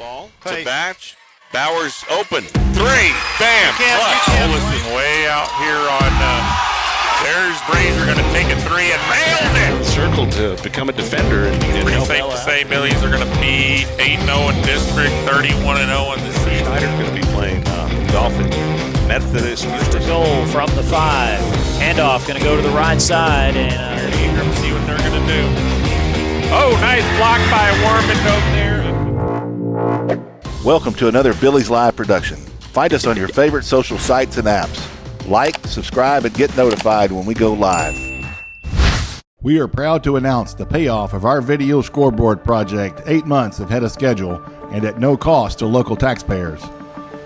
ball to Batch. Bowers open. 3. Bam. Olison way out here on there's Brazier going to take a 3 and nails it. Circle to become a defender. And pretty safe to say Billies are going to be 8-0 in district, 31-0 in the season. Schneider's going to be playing Dolphin Methodist. First goal from the 5. Handoff going to go to the right side. And eager to see what they're going to do. Oh, nice block by Warmup there. Welcome to another Billies.Live production. Find us on your favorite social sites and apps. Like, subscribe, and get notified when we go live. We are proud to announce the payoff of our video scoreboard project 8 months ahead of schedule and at no cost to local taxpayers.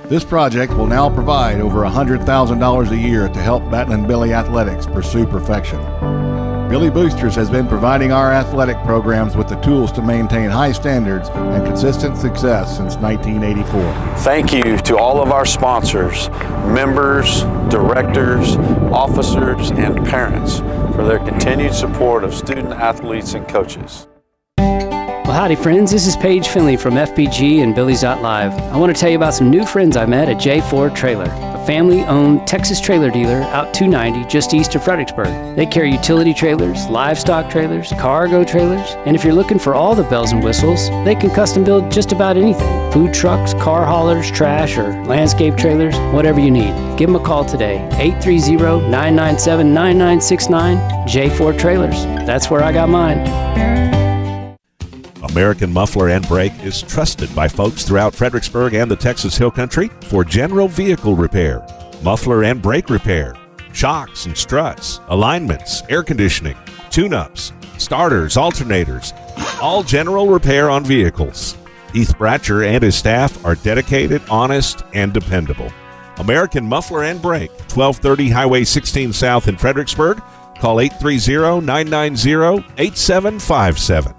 This project will now provide over $100,000 a year to help Battling Billy Athletics pursue perfection. Billy Boosters has been providing our athletic programs with the tools to maintain high standards and consistent success since 1984. Thank you to all of our sponsors, members, directors, officers, and parents for their continued support of student athletes and coaches. Well, howdy friends, this is Paige Finley from FPG and Billies.Live. I want to tell you about some new friends I met at J4 Trailer, a family-owned Texas trailer dealer out 290 just east of Fredericksburg. They carry utility trailers, livestock trailers, cargo trailers, and if you're looking for all the bells and whistles, they can custom build just about anything. Food trucks, car haulers, trash, or landscape trailers, whatever you need. Give them a call today, 830-997-9969, J4 Trailers. That's where I got mine. American Muffler and Brake is trusted by folks throughout Fredericksburg and the Texas Hill Country for general vehicle repair, muffler and brake repair, shocks and struts, alignments, air conditioning, tune-ups, starters, alternators, all general repair on vehicles. Heath Bratcher and his staff are dedicated, honest, and dependable. American Muffler and Brake, 1230 Highway 16 South in Fredericksburg. Call 830-990-8757.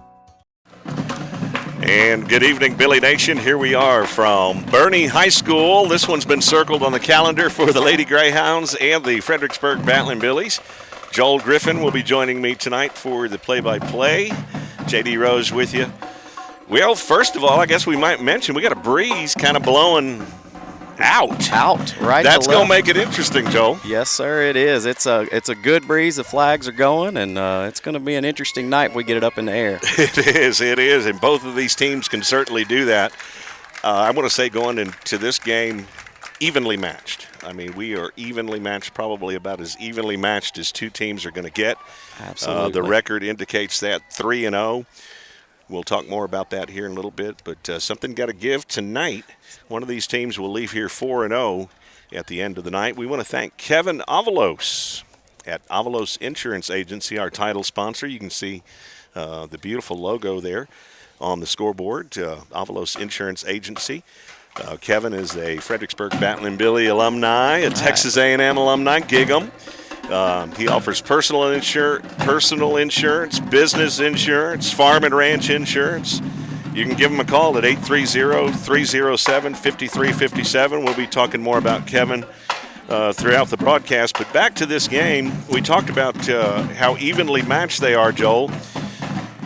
And good evening, Billy Nation. Here we are from Boerne High School. This one's been circled on the calendar for the Lady Greyhounds and the Fredericksburg Battling Billies. Joel Griffin will be joining me tonight for the play-by-play. J.D. Rose with you. Well, first of all, I guess we might mention we got a breeze kind of blowing out, right? That's going to make it interesting, Joel. Yes, sir, it is. It's a good breeze. The flags are going, and it's going to be an interesting night if we get it up in the air. It is, and both of these teams can certainly do that. I want to say going into this game, evenly matched. I mean, we are evenly matched, probably about as evenly matched as two teams are going to get. Absolutely. The record indicates that 3-0. We'll talk more about that here in a little bit, but something got to give tonight. One of these teams will leave here 4-0 at the end of the night. We want to thank Kevin Avalos at Avalos Insurance Agency, our title sponsor. You can see the beautiful logo there on the scoreboard, Avalos Insurance Agency. Kevin is a Fredericksburg Battling Billy alumni, a Texas A&M alumni, Gig'em. He offers personal insurance, business insurance, farm and ranch insurance. You can give him a call at 830-307-5357. We'll be talking more about Kevin throughout the broadcast. But back to this game, we talked about how evenly matched they are, Joel.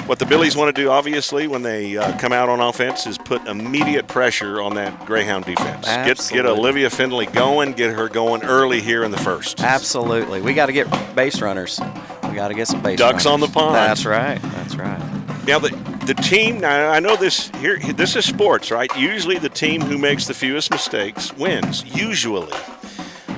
What the Billies want to do, obviously, when they come out on offense is put immediate pressure on that Greyhound defense. Get Olivia Findlay going, get her going early here in the first. Absolutely. We got to get base runners. We got to get some base Ducks runners. on the pond. That's right. Now, the team, now I know this is sports, right? Usually the team who makes the fewest mistakes wins, usually.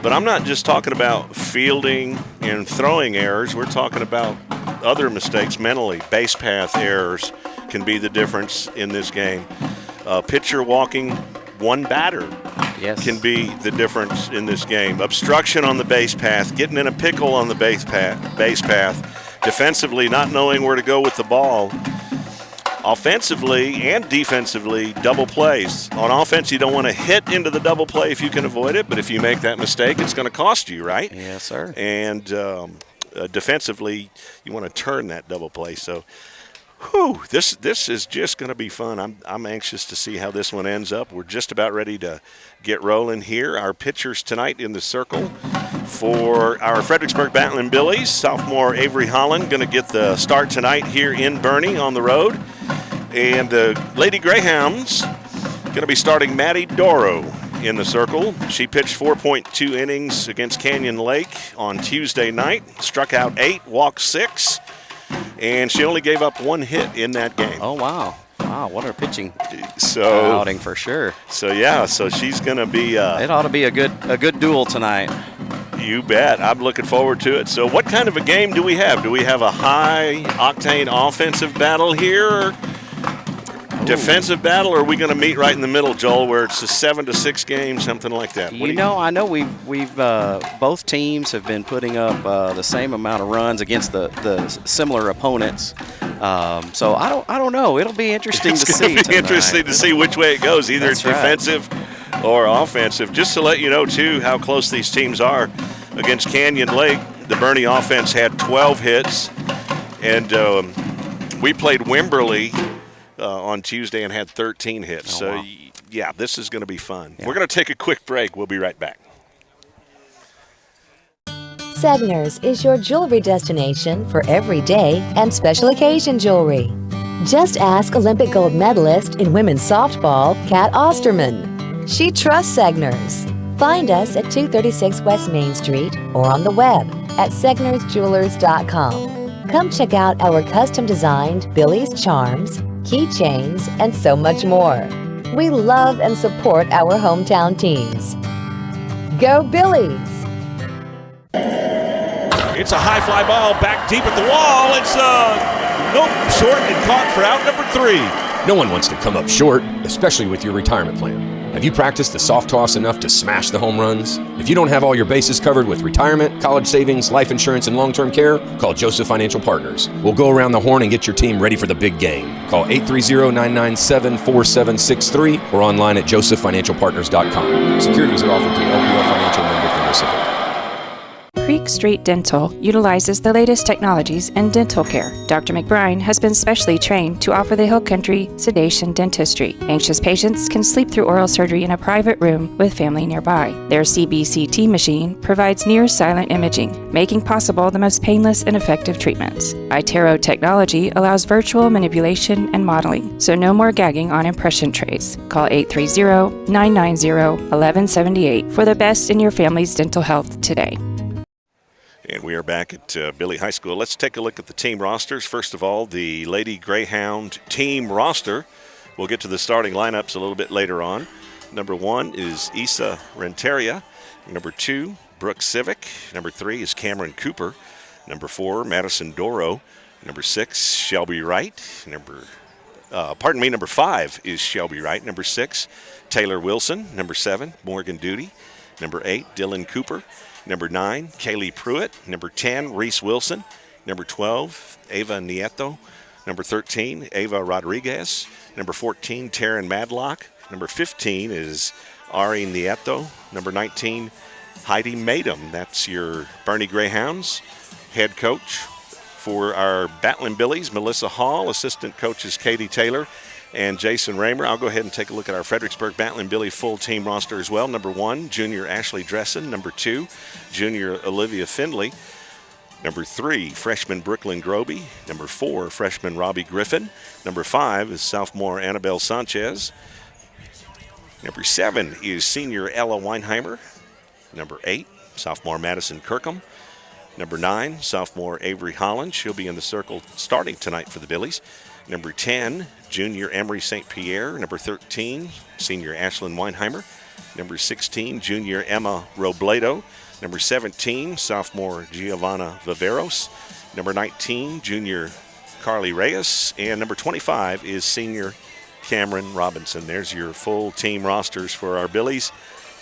But I'm not just talking about fielding and throwing errors. We're talking about other mistakes mentally. Base path errors can be the difference in this game. Pitcher walking one batter can be the difference in this game. Obstruction on the base path, getting in a pickle on the base path, defensively not knowing where to go with the ball. Offensively and defensively, double plays. On offense, you don't want to hit into the double play if you can avoid it, but if you make that mistake, it's going to cost you, right? Yes, sir. And defensively, you want to turn that double play. So, this is just going to be fun. I'm anxious to see how this one ends up. We're just about ready to get rolling here. Our pitchers tonight in the circle for our Fredericksburg Battling Billies. Sophomore Avery Holland going to get the start tonight here in Boerne on the road. And the Lady Greyhounds, Going to be starting Maddie Doro in the circle. She pitched 4.2 innings against Canyon Lake on Tuesday night. Struck out 8, walked 6, and she only gave up 1 hit in that game. Oh, wow. Wow, what a pitching outing for sure. So she's going to be... it ought to be a good duel tonight. You bet. I'm looking forward to it. So what kind of a game do we have? Do we have a high-octane offensive battle here, or defensive battle, or are we going to meet right in the middle, Joel, where it's a 7-6 game, something like that? I know we've both teams have been putting up the same amount of runs against the similar opponents. So I don't know. It'll be interesting to see. It's going to be interesting to see which way it goes. Either it's defensive or offensive. Just to let you know, too, how close these teams are. Against Canyon Lake, the Boerne offense had 12 hits, and we played Wimberley on Tuesday and had 13 hits. Wow. Yeah, this is going to be fun. Yeah. We're going to take a quick break. We'll be right back. Segners is your jewelry destination for everyday and special occasion jewelry. Just ask Olympic gold medalist in women's softball, Kat Osterman. She trusts Segners. Find us at 236 West Main Street or on the web at segnersjewelers.com. Come check out our custom-designed Billies charms, keychains, and so much more. We love and support our hometown teams. Go Billies! It's a high fly ball back deep at the wall. It's short and caught for out number 3. No one wants to come up short, especially with your retirement plan. Have you practiced the soft toss enough to smash the home runs? If you don't have all your bases covered with retirement, college savings, life insurance, and long-term care, call Joseph Financial Partners. We'll go around the horn and get your team ready for the big game. Call 830-997-4763 or online at josephfinancialpartners.com. Securities are offered through LPL Financial Member FINRA. Creek Street Dental utilizes the latest technologies in dental care. Dr. McBride has been specially trained to offer the Hill Country sedation dentistry. Anxious patients can sleep through oral surgery in a private room with family nearby. Their CBCT machine provides near-silent imaging, making possible the most painless and effective treatments. iTero technology allows virtual manipulation and modeling, so no more gagging on impression trays. Call 830-990-1178 for the best in your family's dental health today. And we are back at Billy High School. Let's take a look at the team rosters. First of all, the Lady Greyhound team roster. We'll get to the starting lineups a little bit later on. Number 1 is Isa Renteria. Number 2, Brooke Civic. Number 3 is Cameron Cooper. Number 4, Madison Doro. Number 6, Shelby Wright. Number 5 is Shelby Wright. Number 6, Taylor Wilson. Number 7, Morgan Duty. Number 8, Dylan Cooper. Number 9, Kaylee Pruitt. Number 10, Reese Wilson. Number 12, Ava Nieto. Number 13, Ava Rodriguez. Number 14, Taryn Madlock. Number 15 is Ari Nieto. Number 19, Heidi Madum. That's your Boerne Greyhounds. Head coach for our Battling Billies, Melissa Hall. Assistant coaches Katie Taylor and Jason Raymer. I'll go ahead and take a look at our Fredericksburg Battling Billy full team roster as well. Number 1, junior Ashley Dressen. Number 2, junior Olivia Findley. Number 3, freshman Brooklyn Groby. Number 4, freshman Robbie Griffin. Number 5 is sophomore Annabelle Sanchez. Number 7 is senior Ella Weinheimer. Number 8, sophomore Madison Kirkham. Number 9, sophomore Avery Holland. She'll be in the circle starting tonight for the Billies. Number 10, junior Emery St. Pierre. Number 13, senior Ashlyn Weinheimer. Number 16, junior Emma Robledo. Number 17, sophomore Giovanna Viveros. Number 19, junior Carly Reyes. And number 25 is senior Cameron Robinson. There's your full team rosters for our Billies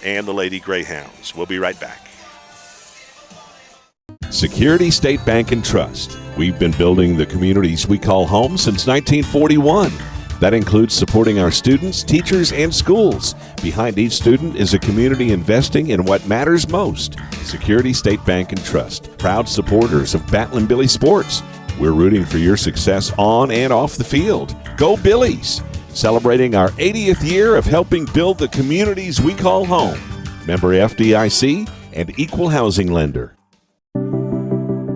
and the Lady Greyhounds. We'll be right back. Security State Bank and Trust. We've been building the communities we call home since 1941. That includes supporting our students, teachers, and schools. Behind each student is a community investing in what matters most. Security State Bank and Trust, proud supporters of Battling Billy sports. We're rooting for your success on and off the field. Go Billies! Celebrating our 80th year of helping build the communities we call home. Member FDIC and equal housing lender.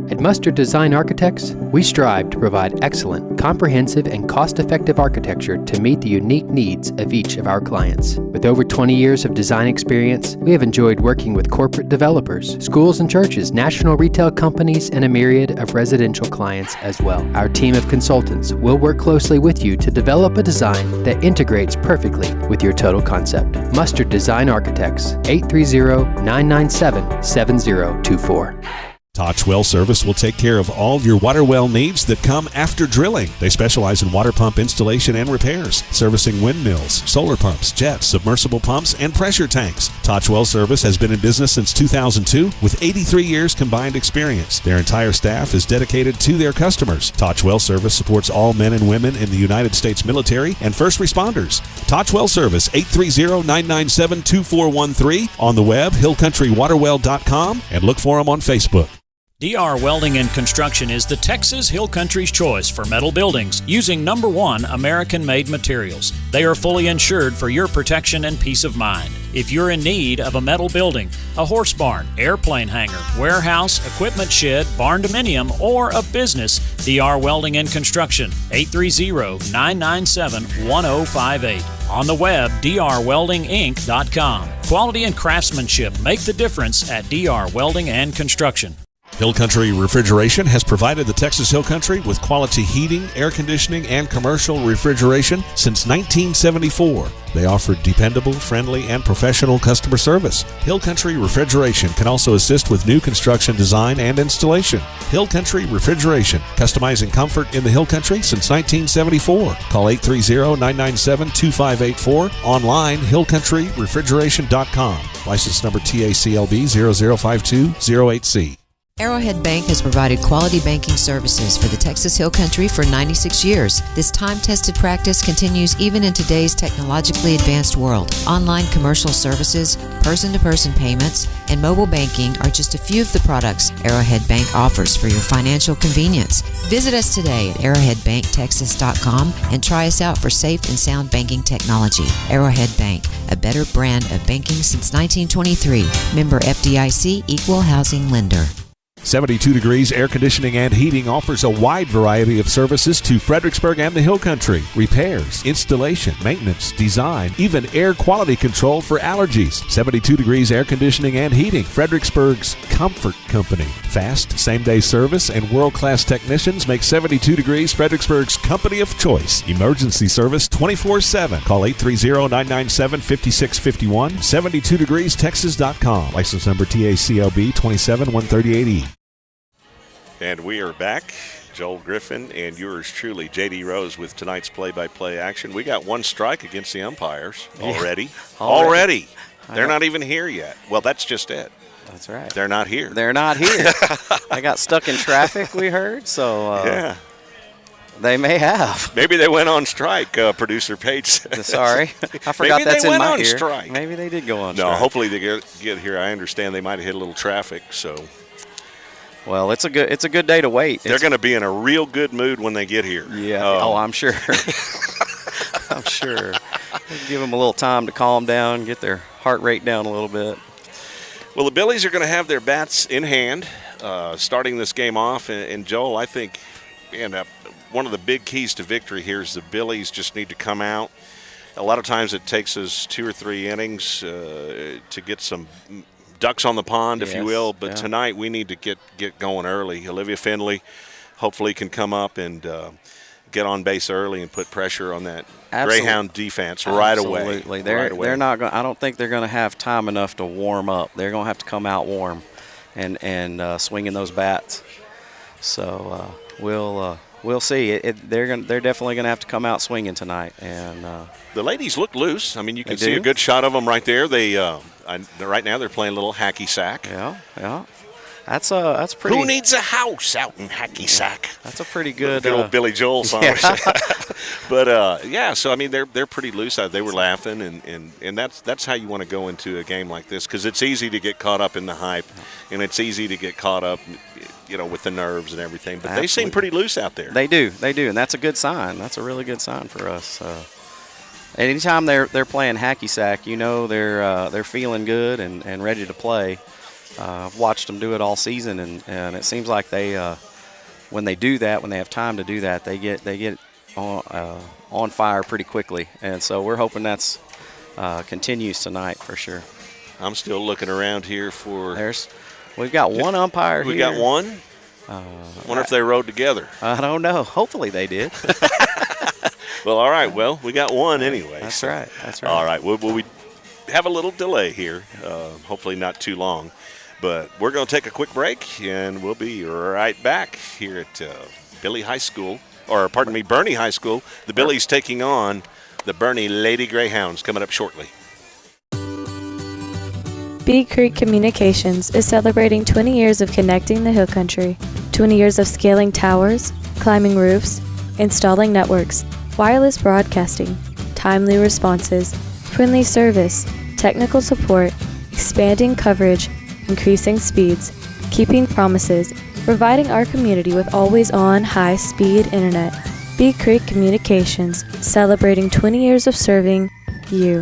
At Mustard Design Architects, we strive to provide excellent, comprehensive, and cost-effective architecture to meet the unique needs of each of our clients. With over 20 years of design experience, we have enjoyed working with corporate developers, schools and churches, national retail companies, and a myriad of residential clients as well. Our team of consultants will work closely with you to develop a design that integrates perfectly with your total concept. Mustard Design Architects, 830-997-7024. Toch Well Service will take care of all your water well needs that come after drilling. They specialize in water pump installation and repairs, servicing windmills, solar pumps, jets, submersible pumps, and pressure tanks. Toch Well Service has been in business since 2002 with 83 years combined experience. Their entire staff is dedicated to their customers. Toch Well Service supports all men and women in the United States military and first responders. Toch Well Service, 830-997-2413. On the web, hillcountrywaterwell.com, and look for them on Facebook. DR Welding and Construction is the Texas Hill Country's choice for metal buildings using #1 American-made materials. They are fully insured for your protection and peace of mind. If you're in need of a metal building, a horse barn, airplane hangar, warehouse, equipment shed, barn dominium, or a business, DR Welding and Construction, 830-997-1058. On the web, drweldinginc.com. Quality and craftsmanship make the difference at DR Welding and Construction. Hill Country Refrigeration has provided the Texas Hill Country with quality heating, air conditioning, and commercial refrigeration since 1974. They offer dependable, friendly, and professional customer service. Hill Country Refrigeration can also assist with new construction design and installation. Hill Country Refrigeration, customizing comfort in the Hill Country since 1974. Call 830-997-2584. Online, hillcountryrefrigeration.com. License number TACLB 005208C. Arrowhead Bank has provided quality banking services for the Texas Hill Country for 96 years. This time-tested practice continues even in today's technologically advanced world. Online commercial services, person-to-person payments, and mobile banking are just a few of the products Arrowhead Bank offers for your financial convenience. Visit us today at arrowheadbanktexas.com and try us out for safe and sound banking technology. Arrowhead Bank, a better brand of banking since 1923. Member FDIC, Equal Housing Lender. 72 Degrees Air Conditioning and Heating offers a wide variety of services to Fredericksburg and the Hill Country. Repairs, installation, maintenance, design, even air quality control for allergies. 72 Degrees Air Conditioning and Heating, Fredericksburg's comfort company. Fast, same-day service and world-class technicians make 72 Degrees Fredericksburg's company of choice. Emergency service 24/7. Call 830-997-5651, 72degreestexas.com. License number TACLB 27138E. And we are back. Joel Griffin and yours truly, J.D. Rose, with tonight's play-by-play action. We got one strike against the umpires already. Already. They're not even here yet. Well, that's just it. That's right. They're not here. They're not here. I got stuck in traffic, we heard, so yeah. They may have. Maybe they went on strike, producer Paige said. Sorry. I forgot Maybe that's they in went my on ear. strike. Maybe they did go on strike. No, hopefully they get here. I understand they might have hit a little traffic, so. Well, it's a good day to wait. They're going to be in a real good mood when they get here. Yeah. Oh, I'm sure. I'm sure. Give them a little time to calm down, get their heart rate down a little bit. Well, the Billies are going to have their bats in hand, starting this game off. And Joel, I think, one of the big keys to victory here is the Billies just need to come out. A lot of times it takes us 2 or 3 innings to get some ducks on the pond, if you will. But tonight we need to get going early. Olivia Finley hopefully can come up and get on base early and put pressure on that Greyhound defense right away. Absolutely. They're not going. I don't think they're going to have time enough to warm up. They're going to have to come out warm and swinging those bats. So we'll see. They're definitely going to have to come out swinging tonight. And the ladies look loose. I mean, you can see a good shot of them right there. They right now they're playing a little hacky sack. Yeah. That's pretty. Who needs a house out in hacky sack? That's a pretty good. Good old Billy Joel song. But so I mean they're pretty loose. They were laughing, and that's how you want to go into a game like this, because it's easy to get caught up in the hype, and it's easy to get caught up, with the nerves and everything. But They seem pretty loose out there. They do, and that's a good sign. That's a really good sign for us. Anytime they're playing hacky sack, they're feeling good and ready to play. I've watched them do it all season, and it seems like they, when they do that, when they have time to do that, they get on fire pretty quickly. And so we're hoping that's continues tonight for sure. I'm still looking around here for. We've got one umpire here. We got one. Wonder if they rode together. I don't know. Hopefully they did. Well, all right. Well, we got one anyway. That's right. That's right. All right. Well, we have a little delay here. Hopefully not too long. But we're going to take a quick break, and we'll be right back here at Boerne High School. The Billies taking on the Boerne Lady Greyhounds coming up shortly. Bee Creek Communications is celebrating 20 years of connecting the Hill Country, 20 years of scaling towers, climbing roofs, installing networks, wireless broadcasting, timely responses, friendly service, technical support, expanding coverage, increasing speeds, keeping promises, providing our community with always-on high-speed internet. Bee Creek Communications, celebrating 20 years of serving you.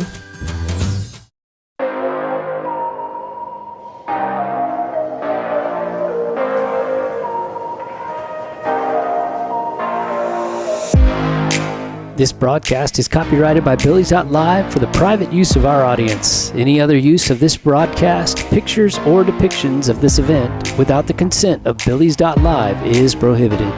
This broadcast is copyrighted by Billies.Live for the private use of our audience. Any other use of this broadcast, pictures, or depictions of this event without the consent of Billies.Live is prohibited.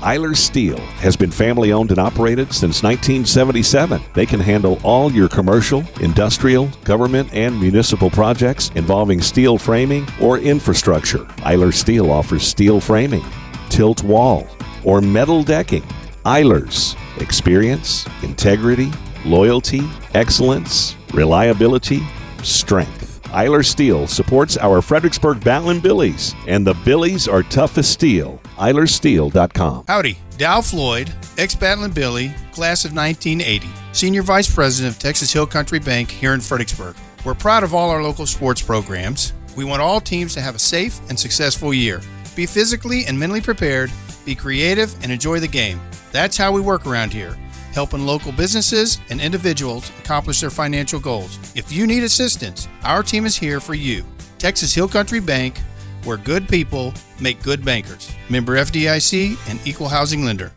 Eiler Steel has been family owned and operated since 1977. They can handle all your commercial, industrial, government, and municipal projects involving steel framing or infrastructure. Eiler Steel offers steel framing, tilt wall, or metal decking. Eiler's experience, integrity, loyalty, excellence, reliability, strength. Eiler Steel supports our Fredericksburg Battling Billies, and the Billies are tough as steel. EilerSteel.com. Howdy, Dow Floyd, ex-Battling Billy, class of 1980, Senior Vice President of Texas Hill Country Bank here in Fredericksburg. We're proud of all our local sports programs. We want all teams to have a safe and successful year. Be physically and mentally prepared, be creative, and enjoy the game. That's how we work around here, helping local businesses and individuals accomplish their financial goals. If you need assistance, our team is here for you. Texas Hill Country Bank, where good people make good bankers. Member FDIC and equal housing lender.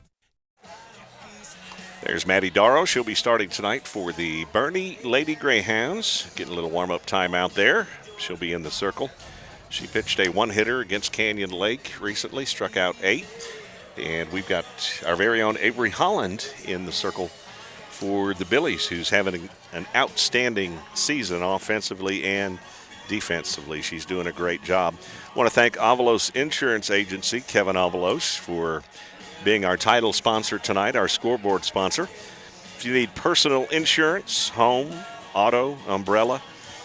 There's Maddie Darrow. She'll be starting tonight for the Boerne Lady Greyhounds. Getting a little warm-up time out there. She'll be in the circle. She pitched a one-hitter against Canyon Lake recently, struck out 8. And we've got our very own Avery Holland in the circle for the Billies, who's having an outstanding season offensively and defensively. She's doing a great job. I want to thank Avalos Insurance Agency, Kevin Avalos, for being our title sponsor tonight, our scoreboard sponsor. If you need personal insurance, home, auto, umbrella,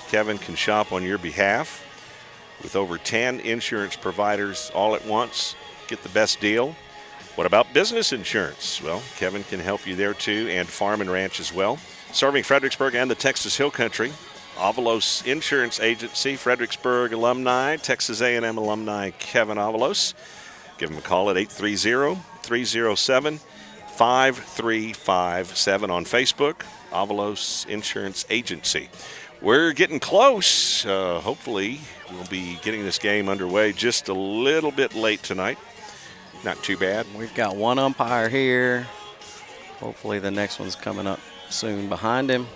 Kevin can shop on your behalf. With over 10 insurance providers all at once, get the best deal. What about business insurance? Well, Kevin can help you there too, and farm and ranch as well. Serving Fredericksburg and the Texas Hill Country, Avalos Insurance Agency, Fredericksburg alumni, Texas A&M alumni Kevin Avalos. Give him a call at 830-307-5357 on Facebook, Avalos Insurance Agency. We're getting close. Hopefully, we'll be getting this game underway just a little bit late tonight. Not too bad. We've got one umpire here. Hopefully the next one's coming up soon behind him.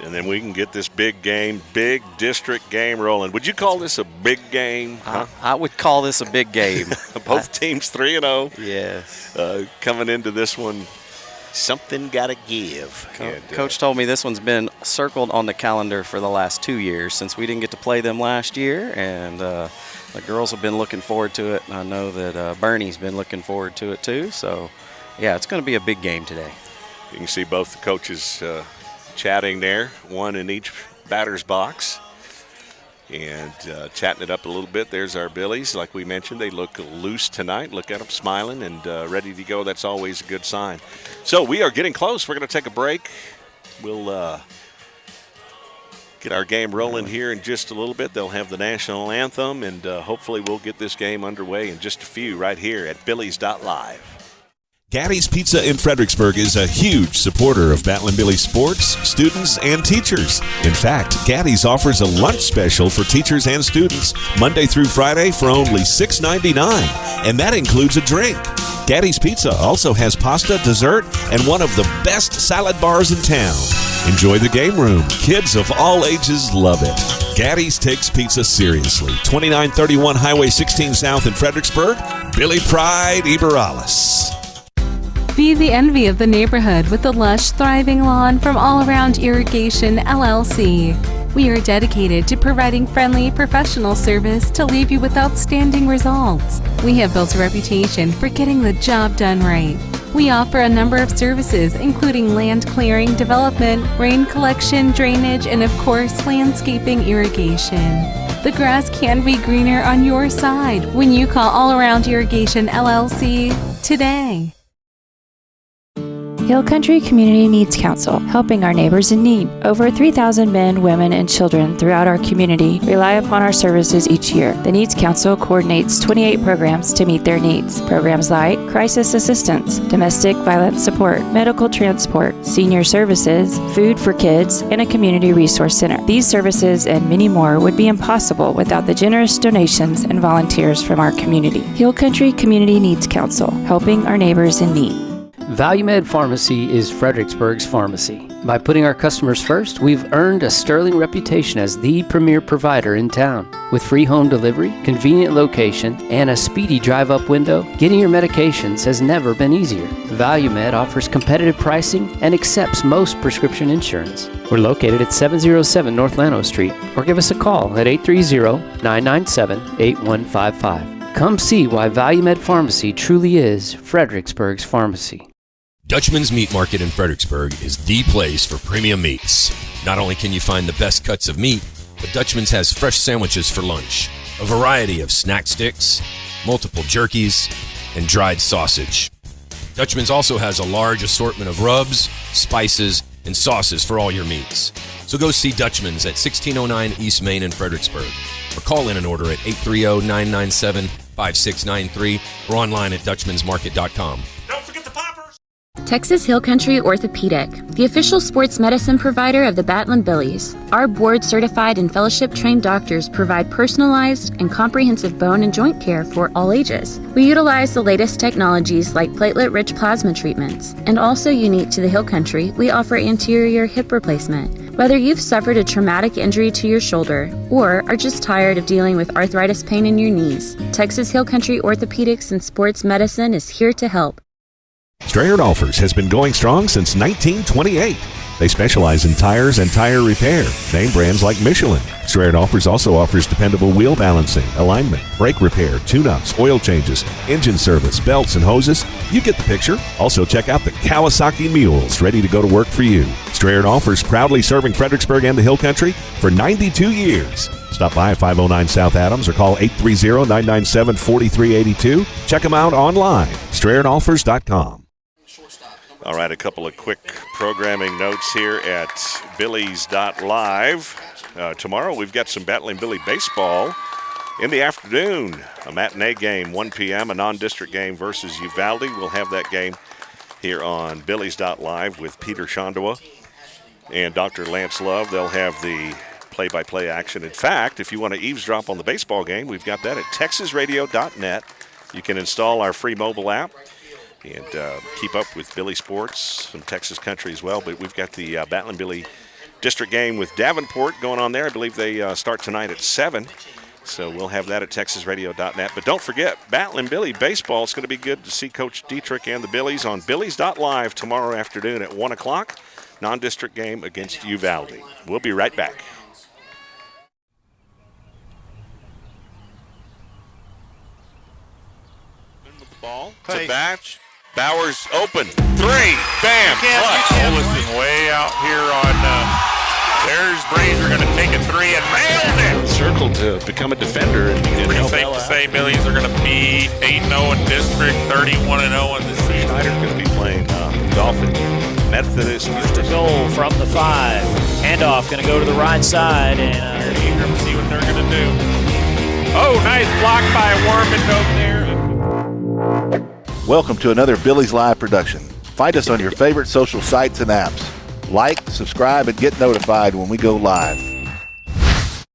And then we can get this big game, big district game rolling. Would you call this a big game? Huh? I would call this a big game. Both teams 3-0. Yes. Coming into this one, something got to give. Coach told me this one's been circled on the calendar for the last 2 years since we didn't get to play them last year. And the girls have been looking forward to it. And I know that Boerne's been looking forward to it too. So, yeah, it's going to be a big game today. You can see both the coaches chatting there, one in each batter's box, and chatting it up a little bit. There's our Billies. Like we mentioned, they look loose tonight. Look at them smiling and ready to go. That's always a good sign. So we are getting close. We're going to take a break. We'll get our game rolling here in just a little bit. They'll have the national anthem, and hopefully we'll get this game underway in just a few right here at Billies.Live. Gaddy's Pizza in Fredericksburg is a huge supporter of Battlin' Billy sports, students, and teachers. In fact, Gaddy's offers a lunch special for teachers and students Monday through Friday for only $6.99, and that includes a drink. Gaddy's Pizza also has pasta, dessert, and one of the best salad bars in town. Enjoy the game room. Kids of all ages love it. Gaddy's takes pizza seriously. 2931 Highway 16 South in Fredericksburg. Billy Pride Iberales. Be the envy of the neighborhood with the lush, thriving lawn from All Around Irrigation, LLC. We are dedicated to providing friendly, professional service to leave you with outstanding results. We have built a reputation for getting the job done right. We offer a number of services, including land clearing, development, rain collection, drainage, and of course, landscaping irrigation. The grass can be greener on your side when you call All Around Irrigation, LLC today. Hill Country Community Needs Council, helping our neighbors in need. Over 3,000 men, women, and children throughout our community rely upon our services each year. The Needs Council coordinates 28 programs to meet their needs. Programs like crisis assistance, domestic violence support, medical transport, senior services, food for kids, and a community resource center. These services and many more would be impossible without the generous donations and volunteers from our community. Hill Country Community Needs Council, helping our neighbors in need. ValueMed Pharmacy is Fredericksburg's pharmacy. By putting our customers first, we've earned a sterling reputation as the premier provider in town. With free home delivery, convenient location, and a speedy drive-up window, getting your medications has never been easier. ValueMed offers competitive pricing and accepts most prescription insurance. We're located at 707 North Llano Street, or give us a call at 830-997-8155. Come see why ValueMed Pharmacy truly is Fredericksburg's pharmacy. Dutchman's Meat Market in Fredericksburg is the place for premium meats. Not only can you find the best cuts of meat, but Dutchman's has fresh sandwiches for lunch, a variety of snack sticks, multiple jerkies, and dried sausage. Dutchman's also has a large assortment of rubs, spices, and sauces for all your meats. So go see Dutchman's at 1609 East Main in Fredericksburg, or call in an order at 830-997-5693 or online at dutchmansmarket.com. Texas Hill Country Orthopedic, the official sports medicine provider of the Battlin' Billies. Our board-certified and fellowship-trained doctors provide personalized and comprehensive bone and joint care for all ages. We utilize the latest technologies like platelet-rich plasma treatments. And also unique to the Hill Country, we offer anterior hip replacement. Whether you've suffered a traumatic injury to your shoulder or are just tired of dealing with arthritis pain in your knees, Texas Hill Country Orthopedics and Sports Medicine is here to help. Strayer Dolphers has been going strong since 1928. They specialize in tires and tire repair, name brands like Michelin. Strayer Dolphers also offers dependable wheel balancing, alignment, brake repair, tune-ups, oil changes, engine service, belts, and hoses. You get the picture. Also check out the Kawasaki Mules, ready to go to work for you. Strayer Dolphers proudly serving Fredericksburg and the Hill Country for 92 years. Stop by at 509 South Adams or call 830-997-4382. Check them out online, StrayerDolphers.com. All right, a couple of quick programming notes here at Billies.Live. Tomorrow we've got some Battling Billy baseball in the afternoon. A matinee game, 1 p.m., a non-district game versus Uvalde. We'll have that game here on Billies.Live with Peter Shondawa and Dr. Lance Love. They'll have the play-by-play action. In fact, if you want to eavesdrop on the baseball game, we've got that at texasradio.net. You can install our free mobile app and keep up with Billy Sports, some Texas country as well. But we've got the Battling Billy district game with Davenport going on there. I believe they start tonight at 7. So we'll have that at texasradio.net. But don't forget, Battling Billy baseball. It's going to be good to see Coach Dietrich and the Billies on Billies.Live tomorrow afternoon at 1 o'clock. Non-district game against Uvalde. We'll be right back. With the ball to Batch. Bowers open. 3. Bam. Ollis is way out here on there's Brazier going to take a 3 and nails it. Circle to become a defender. And pretty safe to say Billies are going to be 8-0 in district, 31-0 in the season. Schneider's going to be playing Dolphin Methodist. First to goal from the 5. Handoff going to go to the right side. And eager to see what they're going to do. Oh, nice block by Warman over there. Welcome to another Billies.Live production. Find us on your favorite social sites and apps. Like, subscribe, and get notified when we go live.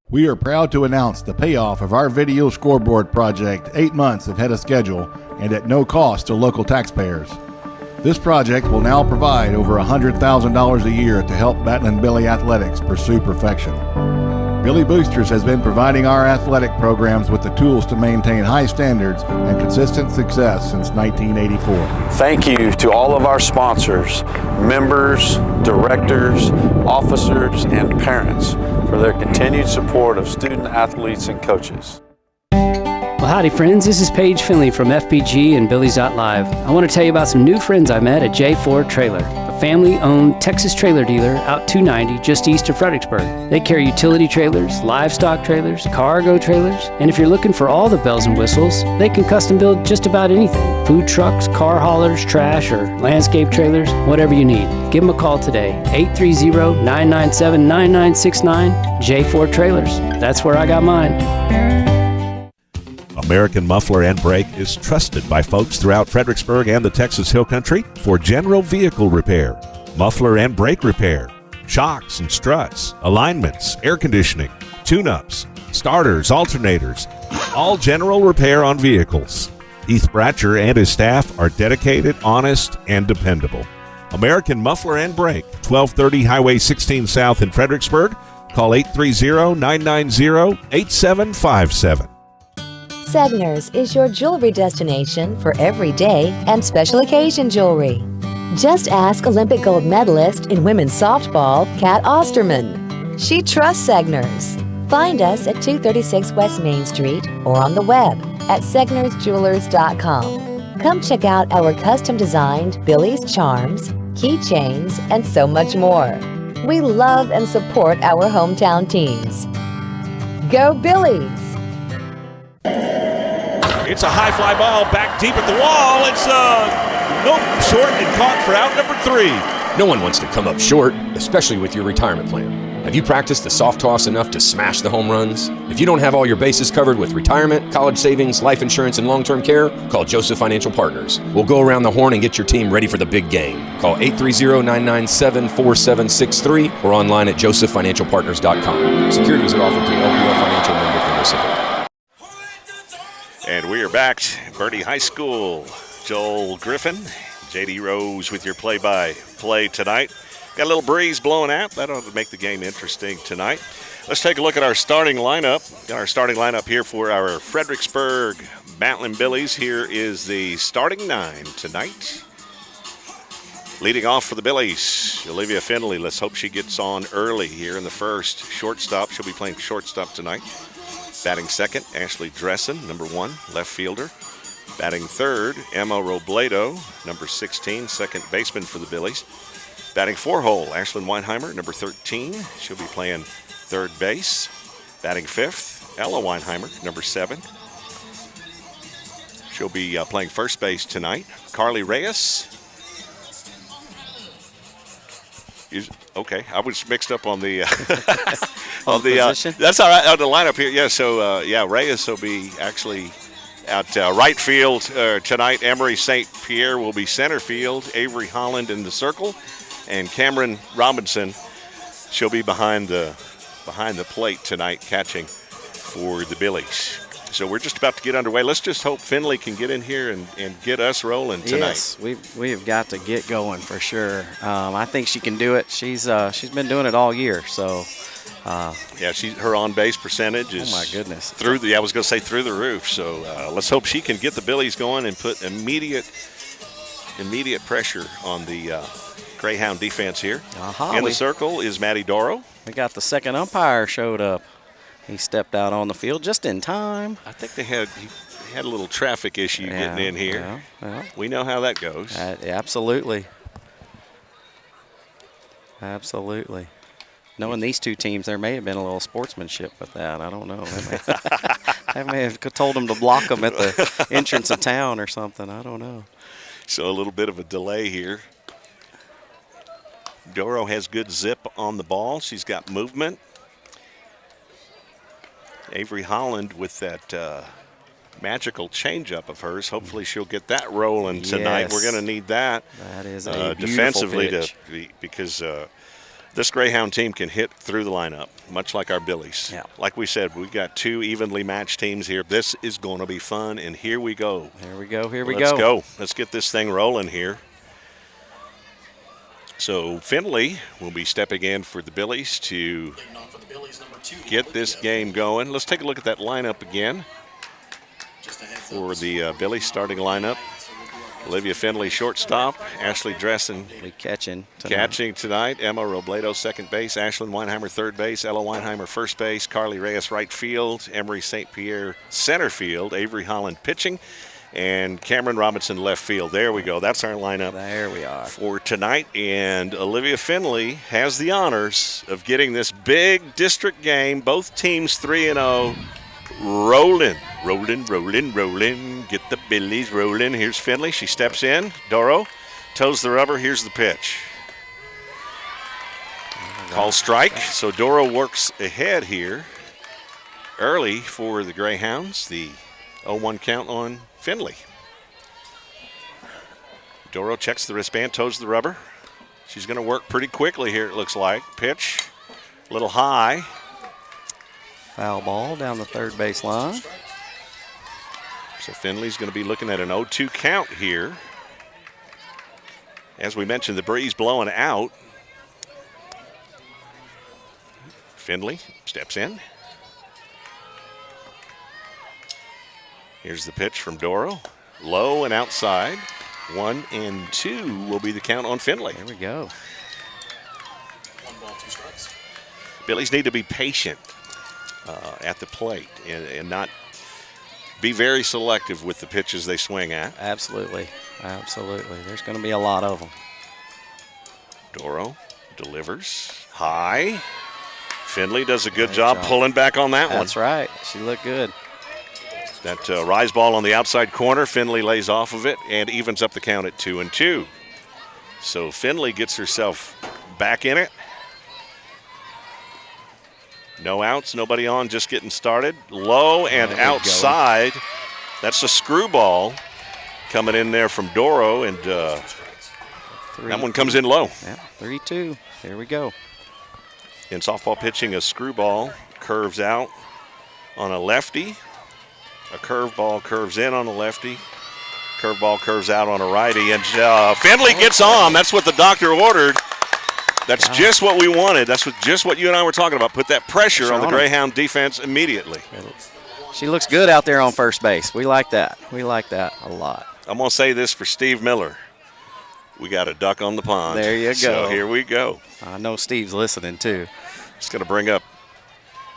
We are proud to announce the payoff of our video scoreboard project 8 months ahead of schedule and at no cost to local taxpayers. This project will now provide over $100,000 a year to help Battling Billy Athletics pursue perfection. Billy Boosters has been providing our athletic programs with the tools to maintain high standards and consistent success since 1984. Thank you to all of our sponsors, members, directors, officers, and parents for their continued support of student athletes and coaches. Well, howdy, friends. This is Paige Finley from FPG and Billies.Live. I want to tell you about some new friends I met at J4 Trailer, a family-owned Texas trailer dealer out 290 just east of Fredericksburg. They carry utility trailers, livestock trailers, cargo trailers, and if you're looking for all the bells and whistles, they can custom build just about anything. Food trucks, car haulers, trash, or landscape trailers, whatever you need. Give them a call today, 830-997-9969, J4 Trailers. That's where I got mine. American Muffler and Brake is trusted by folks throughout Fredericksburg and the Texas Hill Country for general vehicle repair, muffler and brake repair, shocks and struts, alignments, air conditioning, tune-ups, starters, alternators, all general repair on vehicles. Heath Bratcher and his staff are dedicated, honest, and dependable. American Muffler and Brake, 1230 Highway 16 South in Fredericksburg. Call 830-990-8757. Segner's is your jewelry destination for everyday and special occasion jewelry. Just ask Olympic gold medalist in women's softball, Kat Osterman. She trusts Segner's. Find us at 236 West Main Street or on the web at segnersjewelers.com. Come check out our custom-designed Billy's charms, keychains, and so much more. We love and support our hometown teams. Go Billies! It's a high fly ball back deep at the wall. It's nope, short and caught for out number 3. No one wants to come up short, especially with your retirement plan. Have you practiced the soft toss enough to smash the home runs? If you don't have all your bases covered with retirement, college savings, life insurance, and long-term care, call Joseph Financial Partners. We'll go around the horn and get your team ready for the big game. Call 830-997-4763 or online at josephfinancialpartners.com. Securities are offered through LPL Financial Member for Mississippi. And we are back, Bertie High School. Joel Griffin, J.D. Rose with your play-by-play tonight. Got a little breeze blowing out. That ought to make the game interesting tonight. Let's take a look at our starting lineup. Got our starting lineup here for our Fredericksburg Battling Billies. Here is the starting 9 tonight. Leading off for the Billies, Olivia Finley. Let's hope she gets on early here in the first. Shortstop. She'll be playing shortstop tonight. Batting second, Ashley Dressen, number 1, left fielder. Batting third, Emma Robledo, number 16, second baseman for the Billies. Batting 4-hole, Ashlyn Weinheimer, number 13. She'll be playing third base. Batting fifth, Ella Weinheimer, number 7. She'll be playing first base tonight. Carly Reyes. Okay, I was mixed up on the on the that's all right on the lineup here. Yeah, so Reyes will be actually at right field tonight. Emery St. Pierre will be center field. Avery Holland in the circle, and Cameron Robinson, she'll be behind the plate tonight, catching for the Billies. So we're just about to get underway. Let's just hope Finley can get in here and get us rolling tonight. Yes, we've got to get going for sure. I think she can do it. She's been doing it all year. So her on base percentage is, oh my goodness, through the roof. So let's hope she can get the Billies going and put immediate pressure on the Greyhound defense here. In the circle is Maddie Doro. We got the second umpire showed up. He stepped out on the field just in time. I think he had a little traffic issue getting in here. Yeah. We know how that goes. Absolutely. Absolutely. Knowing these two teams, there may have been a little sportsmanship with that. I don't know. They may have told them to block them at the entrance of town or something. I don't know. So a little bit of a delay here. Doro has good zip on the ball. She's got movement. Avery Holland with that magical changeup of hers. Hopefully she'll get that rolling tonight. Yes. We're going to need that. That is a defensively pitch. because this Greyhound team can hit through the lineup, much like our Billies. Yeah. Like we said, we've got two evenly matched teams here. This is going to be fun, and here we go. Here we go. Let's go. Let's get this thing rolling here. So Finley will be stepping in for the Billies to get this game going. Let's take a look at that lineup again for the Billies starting lineup. Olivia Finley, shortstop. Ashley Dressen catching tonight. Emma Robledo, second base. Ashlyn Weinheimer, third base. Ella Weinheimer, first base. Carly Reyes, right field. Emery St. Pierre, center field. Avery Holland, pitching. And Cameron Robinson, left field. There we go. That's our lineup. There we are. For tonight. And Olivia Finley has the honors of getting this big district game. Both teams 3-0. Rolling. Get the Billies rolling. Here's Finley. She steps in. Doro toes the rubber. Here's the pitch. Call strike. So Doro works ahead here early for the Greyhounds. The 0-1 count on Finley. Doro checks the wristband, toes the rubber. She's going to work pretty quickly here, it looks like. Pitch, a little high. Foul ball down the third base line. So Finley's going to be looking at an 0-2 count here. As we mentioned, the breeze blowing out. Finley steps in. Here's the pitch from Doro. Low and outside. 1-2 will be the count on Finley. There we go. 1 ball, 2 strikes. Billies need to be patient at the plate and not be very selective with the pitches they swing at. Absolutely. There's going to be a lot of them. Doro delivers high. Finley does a good job pulling back on that one. That's right. She looked good. That rise ball on the outside corner. Finley lays off of it and evens up the count at 2-2. So Finley gets herself back in it. No outs, nobody on, just getting started. Low and outside. That's a screwball coming in there from Doro, and that one comes in low. Yeah, 3-2. Here we go. In softball pitching, a screwball curves out on a lefty. A curveball curves in on a lefty. Curveball curves out on a righty. And Finley gets on. That's what the doctor ordered. That's just what we wanted. That's just what you and I were talking about. Put that pressure on the Greyhound defense immediately. She looks good out there on first base. We like that. We like that a lot. I'm going to say this for Steve Miller. We got a duck on the pond. There you go. So here we go. I know Steve's listening too. Just going to bring up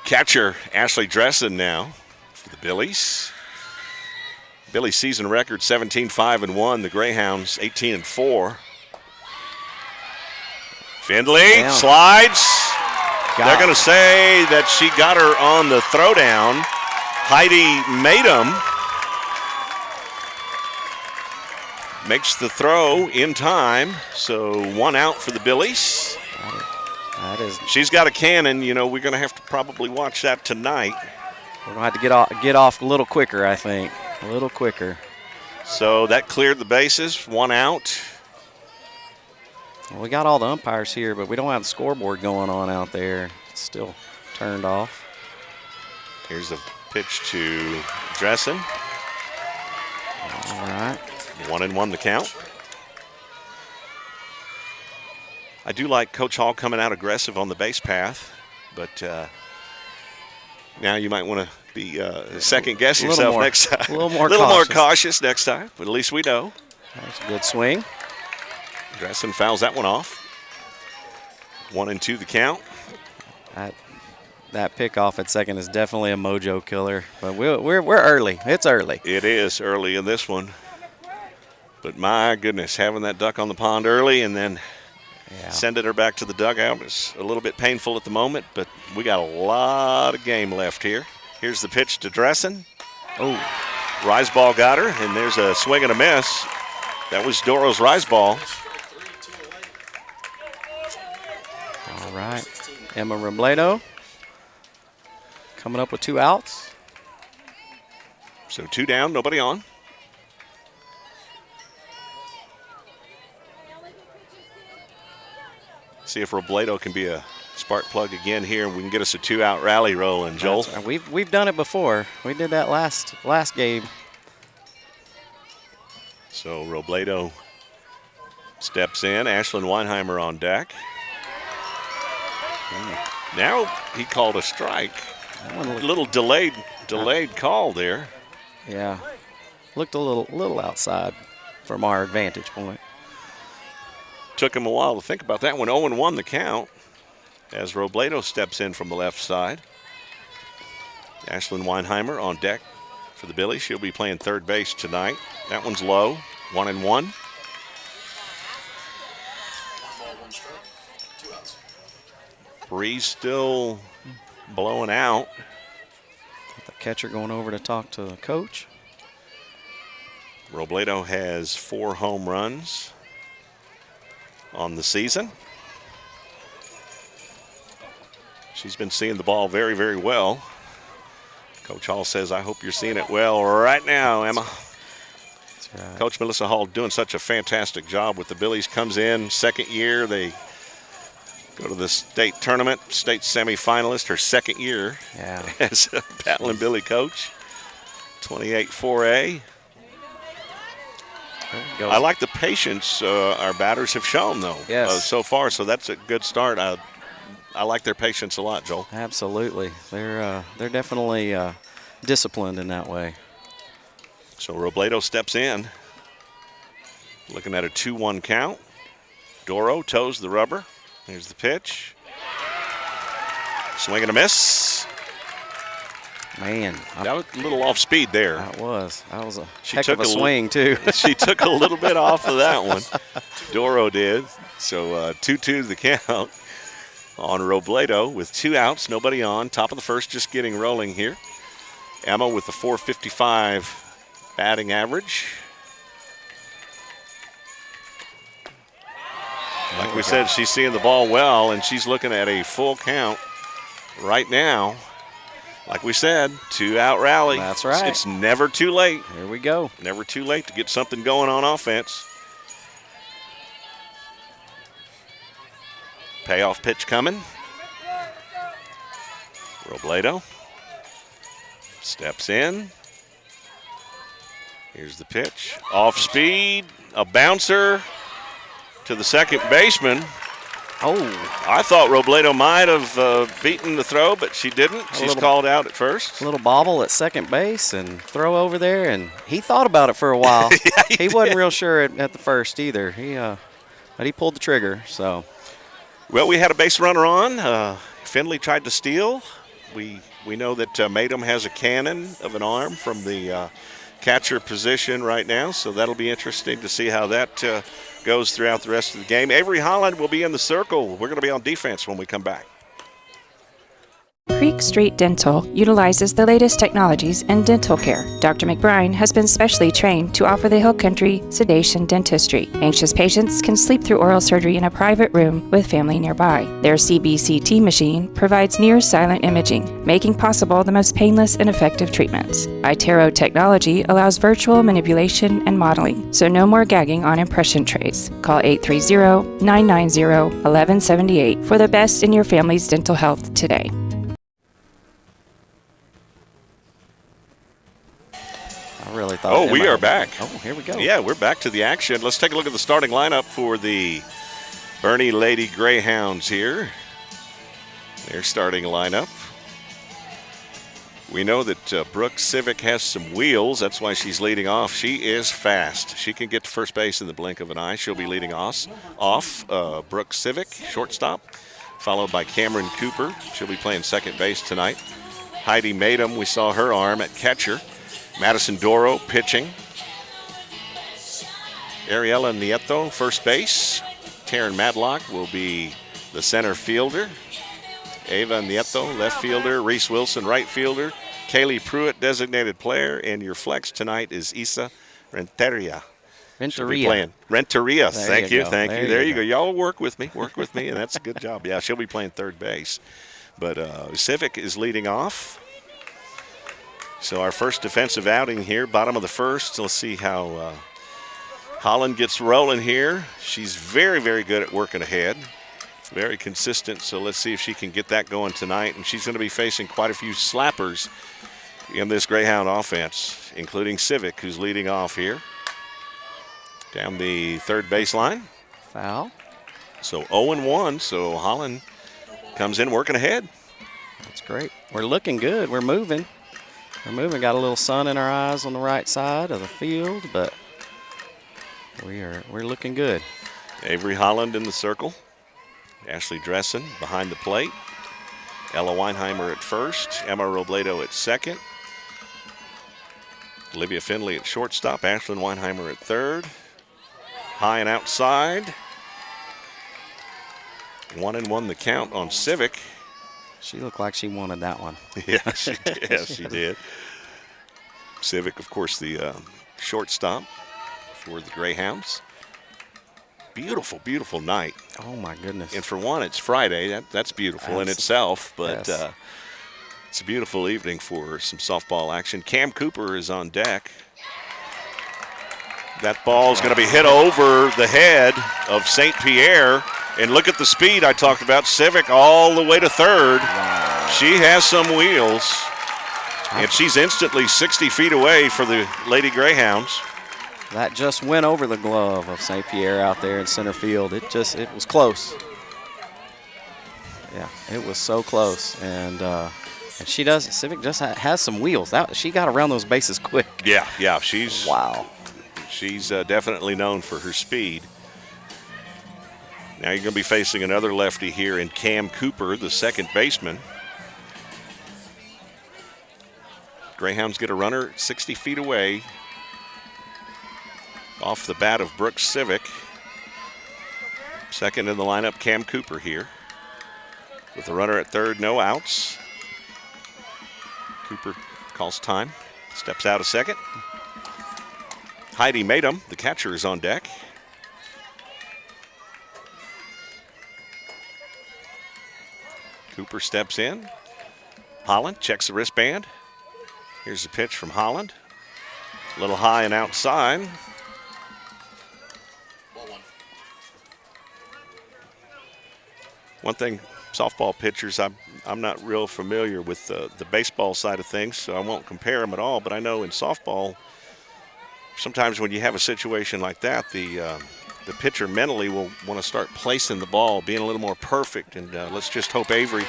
catcher Ashley Dressen now for the Billies. Billies season record 17-5-1. The Greyhounds 18-4. Finley slides. They're going to say that she got her on the throwdown. Heidi Madem makes the throw in time. So 1 out for the Billies. She's got a cannon. You know, we're going to have to probably watch that tonight. We're going to have to get off a little quicker, I think. A little quicker. So that cleared the bases. 1 out. Well, we got all the umpires here, but we don't have the scoreboard going on out there. It's still turned off. Here's the pitch to Dressen. All right. 1-1 the count. I do like Coach Hall coming out aggressive on the base path, but now you might want to be second-guess yourself next time. A little more cautious next time, but at least we know. That's a good swing. Dressen fouls that one off. 1-2 the count. That pickoff at second is definitely a mojo killer, but we're early. It's early. It is early in this one. But my goodness, having that duck on the pond early and then sending her back to the dugout is a little bit painful at the moment, but we got a lot of game left here. Here's the pitch to Dressen. Oh, rise ball got her, and there's a swing and a miss. That was Doro's rise ball. All right. Emma Robledo coming up with 2 outs. So 2 down, nobody on. See if Robledo can be a spark plug again here, and we can get us a 2-out rally rolling, Joel. We've done it before. We did that last game. So Robledo steps in. Ashlyn Weinheimer on deck. Now he called a strike. A little delayed call there. Yeah, looked a little outside from our vantage point. Took him a while to think about that one. 0-1 the count as Robledo steps in from the left side. Ashlyn Weinheimer on deck for the Billies. She'll be playing third base tonight. That one's low, 1-1. Breeze still blowing out. The catcher going over to talk to the coach. Robledo has 4 home runs on the season. She's been seeing the ball very, very well. Coach Hall says, I hope you're seeing it well right now, Emma. That's right. Coach Melissa Hall doing such a fantastic job with the Billies. Comes in, second year. They go to the state tournament, state semifinalist, her second year as a Battling Billy coach. 28-4A. I like the patience our batters have shown, though, so far. So that's a good start. I like their patience a lot, Joel. Absolutely. They're definitely disciplined in that way. So Robledo steps in. Looking at a 2-1 count. Doro toes the rubber. Here's the pitch. Swing and a miss. Man. That was a little off speed there. That was a heck of a swing, too. She took a little bit off of that one. Doro did. So 2-2 the count on Robledo with 2 outs, nobody on. Top of the first, just getting rolling here. Emma with the .455 batting average. Like we said, she's seeing the ball well, and she's looking at a full count right now. Like we said, 2-out rally. That's right. It's never too late. Here we go. Never too late to get something going on offense. Payoff pitch coming. Robledo steps in. Here's the pitch. Off speed, a bouncer to the second baseman. Oh, I thought Robledo might have beaten the throw, but she didn't. She's called out at first. A little bobble at second base and throw over there, and he thought about it for a while. he wasn't real sure at the first either. But he pulled the trigger. So, well, we had a base runner on. Finley tried to steal. We know that Madom has a cannon of an arm from the catcher position right now, so that'll be interesting to see how that goes throughout the rest of the game. Avery Holland will be in the circle. We're going to be on defense when we come back. Creek Street Dental utilizes the latest technologies in dental care. Dr. McBride has been specially trained to offer the Hill Country sedation dentistry. Anxious patients can sleep through oral surgery in a private room with family nearby. Their CBCT machine provides near-silent imaging, making possible the most painless and effective treatments. iTero technology allows virtual manipulation and modeling, so no more gagging on impression trays. Call 830-990-1178 for the best in your family's dental health today. I really thought. We are back. Oh, here we go. Yeah, we're back to the action. Let's take a look at the starting lineup for the Boerne Lady Greyhounds here. Their starting lineup. We know that Brooke Civic has some wheels. That's why she's leading off. She is fast. She can get to first base in the blink of an eye. She'll be leading off. Brooke Civic, shortstop, followed by Cameron Cooper. She'll be playing second base tonight. Heidi Madom, we saw her arm at catcher. Madison Doro pitching. Ariella Nieto, first base. Taryn Madlock will be the center fielder. Ava Nieto, left fielder. Reese Wilson, right fielder. Kaylee Pruitt, designated player. And your flex tonight is Isa Renteria. Renteria. Thank you. There you go. Y'all work with me, and that's a good job. Yeah, she'll be playing third base. But Civic is leading off. So our first defensive outing here, bottom of the first. Let's see how Holland gets rolling here. She's very, very good at working ahead. Very consistent, so let's see if she can get that going tonight. And she's going to be facing quite a few slappers in this Greyhound offense, including Civic, who's leading off here. Down the third baseline. Foul. So 0-1, so Holland comes in working ahead. That's great. We're looking good. We're moving. We're moving. Got a little sun in our eyes on the right side of the field, but we're looking good. Avery Holland in the circle. Ashley Dressen behind the plate. Ella Weinheimer at first. Emma Robledo at second. Olivia Finley at shortstop. Ashlyn Weinheimer at third. High and outside. 1-1 the count on Civic. She looked like she wanted that one. Yeah, she did. Yes, she did. Civic, of course, the shortstop for the Greyhounds. Beautiful, beautiful night. Oh, my goodness. And for one, it's Friday. That's beautiful in itself, but yes. It's a beautiful evening for some softball action. Cam Cooper is on deck. That ball is going to be hit over the head of St. Pierre. And look at the speed I talked about. Civic all the way to third. Wow. She has some wheels. And she's instantly 60 feet away for the Lady Greyhounds. That just went over the glove of St. Pierre out there in center field. It was close. Yeah, it was so close. And Civic just has some wheels. She got around those bases quick. Yeah, she's wow. She's definitely known for her speed. Now you're going to be facing another lefty here in Cam Cooper, the second baseman. Greyhounds get a runner 60 feet away off the bat of Brooks Civic. Second in the lineup, Cam Cooper here. With the runner at third, no outs. Cooper calls time, steps out a second. Heidi Madum, the catcher, is on deck. Cooper steps in. Holland checks the wristband. Here's the pitch from Holland. A little high and outside. One thing, softball pitchers, I'm not real familiar with the baseball side of things, so I won't compare them at all. But I know in softball, sometimes when you have a situation like that, the pitcher mentally will want to start placing the ball, being a little more perfect. And let's just hope Avery.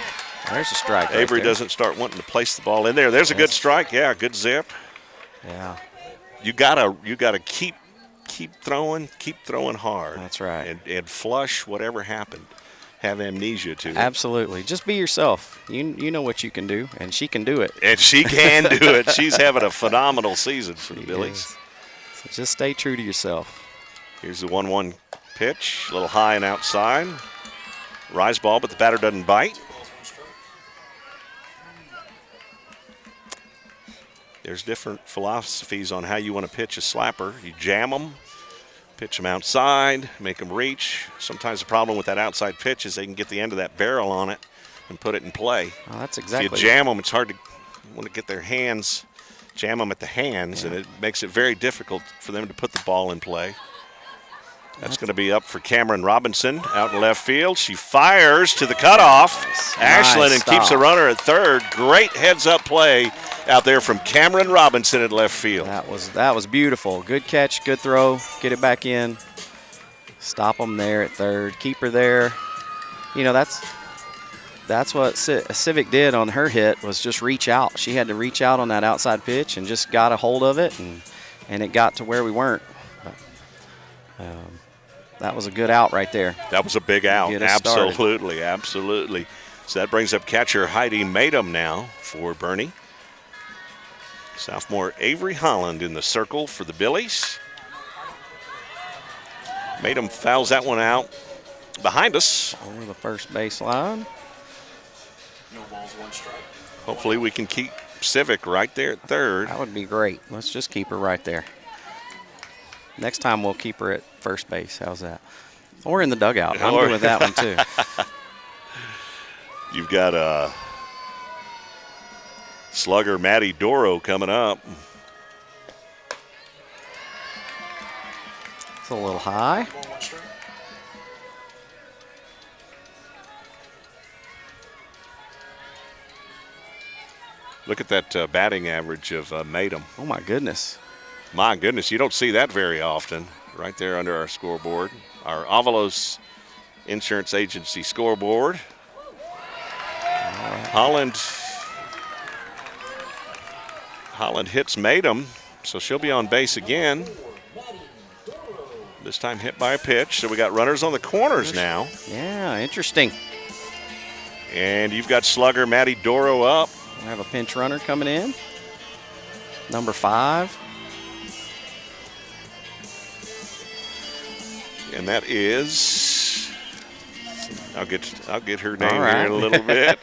There's a strike. Avery right there. doesn't start wanting to place the ball in there. There's a good strike. Yeah, good zip. Yeah. You gotta keep throwing hard. That's right. And flush whatever happened. Have amnesia to it. Absolutely. Just be yourself. You know what you can do, and she can do it. And she can do it. She's having a phenomenal season for the Billies. So just stay true to yourself. Here's the 1-1 pitch. A little high and outside. Rise ball, but the batter doesn't bite. There's different philosophies on how you want to pitch a slapper. You jam them, pitch them outside, make them reach. Sometimes the problem with that outside pitch is they can get the end of that barrel on it and put it in play. Oh, that's exactly. If you jam them, it's hard to want to get their hands, jam them at the hands, and it makes it very difficult for them to put the ball in play. That's going to be up for Cameron Robinson out in left field. She fires to the cutoff. Ashland and keeps a runner at third. Great heads-up play out there from Cameron Robinson at left field. That was beautiful. Good catch, good throw. Get it back in. Stop them there at third. Keep her there. You know, that's what Civic did on her hit, was just reach out. She had to reach out on that outside pitch and just got a hold of it, and it got to where we weren't. That was a good out right there. That was a big out. Absolutely, absolutely. So that brings up catcher Heidi Madum now for Bernie. Sophomore Avery Holland in the circle for the Billies. Madum fouls that one out behind us. Over the first baseline. No balls, one strike. Hopefully we can keep Civic right there at third. That would be great. Let's just keep her right there. Next time we'll keep her at first base. How's that? Or in the dugout. I'm good with that one too. You've got Slugger Maddie Doro coming up. It's a little high. Look at that batting average of Maidum. Oh, my goodness. My goodness, you don't see that very often. Right there under our scoreboard. Our Avalos Insurance Agency scoreboard. Holland hits Maidum, so she'll be on base again. This time hit by a pitch, so we got runners on the corners now. Yeah, interesting. And you've got slugger Maddie Doro up. We have a pinch runner coming in. Number 5. And that is, I'll get her name here in a little bit.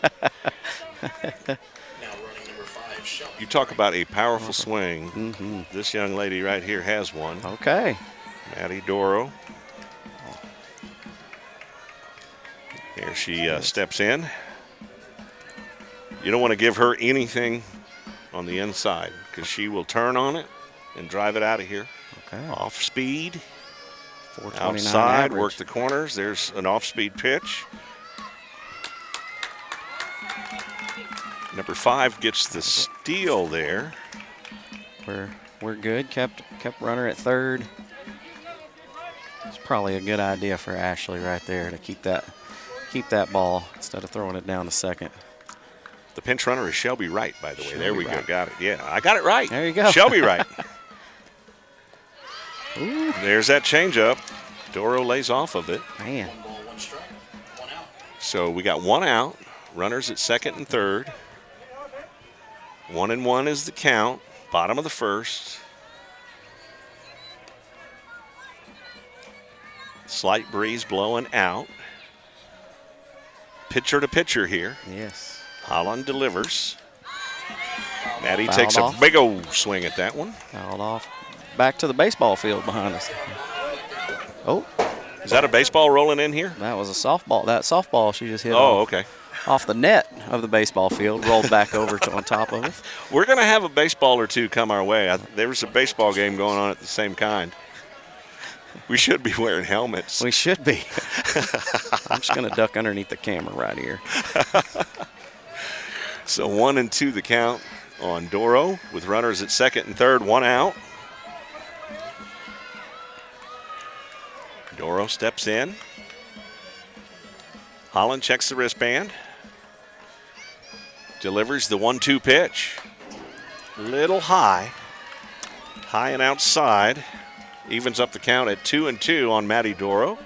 You talk about a powerful swing. Mm-hmm. This young lady right here has one. Okay. Maddie Doro. There she steps in. You don't want to give her anything on the inside because she will turn on it and drive it out of here. Okay. Off speed. 429 outside, average. work the corners. There's an off-speed pitch. Number 5 gets the steal there. We're good. Kept runner at third. It's probably a good idea for Ashley right there to keep that ball instead of throwing it down to second. The pinch runner is Shelby Wright, by the way. Shelby There we Wright. go. Got it. Yeah, I got it right. There you go. Shelby Wright. Ooh. There's that changeup. Doro lays off of it. Man. So we got 1 out. Runners at second and third. 1-1 is the count. Bottom of the first. Slight breeze blowing out. Pitcher to pitcher here. Yes. Holland delivers. Maddie Fouled takes off. a big old swing at that one. Fouled off. Back to the baseball field behind us. Oh. Is that a baseball rolling in here? That was a softball. That softball she just hit Okay. off the net of the baseball field, rolled back over to on top of us. We're going to have a baseball or two come our way. There was a baseball game going on at the same kind. We should be wearing helmets. We should be. I'm just going to duck underneath the camera right here. So 1-2 the count on Doro with runners at second and third, 1 out. Doro steps in. Holland checks the wristband. Delivers the 1-2 pitch. Little high. High and outside. Evens up the count at 2-2 on Maddie Doro.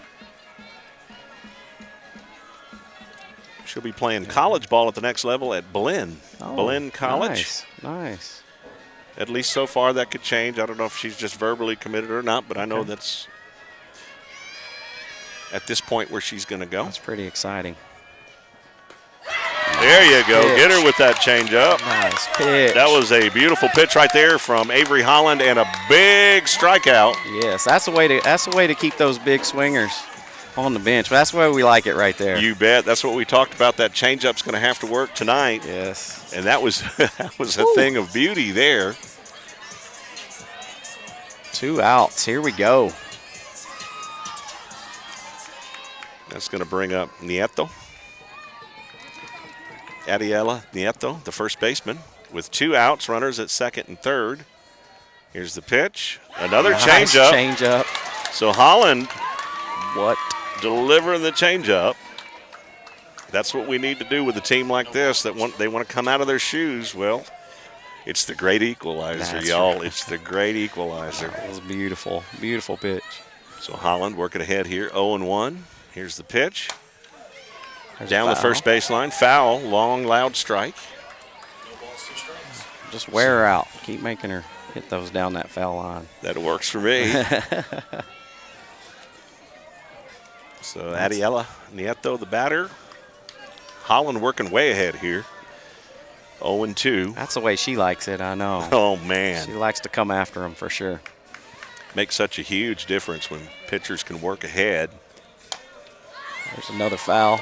She'll be playing college ball at the next level at Boerne. Boerne College. Nice. At least so far that could change. I don't know if she's just verbally committed or not, but I know that's at this point where she's going to go. That's pretty exciting. There you go. Pitch. Get her with that changeup. Nice pitch. That was a beautiful pitch right there from Avery Holland and a big strikeout. Yes, that's the way to keep those big swingers on the bench. That's the way we like it right there. You bet. That's what we talked about. That changeup's going to have to work tonight. Yes. And that was a thing of beauty there. 2 outs. Here we go. That's going to bring up Nieto. Adiela Nieto, the first baseman, with 2 outs, runners at second and third. Here's the pitch. Another Nice changeup. changeup. So Holland What? delivering the changeup. That's what we need to do with a team like this they want to come out of their shoes. Well, it's the great equalizer, That's y'all. right. It's the great equalizer. That was beautiful. Beautiful pitch. So Holland working ahead here, 0-1. Here's the pitch. There's Down a the foul. first baseline. Foul, long, loud strike. Just wear her out. Keep making her hit those down that foul line. That works for me. So Adiela Nieto, the batter. Holland working way ahead here. 0-2. That's the way she likes it, I know. Oh, man. She likes to come after him for sure. Makes such a huge difference when pitchers can work ahead. There's another foul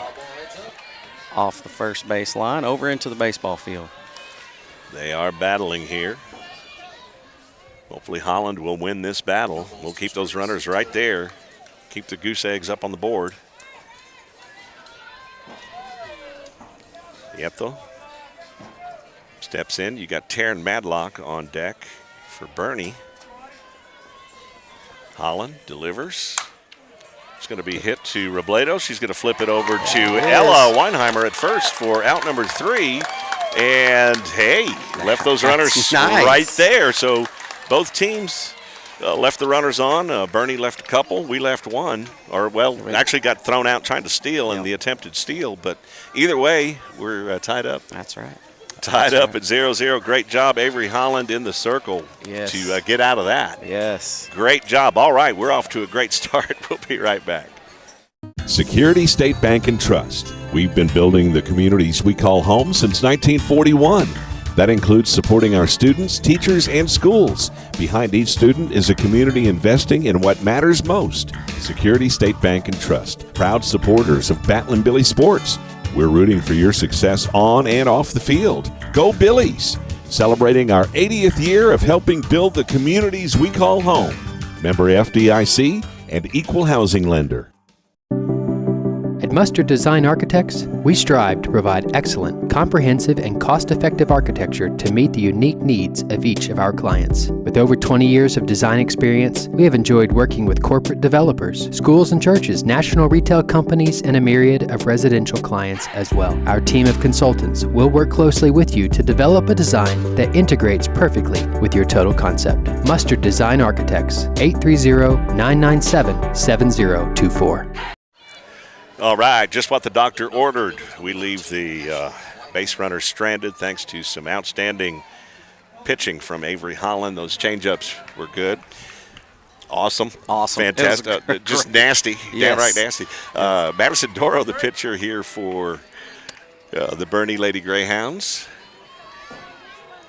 off the first base line over into the baseball field. They are battling here. Hopefully Holland will win this battle. We'll keep those runners right there. Keep the goose eggs up on the board. Yepthal steps in. You got Taryn Madlock on deck for Bernie. Holland delivers. It's going to be hit to Robledo. She's going to flip it over to Ella Weinheimer at first for out number 3. And, hey, left those runners right there. So both teams left the runners on. Bernie left a couple. We left one. Actually got thrown out trying to steal in the attempted steal. But either way, we're tied up. That's right. Tied up at 0-0. Great job, Avery Holland in the circle to get out of that. Yes. Great job. All right, we're off to a great start. We'll be right back. Security State Bank and Trust. We've been building the communities we call home since 1941. That includes supporting our students, teachers, and schools. Behind each student is a community investing in what matters most. Security State Bank and Trust. Proud supporters of Batlin Billy Sports. We're rooting for your success on and off the field. Go Billies! Celebrating our 80th year of helping build the communities we call home. Member FDIC and equal housing lender. At Mustard Design Architects, we strive to provide excellent, comprehensive, and cost-effective architecture to meet the unique needs of each of our clients. With over 20 years of design experience, we have enjoyed working with corporate developers, schools and churches, national retail companies, and a myriad of residential clients as well. Our team of consultants will work closely with you to develop a design that integrates perfectly with your total concept. Mustard Design Architects, 830-997-7024. All right, just what the doctor ordered. We leave the base runners stranded thanks to some outstanding pitching from Avery Holland. Those changeups were good. Awesome. Fantastic. Just nasty. Yes. Damn right nasty. Madison Doro, the pitcher here for the Bernie Lady Greyhounds.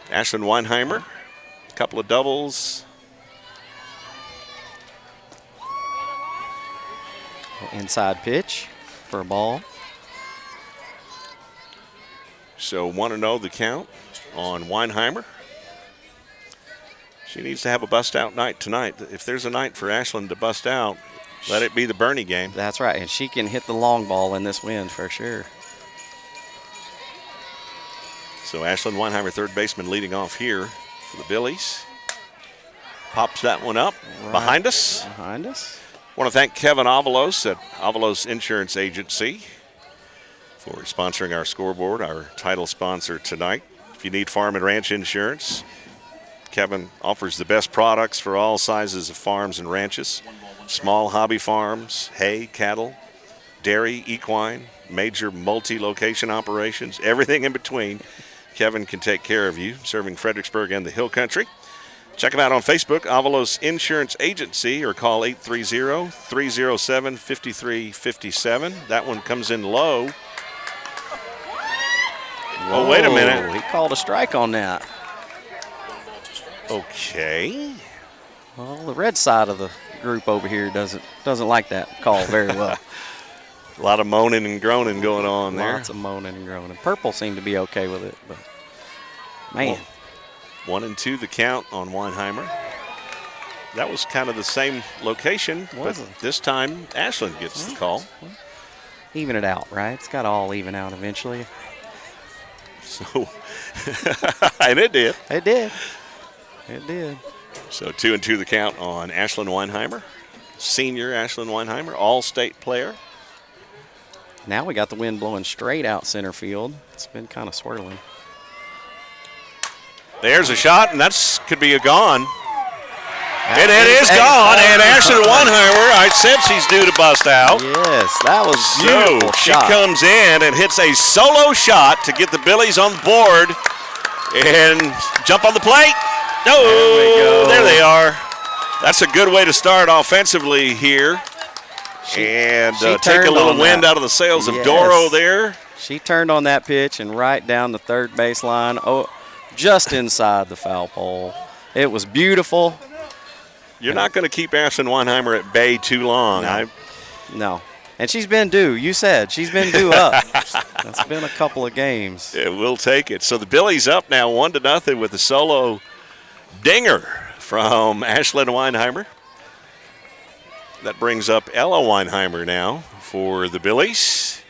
Ashlyn Weinheimer, a couple of doubles. Inside pitch for a ball. So 1-0 the count on Weinheimer. She needs to have a bust-out night tonight. If there's a night for Ashlyn to bust out, let it be the Bernie game. That's right, and she can hit the long ball in this wind for sure. So Ashlyn Weinheimer, third baseman, leading off here for the Billies. Pops that one up behind us. Behind us. I want to thank Kevin Avalos at Avalos Insurance Agency for sponsoring our scoreboard, our title sponsor tonight. If you need farm and ranch insurance, Kevin offers the best products for all sizes of farms and ranches. Small hobby farms, hay, cattle, dairy, equine, major multi-location operations, everything in between. Kevin can take care of you, serving Fredericksburg and the Hill Country. Check them out on Facebook, Avalos Insurance Agency, or call 830-307-5357. That one comes in low. Oh, wait a minute. He called a strike on that. Okay. Well, the red side of the group over here doesn't like that call very well. A lot of moaning and groaning going on there. Lots of moaning and groaning. Purple seemed to be okay with it, but man. 1-2 the count on Weinheimer. That was kind of the same location, but this time Ashlyn gets the call. Even it out, right? It's got to all even out eventually. So, and it did. It did. It did. So 2-2 the count on Ashlyn Weinheimer. Senior Ashlyn Weinheimer, all-state player. Now we got the wind blowing straight out center field. It's been kind of swirling. There's a shot, and that's could be a gone. It is gone, and Ashlyn Weinheimer, I said she's due to bust out. Yes, that was beautiful she shot. Comes in and hits a solo shot to get the Billies on the board and jump on the plate. Oh, there they are. That's a good way to start offensively here. And take a little wind out of the sails of Doro there. She turned on that pitch and right down the third baseline. Oh, just inside the foul pole. It was beautiful. You're not going to keep Ashlyn Weinheimer at bay too long. No. And she's been due. You said she's been due up. That's been a couple of games. Yeah, we'll take it. So the Billies up now 1-0 with a solo dinger from Ashlyn Weinheimer. That brings up Ella Weinheimer now for the Billies.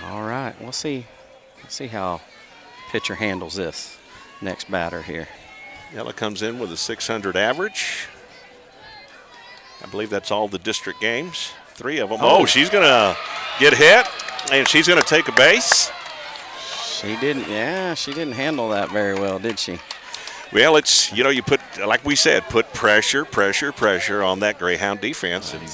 All right, we'll see how pitcher handles this next batter here. Ella comes in with a 600 average. I believe that's all the district games. 3 of them. Oh, she's going to get hit, and she's going to take a base. She didn't handle that very well, did she? Well, it's, you put, like we said, put pressure on that Greyhound defense. And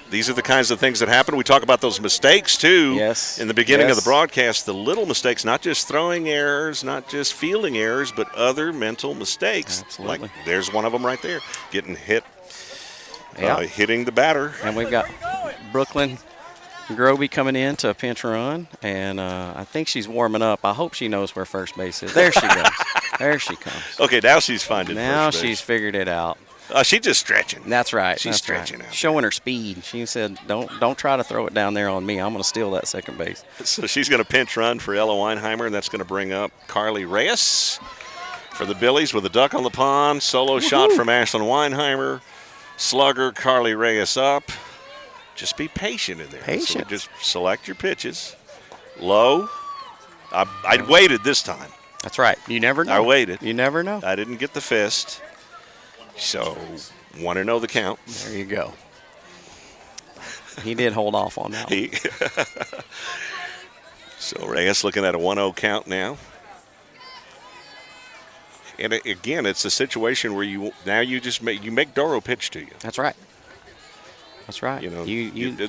these are the kinds of things that happen. We talk about those mistakes, too. Yes. In the beginning of the broadcast, the little mistakes, not just throwing errors, not just fielding errors, but other mental mistakes. Absolutely. Like there's one of them right there, getting hit, hitting the batter. And we've got Brooklyn Groby coming in to a pinch run, and I think she's warming up. I hope she knows where first base is. There she goes. There she comes. Okay, now she's finding now first base. She's figured it out. She's just stretching. That's right. She's stretching out. Showing her speed. She said, don't try to throw it down there on me. I'm going to steal that second base. So she's going to pinch run for Ella Weinheimer, and that's going to bring up Carly Reyes for the Billies with a duck on the pond. Solo shot from Ashlyn Weinheimer. Slugger, Carly Reyes up. Just be patient in there. Patient. So just select your pitches. Low. I waited this time. That's right. You never know. I waited. You never know. I didn't get the fist. So, 1-0 the count. There you go. He did hold off on that one. So, Reyes looking at a 1-0 count now. And again, it's a situation where you make Doro pitch to you. That's right. That's right.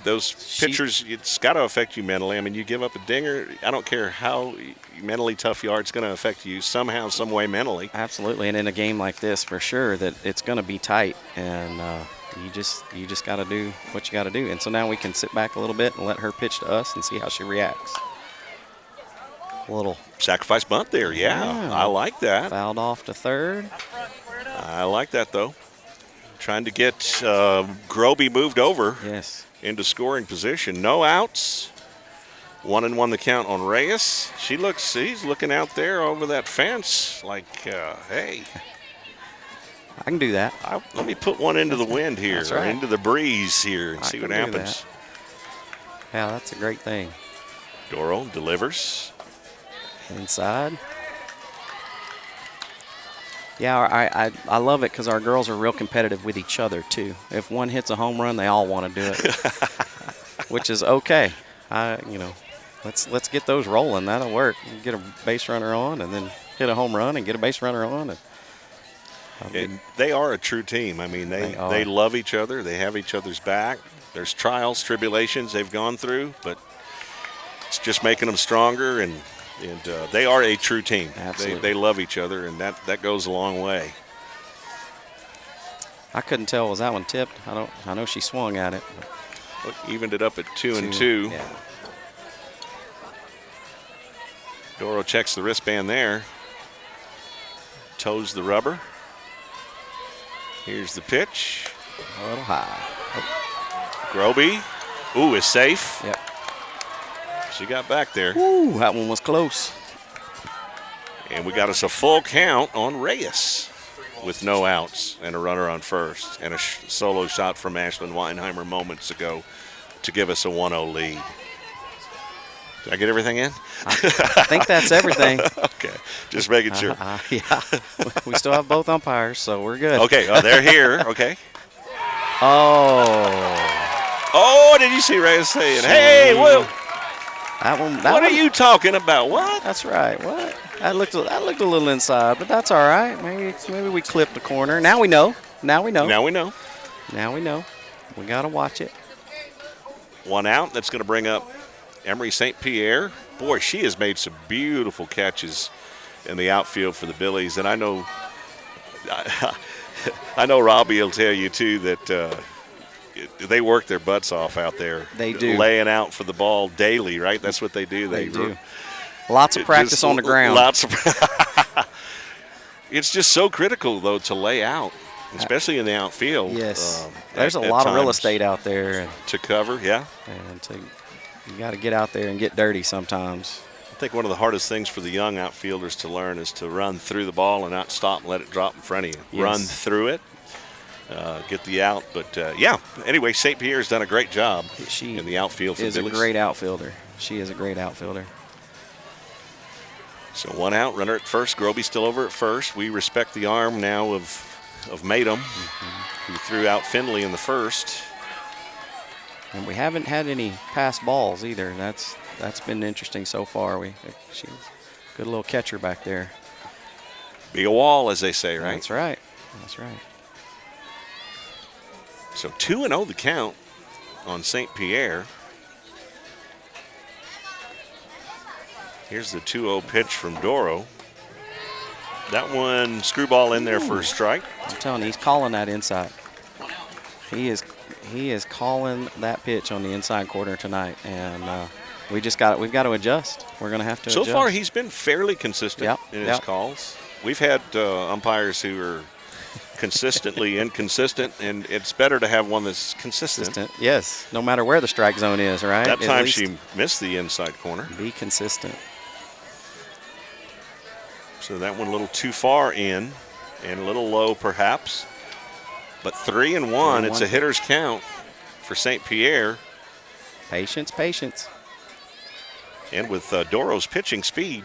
Those pitchers, it's got to affect you mentally. I mean, you give up a dinger, I don't care how mentally tough you are, it's going to affect you somehow, some way mentally. Absolutely, and in a game like this, for sure, that it's going to be tight, and you just got to do what you got to do. And so now we can sit back a little bit and let her pitch to us and see how she reacts. A little sacrifice bunt there, yeah. I like that. Fouled off to third. I like that, though. Trying to get Groby moved over into scoring position. No outs. 1-1 the count on Reyes. He's looking out there over that fence like, hey. I can do that. Let me put one into the wind here, That's right. or into the breeze here, and see what happens. Yeah, that's a great thing. Doro delivers. Inside. Yeah, I love it because our girls are real competitive with each other, too. If one hits a home run, they all want to do it, which is okay. Let's get those rolling. That'll work. Get a base runner on and then hit a home run and get a base runner on. And they are a true team. I mean, they love each other. They have each other's back. There's trials, tribulations they've gone through, but it's just making them stronger, and they are a true team. Absolutely. They love each other, and that goes a long way. I couldn't tell, was that one tipped? I know she swung at it. Look, evened it up at 2-2. Yeah. Doro checks the wristband there. Toes the rubber. Here's the pitch. A little high. Groby. Ooh, is safe. Yep. She got back there. Ooh, that one was close. And we got us a full count on Reyes with no outs and a runner on first and a solo shot from Ashlyn Weinheimer moments ago to give us a 1-0 lead. Did I get everything in? I think that's everything. Okay, just making sure. Yeah, we still have both umpires, so we're good. Okay, they're here. Okay. Oh, did you see Reyes saying, hey, what are you talking about? What? That's right. What? That looked a little inside, but that's all right. Maybe we clipped the corner. Now we know. Now we know. We got to watch it. One out. That's going to bring up Emery St. Pierre. Boy, she has made some beautiful catches in the outfield for the Billies. And I know Robbie will tell you, too, that they work their butts off out there. They do. Laying out for the ball daily, right? That's what they do. They do. Lots of practice on the ground. It's just so critical, though, to lay out, especially in the outfield. Yes. There's a lot of real estate out there. To cover, yeah. And to You got to get out there and get dirty sometimes. I think one of the hardest things for the young outfielders to learn is to run through the ball and not stop and let it drop in front of you. Yes. Run through it, get the out. But, yeah, anyway, St. Pierre's done a great job in the outfield. She is a great outfielder. She is a great outfielder. So 1 out, runner at first. Groby's still over at first. We respect the arm now of Matum, who threw out Finley in the first. And we haven't had any pass balls either. That's been interesting so far. She's a good little catcher back there. Be a wall, as they say, right? That's right. That's right. So 2-0 the count on St. Pierre. Here's the 2-0 pitch from Doro. That one screwball in there for a strike. I'm telling you, he's calling that inside. He is calling that pitch on the inside corner tonight, and we've got to adjust. We're going to have to adjust. So far, he's been fairly consistent in his calls. We've had umpires who are consistently inconsistent, and it's better to have one that's consistent. Yes, no matter where the strike zone is, right? That time she missed the inside corner. Be consistent. So that one a little too far in and a little low perhaps. But 3-1, it's a hitter's count for St. Pierre. Patience, patience. And with Doro's pitching speed,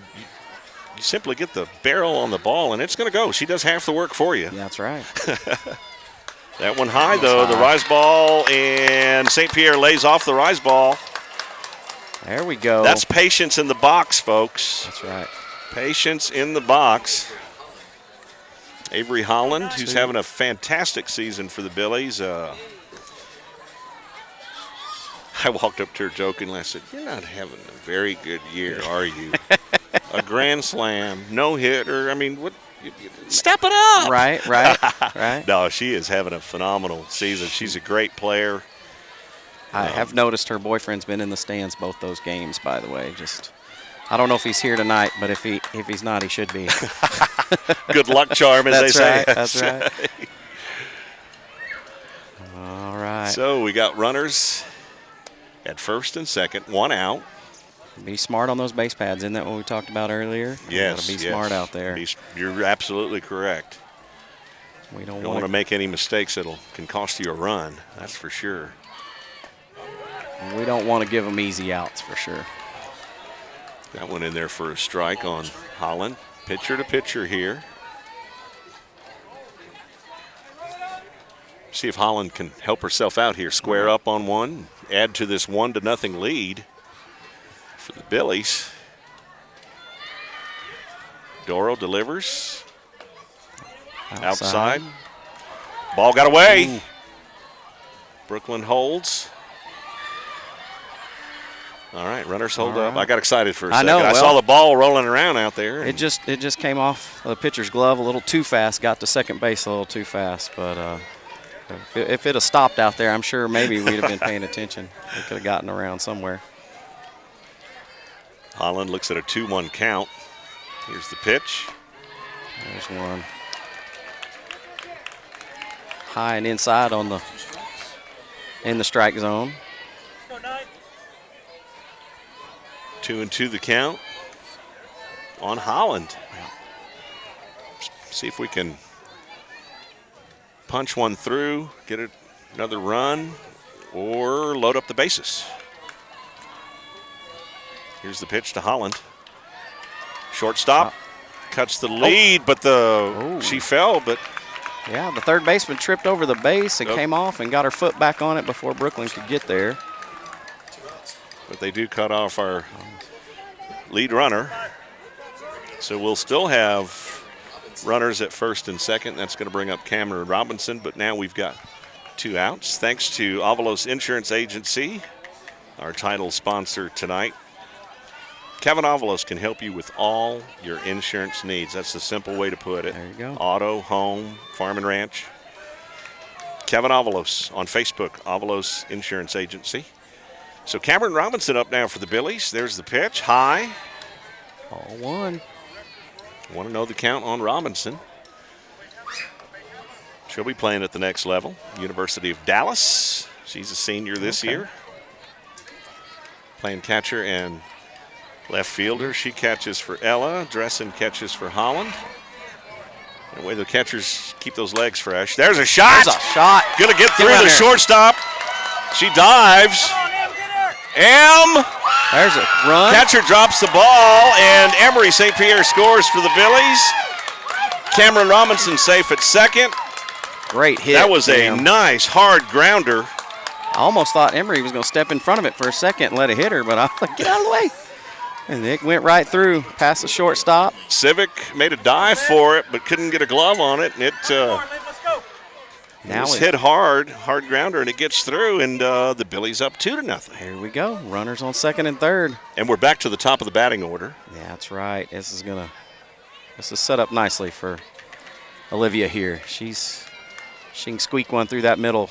you simply get the barrel on the ball and it's going to go. She does half the work for you. Yeah, that's right. That one high, though, the rise ball, and St. Pierre lays off the rise ball. There we go. That's patience in the box, folks. That's right. Patience in the box. Avery Holland, who's having a fantastic season for the Billies. I walked up to her jokingly. I said, "You're not having a very good year, are you? A grand slam, no hitter. I mean, what? Step it up!" Right, right. No, she is having a phenomenal season. She's a great player. I have noticed her boyfriend's been in the stands both those games. By the way, I don't know if he's here tonight, but if he's not, he should be. Good luck charm, as they say. That's right. All right. So we got runners at first and second, 1 out. Be smart on those base pads. Isn't that what we talked about earlier? Yes. Be smart out there. You're absolutely correct. We don't want to make any mistakes that can cost you a run. That's for sure. We don't want to give them easy outs for sure. That one in there for a strike on Holland. Pitcher to pitcher here. See if Holland can help herself out here. Square up on one. Add to this 1-0 lead for the Billies. Doro delivers. Outside. Ball got away. Ooh. Brooklyn holds. All right, runners hold up. I got excited for a second. I saw the ball rolling around out there. It just came off the pitcher's glove a little too fast. Got to second base a little too fast. But if it had stopped out there, I'm sure maybe we'd have been paying attention. We could have gotten around somewhere. Holland looks at a 2-1 count. Here's the pitch. There's one. High and inside in the strike zone. 2-2 the count on Holland. See if we can punch one through, get another run, or load up the bases. Here's the pitch to Holland. Shortstop cuts the lead, but she fell. But yeah, the third baseman tripped over the base and came off and got her foot back on it before Brooklyn could get there. But they do cut off our lead runner. So we'll still have runners at first and second. That's going to bring up Cameron Robinson, but now we've got 2 outs. Thanks to Avalos Insurance Agency, our title sponsor tonight. Kevin Avalos can help you with all your insurance needs. That's the simple way to put it. There you go. Auto, home, farm and ranch. Kevin Avalos on Facebook, Avalos Insurance Agency. So Cameron Robinson up now for the Billies. There's the pitch, high. Ball 1. Want to know the count on Robinson. She'll be playing at the next level. University of Dallas. She's a senior this year. playing catcher and left fielder. She catches for Ella. Dressen catches for Holland. The way the catchers keep those legs fresh. There's a shot. There's a shot. Going to get through the shortstop. She dives. There's a run. Catcher drops the ball, and Emery St. Pierre scores for the Billies. Cameron Robinson safe at second. Great hit. That was a nice, hard grounder. I almost thought Emery was going to step in front of it for a second and let it hit her, but I was like, get out of the way. And it went right through, past the shortstop. Civic made a dive for it, but couldn't get a glove on it, and it was hit hard grounder, and it gets through, and the Billies up 2-0. Here we go. Runners on second and third. And we're back to the top of the batting order. Yeah, that's right. This is set up nicely for Olivia here. She can squeak one through that middle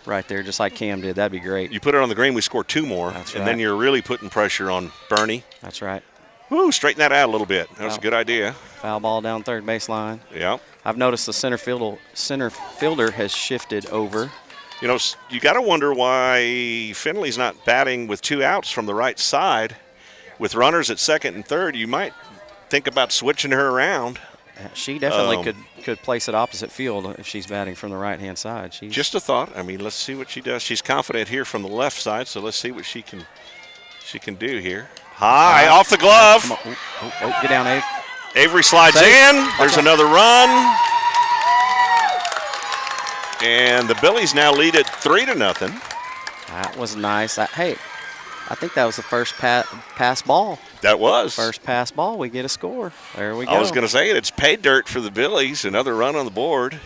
right there, just like Cam did. That'd be great. You put it on the green, we score 2 more. That's and right. then you're really putting pressure on Bernie. That's right. Woo, straighten that out a little bit. That was a good idea. Foul ball down third baseline. Yeah. I've noticed the center fielder has shifted over. You know, you got to wonder why Finley's not batting with 2 outs from the right side. With runners at second and third, you might think about switching her around. She definitely could place it opposite field if she's batting from the right-hand side. Just a thought. I mean, let's see what she does. She's confident here from the left side, so let's see what she can do here. High, off the glove. Come on. Get down, Abe. Avery slides in. There's another run. And the Billies now lead it 3-0. That was nice. Hey, I think that was the first pass ball. That was. First pass ball, we get a score. There we go. I was going to say it's pay dirt for the Billies. Another run on the board.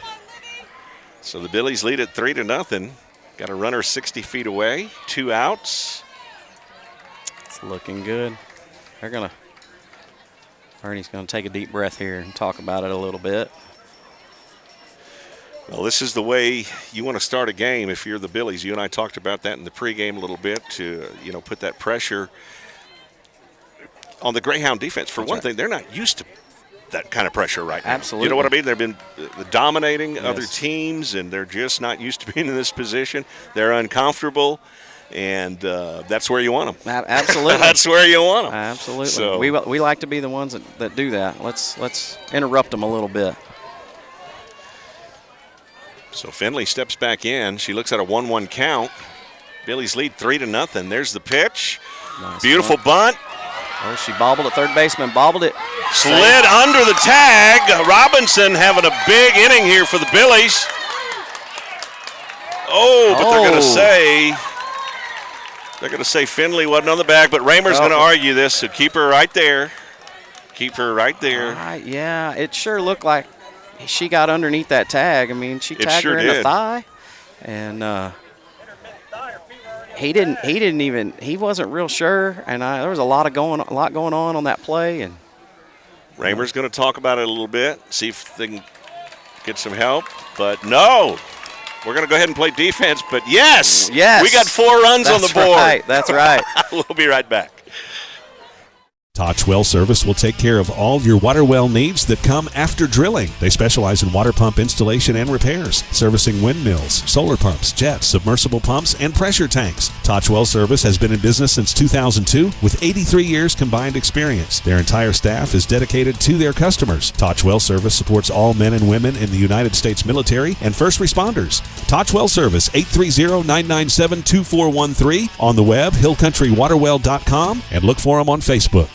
So the Billies lead it 3-0. Got a runner 60 feet away. 2 outs. It's looking good. Ernie's going to take a deep breath here and talk about it a little bit. Well, this is the way you want to start a game if you're the Billies. You and I talked about that in the pregame a little bit to, put that pressure on the Greyhound defense. For one thing, they're not used to that kind of pressure right now. Absolutely. You know what I mean? They've been dominating other teams, and they're just not used to being in this position. They're uncomfortable, and that's where you want them. Absolutely. That's where you want them. Absolutely. So, we like to be the ones that do that. Let's interrupt them a little bit. So Finley steps back in. She looks at a 1-1 count. Billies lead 3-0. There's the pitch. Nice Beautiful bunt. Oh, she bobbled it. Third baseman bobbled it. Slid under the tag. Robinson having a big inning here for the Billies. But they're going to say Finley wasn't on the bag, but Raymer's going to argue this, so keep her right there. Keep her right there. Yeah, it sure looked like she got underneath that tag. I mean, she tagged her in the thigh, and he wasn't real sure, and there was a lot going on that play. And Raymer's going to talk about it a little bit, see if they can get some help. But no, we're going to go ahead and play defense. But yes, we got 4 runs on the board. Right, that's right. We'll be right back. Toch Well Service will take care of all your water well needs that come after drilling. They specialize in water pump installation and repairs, servicing windmills, solar pumps, jets, submersible pumps, and pressure tanks. Toch Well Service has been in business since 2002 with 83 years combined experience. Their entire staff is dedicated to their customers. Toch Well Service supports all men and women in the United States military and first responders. Toch Well Service, 830-997-2413. On the web, hillcountrywaterwell.com, and look for them on Facebook.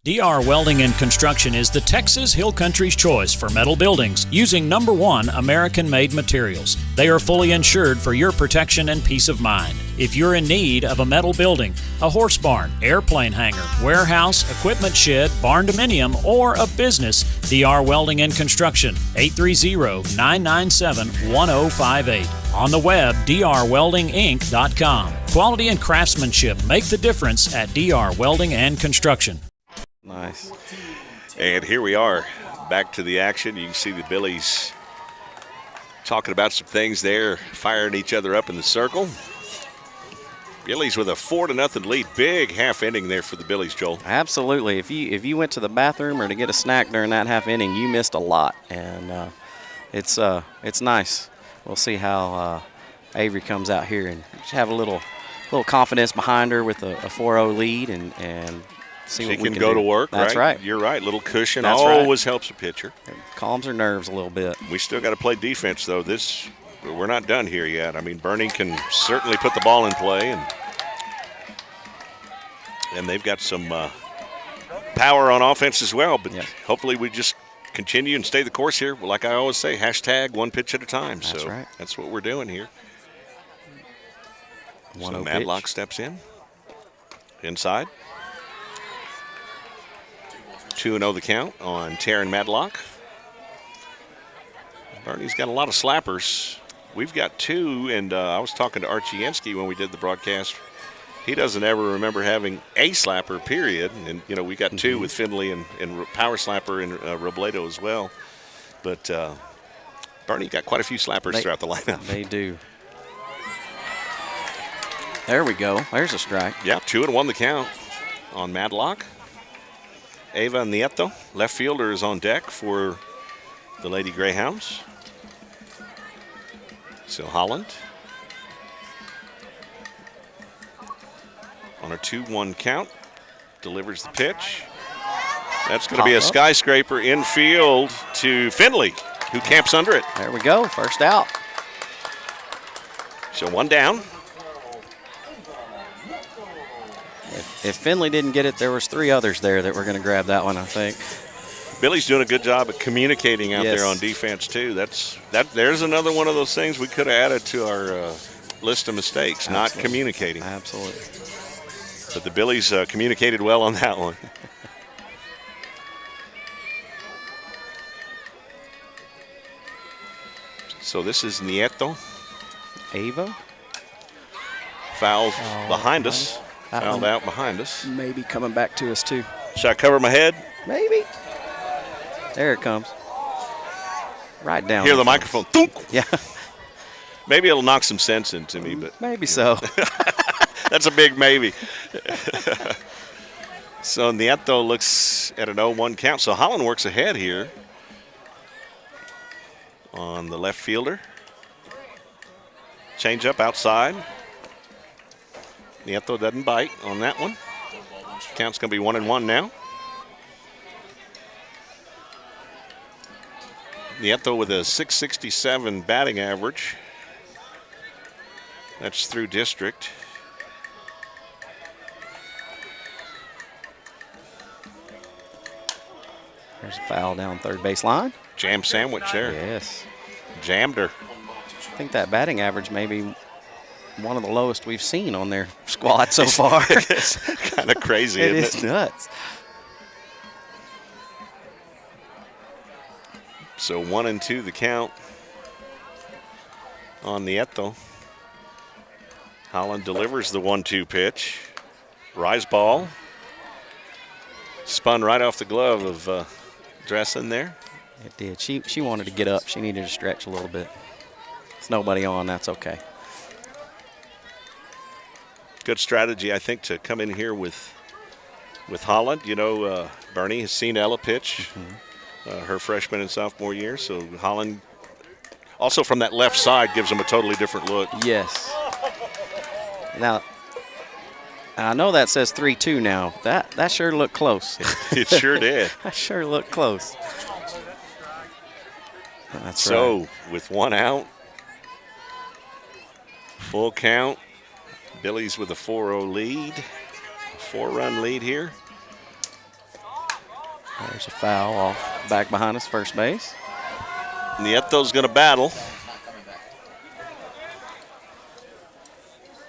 DR Welding and Construction is the Texas Hill Country's choice for metal buildings using #1 American-made materials. They are fully insured for your protection and peace of mind. If you're in need of a metal building, a horse barn, airplane hangar, warehouse, equipment shed, barn dominium, or a business, DR Welding and Construction, 830-997-1058. On the web, drweldinginc.com. Quality and craftsmanship make the difference at DR Welding and Construction. Nice. And here we are, back to the action. You can see the Billies talking about some things there, firing each other up in the circle. Billies with a 4-0 lead. Big half inning there for the Billies, Joel. Absolutely. If you went to the bathroom or to get a snack during that half inning, you missed a lot, and it's nice. We'll see how Avery comes out here and have a little little confidence behind her with a 4-0 lead and see what we can go do. to work. That's right. You're right. Little cushion That's always helps a pitcher. It calms her nerves a little bit. We still got to play defense, though. We're not done here yet. I mean, Boerne can certainly put the ball in play, and they've got some power on offense as well. But hopefully we just continue and stay the course here. Like I always say, hashtag one pitch at a time. That's right. That's what we're doing here. So 1-0 Madlock pitch. steps in. Inside. 2-0 the count on Taryn Madlock. Boerne's got a lot of slappers. We've got 2, and I was talking to Archie Yansky when we did the broadcast. He doesn't ever remember having a slapper, period. And, we got 2 with Finley and power slapper and Robledo as well. But Boerne got quite a few slappers throughout the lineup. They do. There we go. There's a strike. Yeah, 2-1 the count on Madlock. Ava Nieto, left fielder, is on deck for the Lady Greyhounds. So Holland on a 2-1 count delivers the pitch. That's going to be a skyscraper infield to Finley, who camps under it. There we go. First out. So 1 down. If Finley didn't get it, there was 3 others there that were going to grab that one, I think. Billy's doing a good job of communicating out there on defense too. There's another one of those things we could have added to our list of mistakes. Not communicating. Absolutely. But the Billies communicated well on that one. So this is Nieto. Ava. Fouled behind us. Fouled out behind us. Maybe coming back to us too. Should I cover my head? Maybe. There it comes. Right down. Hear the microphone. Thunk. Yeah. Maybe it'll knock some sense into me, but maybe so. That's a big maybe. So Nieto looks at an 0-1 count. So Holland works ahead here on the left fielder. Change up outside. Nieto doesn't bite on that one. Count's going to be 1-1 now. Nieto with a .667 batting average. That's through district. There's a foul down third base line. Jam sandwich there. Yes. Jammed her. I think that batting average may be one of the lowest we've seen on their squad so far. It's kind of crazy, isn't it? It is nuts. So 1-2 the count on Nieto. Holland delivers the 1-2 pitch. Rise ball. Spun right off the glove of Dressen there. It did. She wanted to get up. She needed to stretch a little bit. There's nobody on. That's okay. Good strategy, I think, to come in here with Holland. Boerne has seen Ella pitch her freshman and sophomore year. So Holland, also from that left side, gives them a totally different look. Yes. Now, I know that says 3-2 now. That sure looked close. It sure did. That sure looked close. That's so, right. with 1 out, full count, Billy's with a 4-0 lead, 4-run lead here. There's a foul off back behind us, first base. Nieto's going to battle.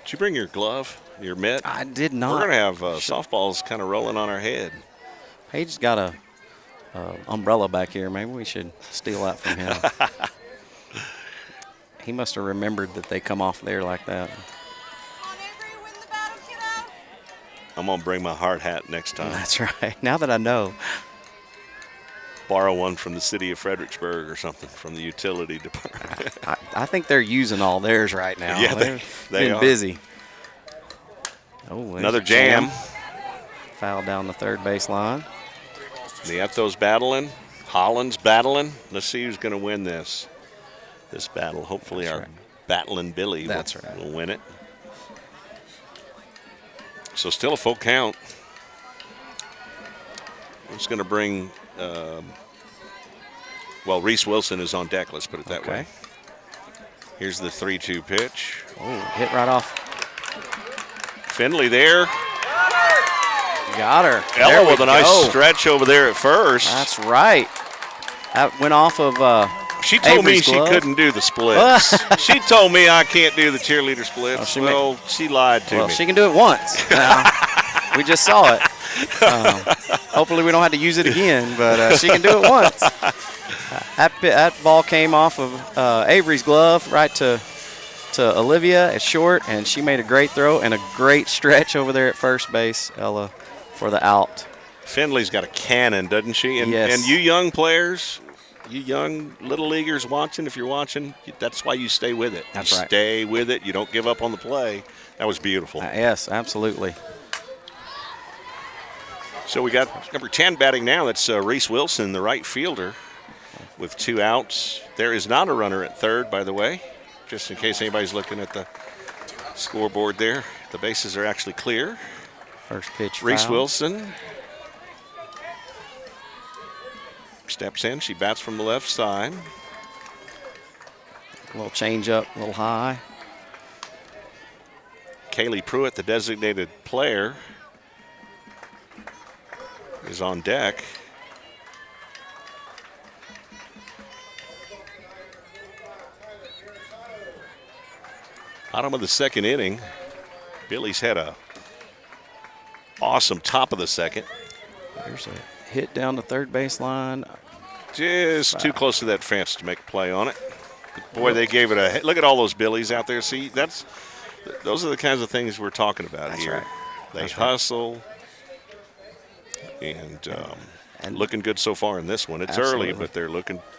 Did you bring your glove, your mitt? I did not. We're going to have softballs kind of rolling on our head. Paige's got a umbrella back here. Maybe we should steal that from him. He must have remembered that they come off there like that. I'm going to bring my hard hat next time. That's right. Now that I know. Borrow one from the city of Fredericksburg or something from the utility department. I think they're using all theirs right now. Yeah, they're they are busy. Oh, another jam. Foul down the third base line. Nieto's battling. Holland's battling. Let's see who's going to win this battle. Hopefully our battling Billy will win it. So still a full count. I'm just going to bring, Reese Wilson is on deck, let's put it that way. Here's the 3-2 pitch. Oh, hit right off. Finley there. Got her. Ella with a nice stretch over there at first. That's right. That went off of She told Avery's me glove. she couldn't do the splits. She told me I can't do the cheerleader splits. She lied to me. She can do it once. We just saw it. Hopefully we don't have to use it again, but she can do it once. That ball came off of Avery's glove right to Olivia at short, and she made a great throw and a great stretch over there at first base, Ella, for the out. Finley's got a cannon, doesn't she? And, yes. And you young players, you young little leaguers watching, if you're watching, that's why you stay with it. That's right. Stay with it. You don't give up on the play. That was beautiful. Yes, absolutely. So we got number 10 batting now. That's Reese Wilson, the right fielder, with 2 outs. There is not a runner at third, by the way, just in case anybody's looking at the scoreboard there. The bases are actually clear. First pitch Reese foul. Wilson steps in. She bats from the left side. A little change up, a little high. Kaylee Pruitt, the designated player, is on deck. Bottom of the second inning. Billy's had a awesome top of the second. There's a hit down the third baseline. Just too close to that fence to make a play on it. Boy, they gave it a look at all those Billies out there. See, those are the kinds of things we're talking about That's here. right. They That's right. hustle. And looking good so far in this one. It's Absolutely. early, but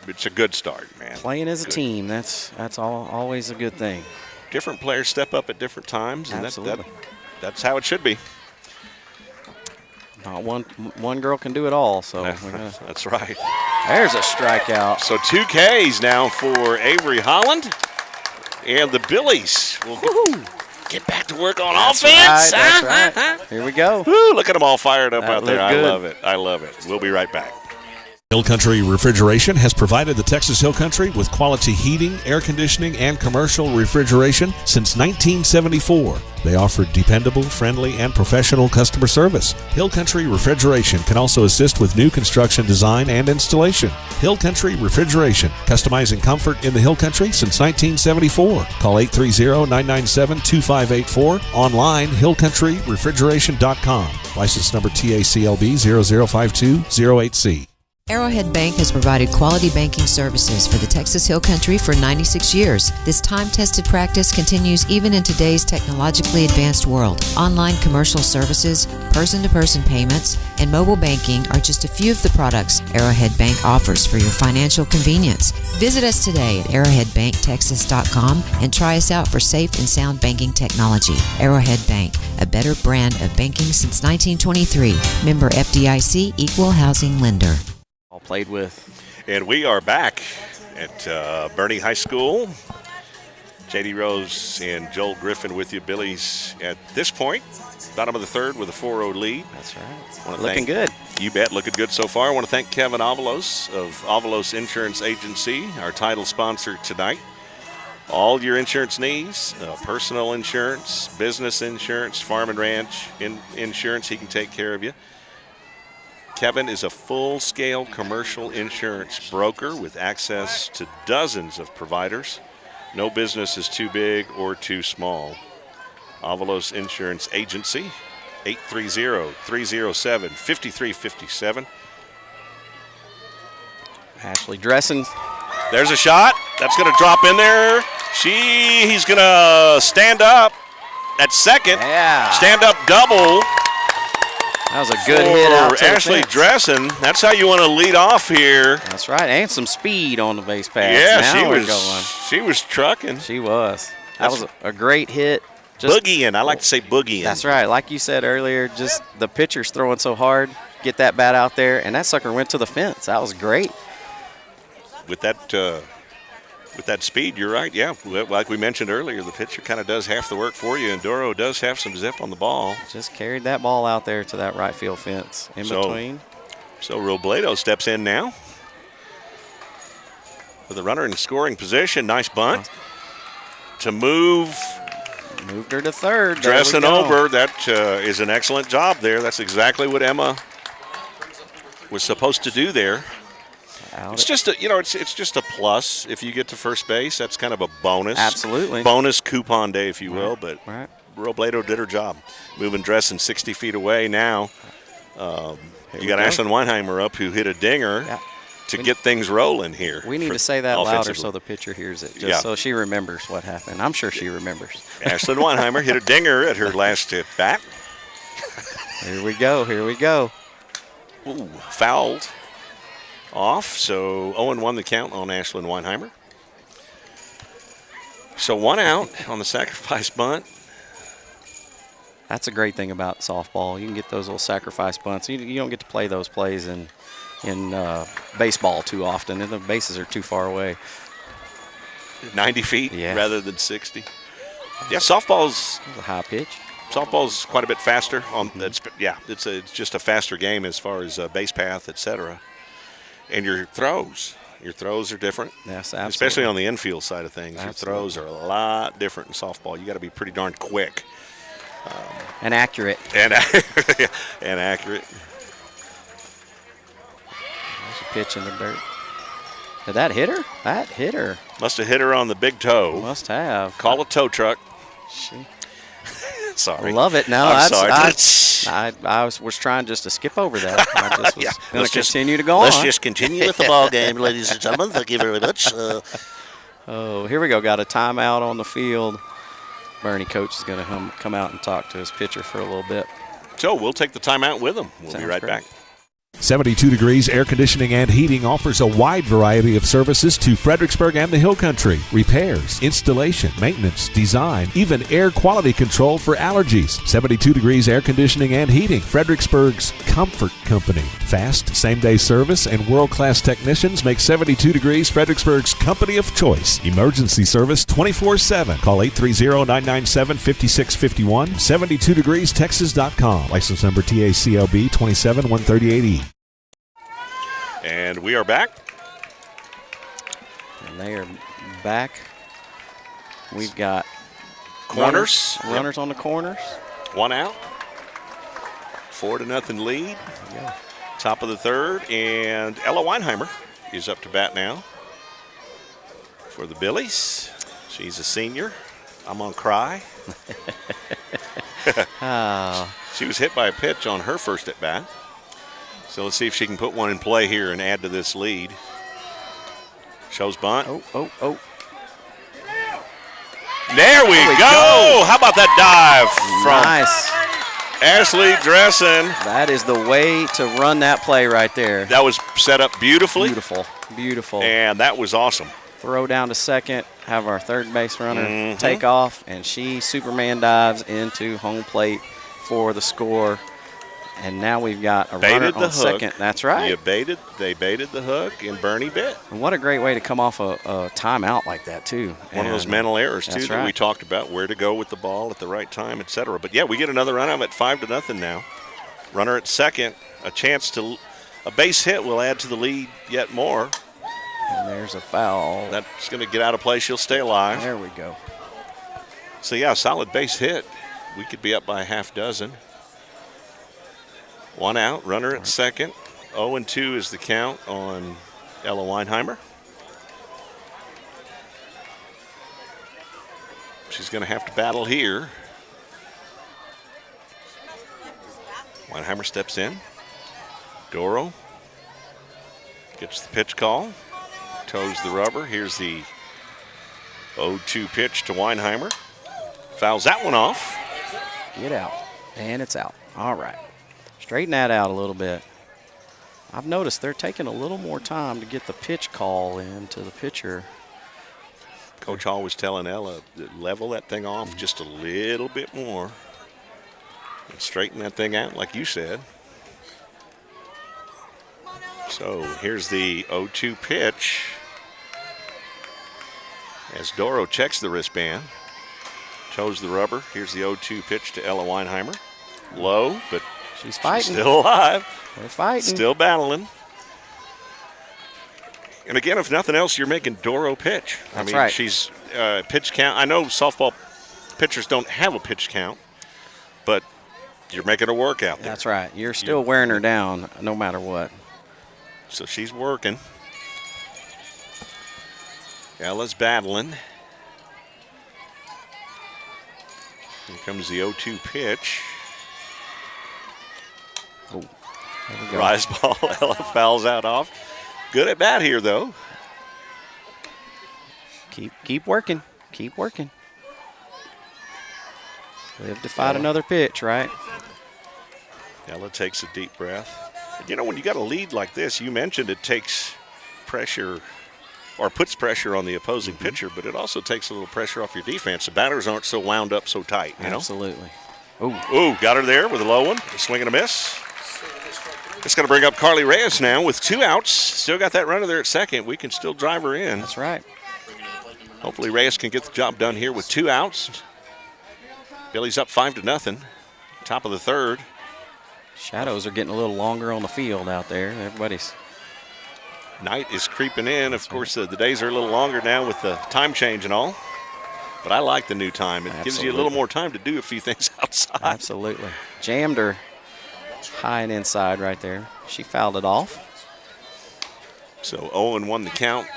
it's a good start, man. Playing as a Good. team, that's always a good thing. Different players step up at different times, and Absolutely. that's how it should be. Not one girl can do it all, so That's right. There's a strikeout. So 2 Ks now for Avery Holland, and the Billies will get back to work on That's offense. right, that's right. Here we go. Woo, look at them all fired up That out there. looked I good. love it. I love it. We'll be right back. Hill Country Refrigeration has provided the Texas Hill Country with quality heating, air conditioning, and commercial refrigeration since 1974. They offer dependable, friendly, and professional customer service. Hill Country Refrigeration can also assist with new construction design and installation. Hill Country Refrigeration, customizing comfort in the Hill Country since 1974. Call 830-997-2584. Online, hillcountryrefrigeration.com. License number TACLB 005208C. Arrowhead Bank has provided quality banking services for the Texas Hill Country for 96 years. This time-tested practice continues even in today's technologically advanced world. Online commercial services, person-to-person payments, and mobile banking are just a few of the products Arrowhead Bank offers for your financial convenience. Visit us today at arrowheadbanktexas.com and try us out for safe and sound banking technology. Arrowhead Bank, a better brand of banking since 1923. Member FDIC, Equal Housing Lender. All played with. And we are back at Boerne High School. J.D. Rose and Joel Griffin with you. Billy's at this point, bottom of the third with a 4-0 lead. That's right. Looking good. You bet, looking good so far. I want to thank Kevin Avalos of Avalos Insurance Agency, our title sponsor tonight. All your insurance needs, personal insurance, business insurance, farm and ranch insurance, he can take care of you. Kevin is a full-scale commercial insurance broker with access to dozens of providers. No business is too big or too small. Avalos Insurance Agency, 830-307-5357. Ashley Dressen. There's a shot. That's going to drop in there. He's going to stand up at second. Yeah. Stand up double. That was a good hit out to Ashley the fence. Dressen. That's how you want to lead off here. That's right, and some speed on the base pass. Yeah, now she was trucking. She was. That was a great hit. Boogieing. I like to say boogieing. That's right. Like you said earlier, just the pitcher's throwing so hard. Get that bat out there, and that sucker went to the fence. That was great. With that with that speed, you're right. Yeah, like we mentioned earlier, the pitcher kind of does half the work for you, and Doro does have some zip on the ball. Just carried that ball out there to that right field fence in between. So Robledo steps in now with a runner in scoring position. Nice bunt to move. Moved her to third. Dressing over. That is an excellent job there. That's exactly what Emma was supposed to do there. It's just it's just a plus if you get to first base. That's kind of a bonus. Absolutely. Bonus coupon day, if you will. But Robledo did her job. Moving Dressen 60 feet away now. You got Ashlyn Weinheimer up who hit a dinger to get things rolling here. We need to say that louder so the pitcher hears it, just so she remembers what happened. I'm sure she remembers. Ashlyn Weinheimer hit a dinger at her last at bat. Here we go. Here we go. Ooh, fouled off. So 0-1 the count on Ashlyn Weinheimer. So 1 out on the sacrifice bunt. That's a great thing about softball. You can get those little sacrifice bunts. You don't get to play those plays in baseball too often, and the bases are too far away. 90 feet rather than 60. Yeah, softball's a high pitch. Softball's quite a bit faster. It's just a faster game as far as base path, etc. And your throws are different. Yes, absolutely. Especially on the infield side of things. Absolutely. Your throws are a lot different in softball. You got to be pretty darn quick. And accurate. And accurate. There's a pitch in the dirt. Did that hit her? That hit her. Must have hit her on the big toe. Must have. Call a tow truck. Sorry. Love it. No, I'm sorry. I was trying just to skip over that. I just was going to continue to go on. Let's just continue with the ball game, ladies and gentlemen. Thank you very much. Here we go. Got a timeout on the field. Bernie coach is going to come out and talk to his pitcher for a little bit. So we'll take the timeout with him. We'll be right back. 72 Degrees Air Conditioning and Heating offers a wide variety of services to Fredericksburg and the Hill Country. Repairs, installation, maintenance, design, even air quality control for allergies. 72 Degrees Air Conditioning and Heating, Fredericksburg's comfort company. Fast, same-day service and world-class technicians make 72 Degrees Fredericksburg's company of choice. Emergency service 24/7. Call 830-997-5651. 72degreestexas.com. License number TACLB 27138E. And we are back. And they are back. We've got corners. Runners on the corners. 1 out. 4-0 lead. Top of the third. And Ella Weinheimer is up to bat now for the Billies. She's a senior. I'm going to cry. She was hit by a pitch on her first at bat. So let's see if she can put one in play here and add to this lead. Shows bunt. Oh. There we go. How about that dive from nice. Ashley Dressen? That is the way to run that play right there. That was set up beautifully. Beautiful. And that was awesome. Throw down to second, have our third base runner take off, and she Superman dives into home plate for the score. And now we've got a runner on second. That's right. They baited the hook, and Bernie bit. And what a great way to come off a timeout like that, too. One of those mental errors, too, that we talked about, where to go with the ball at the right time, etc. But, yeah, we get another run out at 5-0 now. Runner at second, a base hit will add to the lead yet more. And there's a foul. That's going to get out of play. She'll stay alive. There we go. So, yeah, solid base hit. We could be up by a half dozen. 1 out, runner at second. 0-2 is the count on Ella Weinheimer. She's going to have to battle here. Weinheimer steps in. Doro gets the pitch call. Toes the rubber. Here's the 0-2 pitch to Weinheimer. Fouls that one off. Get out. And it's out. All right. Straighten that out a little bit. I've noticed they're taking a little more time to get the pitch call in to the pitcher. Coach Hall was telling Ella to level that thing off just a little bit more and straighten that thing out like you said. So here's the 0-2 pitch. As Doro checks the wristband, chose the rubber. Here's the 0-2 pitch to Ella Weinheimer. Low, but she's fighting. Still alive. They're fighting. Still battling. And again, if nothing else, you're making Doro pitch. That's right. She's pitch count. I know softball pitchers don't have a pitch count, but you're making her work out there. That's right. You're still wearing her down no matter what. So she's working. Ella's battling. Here comes the 0-2 pitch. Oh, there we go. Rise ball. Ella fouls out off. Good at bat here, though. Keep working. Keep working. Live to fight another pitch, right? Ella takes a deep breath. You know, when you got a lead like this, you mentioned it takes pressure or puts pressure on the opposing pitcher, but it also takes a little pressure off your defense. The batters aren't so wound up so tight, you know? Absolutely. Ooh, got her there with a low one. A swing and a miss. It's going to bring up Carly Reyes now with 2 outs. Still got that runner there at second. We can still drive her in. That's right. Hopefully Reyes can get the job done here with 2 outs. Billy's up 5-0. Top of the third. Shadows are getting a little longer on the field out there. Everybody's. Night is creeping in. Of course, the days are a little longer now with the time change and all. But I like the new time. It gives you a little more time to do a few things outside. Absolutely. Jammed her high and inside right there. She fouled it off. So 0-1 the count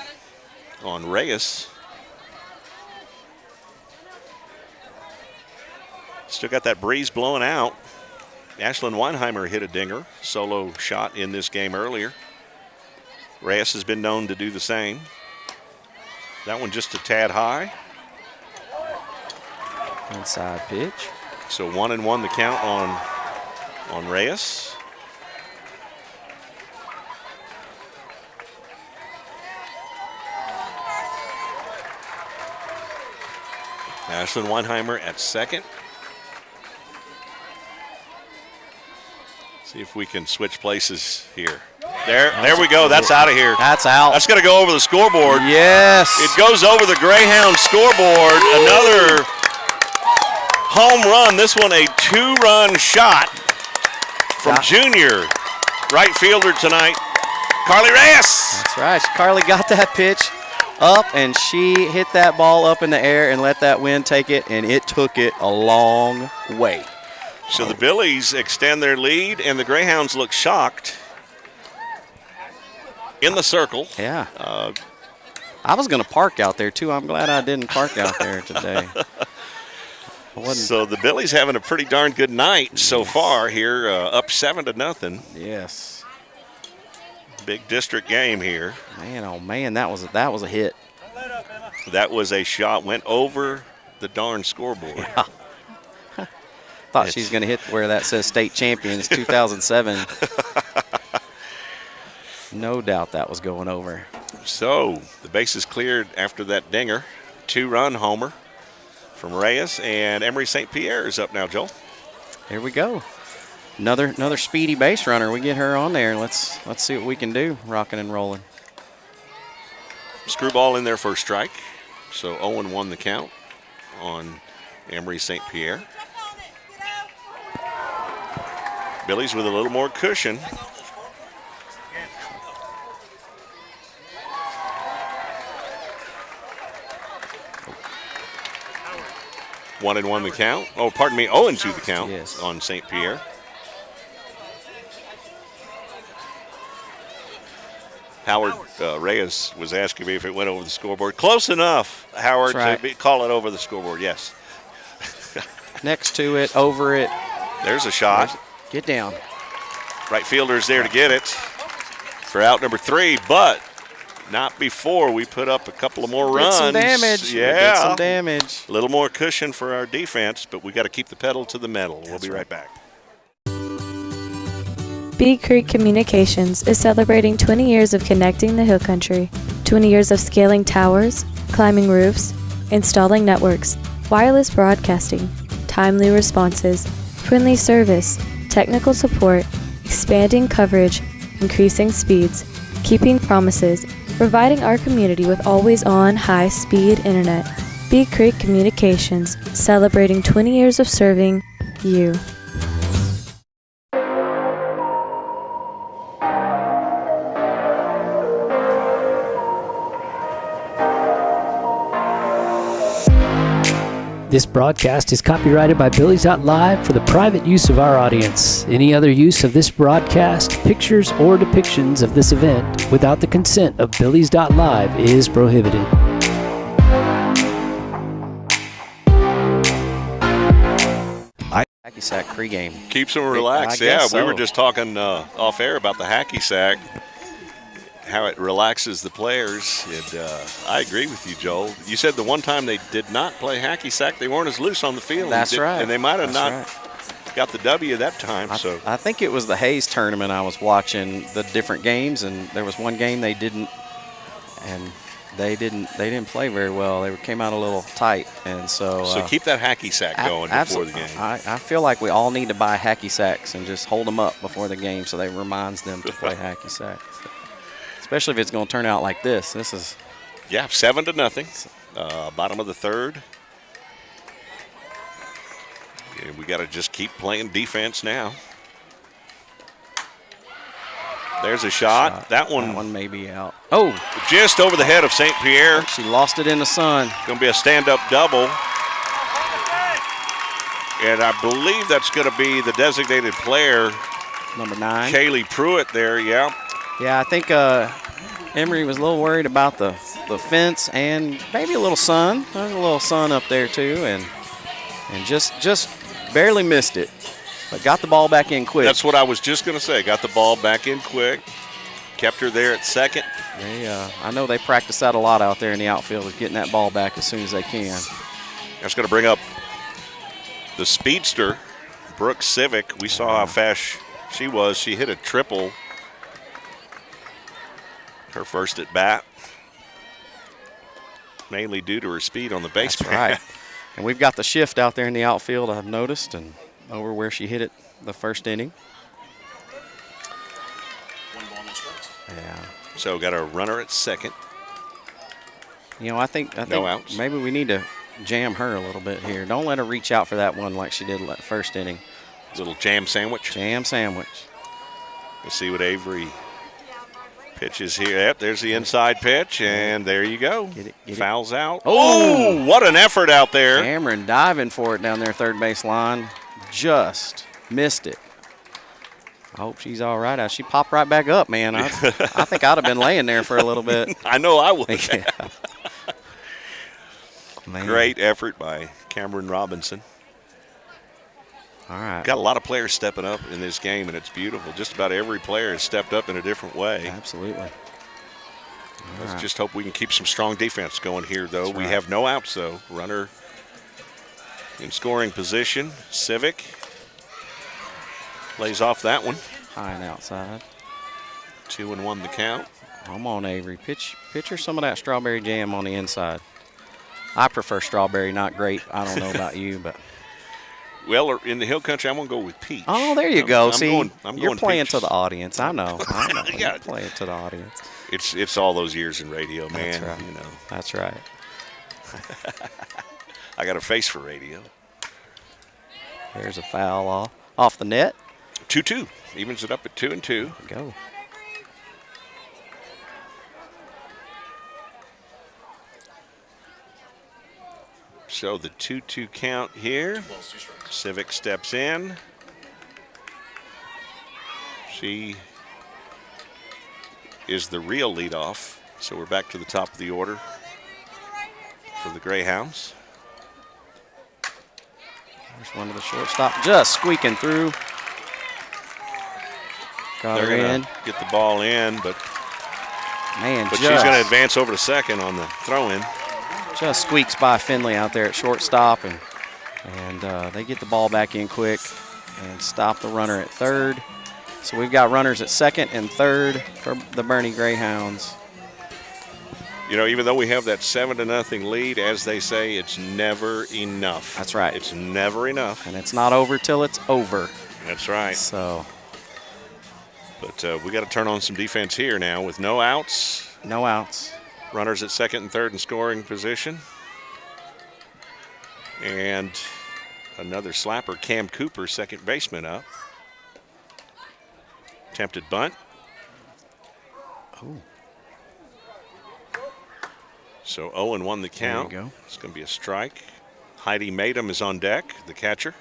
on Reyes. Still got that breeze blowing out. Ashlyn Weinheimer hit a dinger, solo shot in this game earlier. Reyes has been known to do the same. That one just a tad high. Inside pitch. So 1-1 the count on Reyes. Ashlyn Weinheimer at second. See if we can switch places here. There we go. That's out of here. That's out. That's going to go over the scoreboard. Yes. It goes over the Greyhounds scoreboard. Another home run. This one a 2-run shot from junior right fielder tonight, Carly Reyes. That's right. Carly got that pitch up, and she hit that ball up in the air and let that wind take it, and it took it a long way. So the Billies extend their lead, and the Greyhounds look shocked in the circle. Yeah. I was going to park out there, too. I'm glad I didn't park out there today. So the Billies having a pretty darn good night so far here, up 7-0. Yes. Big district game here. Man, oh man, that was a hit. That was a shot, went over the darn scoreboard. Yeah. Thought she's going to hit where that says state champions 2007. No doubt that was going over. So the base is cleared after that dinger. 2-run homer from Reyes, and Emery St. Pierre is up now, Joel. Here we go. Another speedy base runner. We get her on there. Let's see what we can do, rocking and rolling. Screwball in there for a strike. So 0-1 the count on Emery St. Pierre. Billy's with a little more cushion. One and one the count. Oh, pardon me, 0-2 the count on St. Pierre. Howard Reyes was asking me if it went over the scoreboard. Close enough, Howard, to call it over the scoreboard, yes. Next to it, over it. There's a shot. Get down. Right fielder's there to get it for out number 3, but not before we put up a couple of more runs. Some damage. Yeah. Some damage. A little more cushion for our defense, but we got to keep the pedal to the metal. We'll be right back. Bee Creek Communications is celebrating 20 years of connecting the Hill Country. 20 years of scaling towers, climbing roofs, installing networks, wireless broadcasting, timely responses, friendly service, technical support, expanding coverage, increasing speeds, keeping promises, providing our community with always-on, high-speed internet. Big Creek Communications, celebrating 20 years of serving you. This broadcast is copyrighted by Billies.Live for the private use of our audience. Any other use of this broadcast, pictures, or depictions of this event without the consent of Billies.Live is prohibited. Hacky sack pregame. Keeps them relaxed. I Yeah, guess we so. were just talking off air about the hacky sack, how it relaxes the players. And I agree with you, Joel. You said the one time they did not play hacky sack, they weren't as loose on the field. That's right. And they might have That's not got the W that time. I think it was the Hayes tournament I was watching the different games, and there was one game they didn't play very well. They came out a little tight, and so keep that hacky sack going before the game. I feel like we all need to buy hacky sacks and just hold them up before the game so that reminds them to play hacky sack. Especially if it's going to turn out like this. This is 7-0. Bottom of the third. And we got to just keep playing defense now. There's a shot. That one may be out. Oh! Just over the head of St. Pierre. She lost it in the sun. Going to be a stand-up double. And I believe that's going to be the designated player. Number 9. Kaylee Pruitt there, yeah. Yeah, I think Emory was a little worried about the fence and maybe a little sun. There's a little sun up there too, and just barely missed it, but got the ball back in quick. That's what I was just going to say. Got the ball back in quick. Kept her there at second. I know they practice that a lot out there in the outfield, is getting that ball back as soon as they can. That's going to bring up the speedster, Brooke Civic. We saw how fast she was. She hit a triple. Her first at bat, mainly due to her speed on the base path. Right. And we've got the shift out there in the outfield, I've noticed, and over where she hit it the first inning. Yeah. So got a runner at second. I think no outs. Maybe we need to jam her a little bit here. Don't let her reach out for that one like she did that first inning. Little jam sandwich. Jam sandwich. Let's see what Avery pitches here. Yep, there's the inside pitch, and there you go. Get it. Fouls out. Oh, what an effort out there. Cameron diving for it down there third base line. Just missed it. I hope she's all right. She popped right back up, man. I think I'd have been laying there for a little bit. I know I would. Yeah. Great effort by Cameron Robinson. All right. Got a lot of players stepping up in this game, and it's beautiful. Just about every player has stepped up in a different way. Absolutely. Let's just hope we can keep some strong defense going here, though. We have no outs, though. Runner in scoring position. Civic lays off that one. High and outside. 2-1 the count. Come on, Avery. Pitch her some of that strawberry jam on the inside. I prefer strawberry, not grape. I don't know about you, but. Well, in the Hill Country, I'm going to go with peach. Oh, there you go. See, you're playing peach. to the audience. I know. Yeah. You're playing to the audience. It's all those years in radio, man. That's right. That's right. I got a face for radio. There's a foul off the net. 2-2. Evens it up at 2-2. Go. So the 2-2 count here. Civic steps in. She is the real leadoff. So we're back to the top of the order for the Greyhounds. There's one to the shortstop, just squeaking through. Got They're her going in. to get the ball in, but she's she's going to advance over to second on the throw-in. Just squeaks by Finley out there at shortstop, and they get the ball back in quick and stop the runner at third. So we've got runners at second and third for the Boerne Greyhounds. You know, even though we have that 7-0 lead, as they say, it's never enough. That's right. It's never enough. And it's not over till it's over. That's right. So. But we got to turn on some defense here now with no outs. No outs. Runners at second and third in scoring position. And another slapper, Cam Cooper, second baseman up. Attempted bunt. Oh. So 0-1 the count. There you go. It's going to be a strike. Heidi Madem is on deck, the catcher.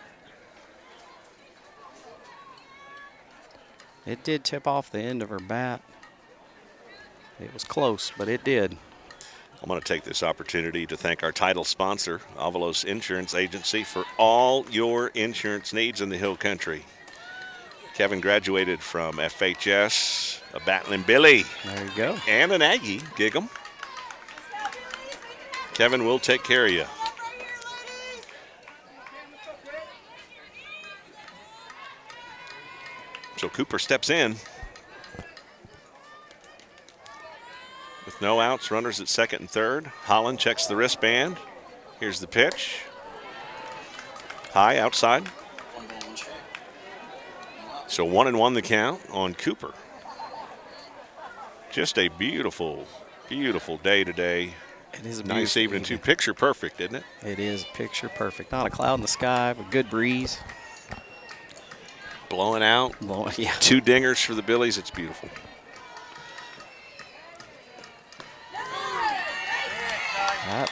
It did tip off the end of her bat. It was close, but it did. I'm going to take this opportunity to thank our title sponsor, Avalos Insurance Agency, for all your insurance needs in the Hill Country. Kevin graduated from FHS, a Battling Billy. There you go. And an Aggie, Gig'em. Kevin will take care of you. So Cooper steps in. With no outs, runners at second and third. Holland checks the wristband. Here's the pitch. High outside. So 1-1 the count on Cooper. Just a beautiful, beautiful day today. It is a nice evening too. Picture perfect, isn't it? It is picture perfect. Not a cloud in the sky, but good breeze. Blowing out. Yeah. 2 dingers for the Billies. It's beautiful.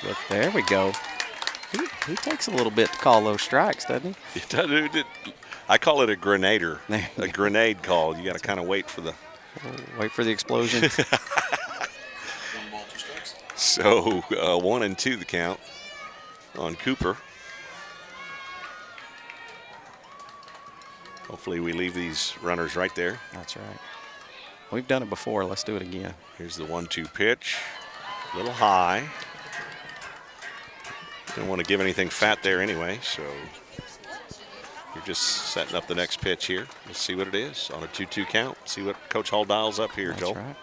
Look, there we go. He takes a little bit to call those strikes, doesn't he? I call it a grenader, a grenade call. You got to kind of wait for the explosion. So 1-2 the count on Cooper. Hopefully we leave these runners right there. That's right. We've done it before. Let's do it again. Here's the 1-2 pitch. A little high. Don't want to give anything fat there anyway, so you're just setting up the next pitch here. Let's see what it is on a 2-2 count. See what Coach Hall dials up here, Joel. That's right.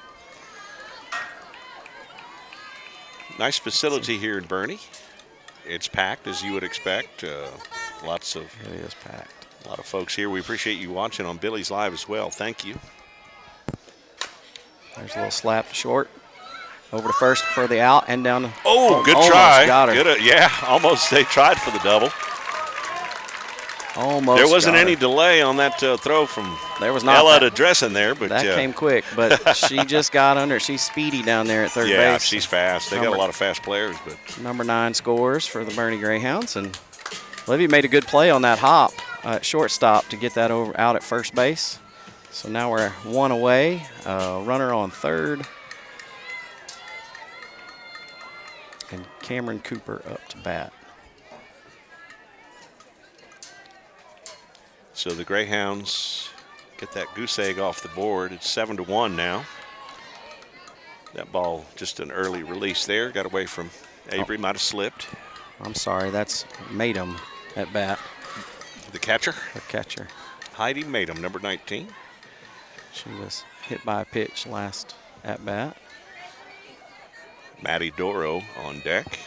Nice facility here in Boerne. It's packed as you would expect. It is packed. A lot of folks here. We appreciate you watching on Billies.Live as well. Thank you. There's a little slap to short. Over to first for the out and down. Good try. Got her. Almost. They tried for the double. Almost. There wasn't any delay on that throw from Ella to Dressen there, but that came quick. But she just got under. She's speedy down there at third base. Yeah, she's fast. They got a lot of fast players. But number 9 scores for the Boerne Greyhounds, and Olivia made a good play on that hop at shortstop to get that out at first base. So now we're 1 away. Runner on third. And Cameron Cooper up to bat. So the Greyhounds get that goose egg off the board. It's 7-1 now. That ball, just an early release there. Got away from Avery, might have slipped. I'm sorry, that's Madem at bat. The catcher? The catcher. Heidi Madem, number 19. She was hit by a pitch last at bat. Maddie Doro on deck.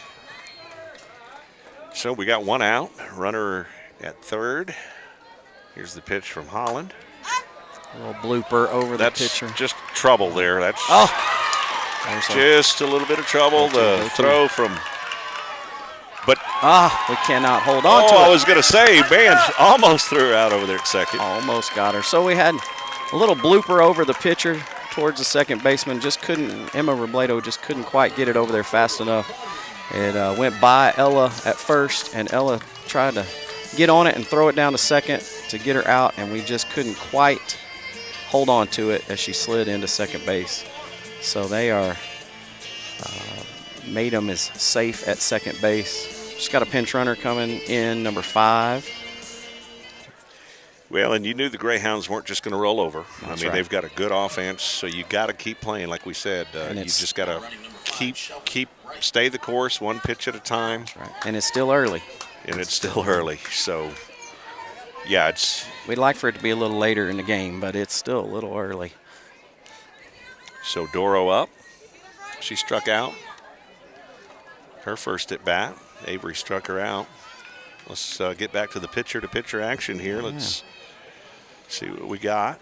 So we got 1 out. Runner at third. Here's the pitch from Holland. A little blooper over the pitcher. Just trouble there. That's just a little bit of trouble. The throw from. But we cannot hold on to it. I was going to say, man, almost threw her out over there at second. Almost got her. So we had a little blooper over the pitcher towards the second baseman. Emma Robledo just couldn't quite get it over there fast enough. It went by Ella at first, and Ella tried to get on it and throw it down to second to get her out, and we just couldn't quite hold on to it as she slid into second base. So they are, Madem is safe at second base. She's got a pinch runner coming in, number 5. Well, and you knew the Greyhounds weren't just going to roll over. That's right. They've got a good offense, so you got to keep playing, like we said. You just got to stay the course, 1 pitch at a time. That's right. And it's still early. So, yeah, we'd like for it to be a little later in the game, but it's still a little early. So Doro up. She struck out. Her first at bat. Avery struck her out. Let's get back to the pitcher-to-pitcher action here. Let's see what we got.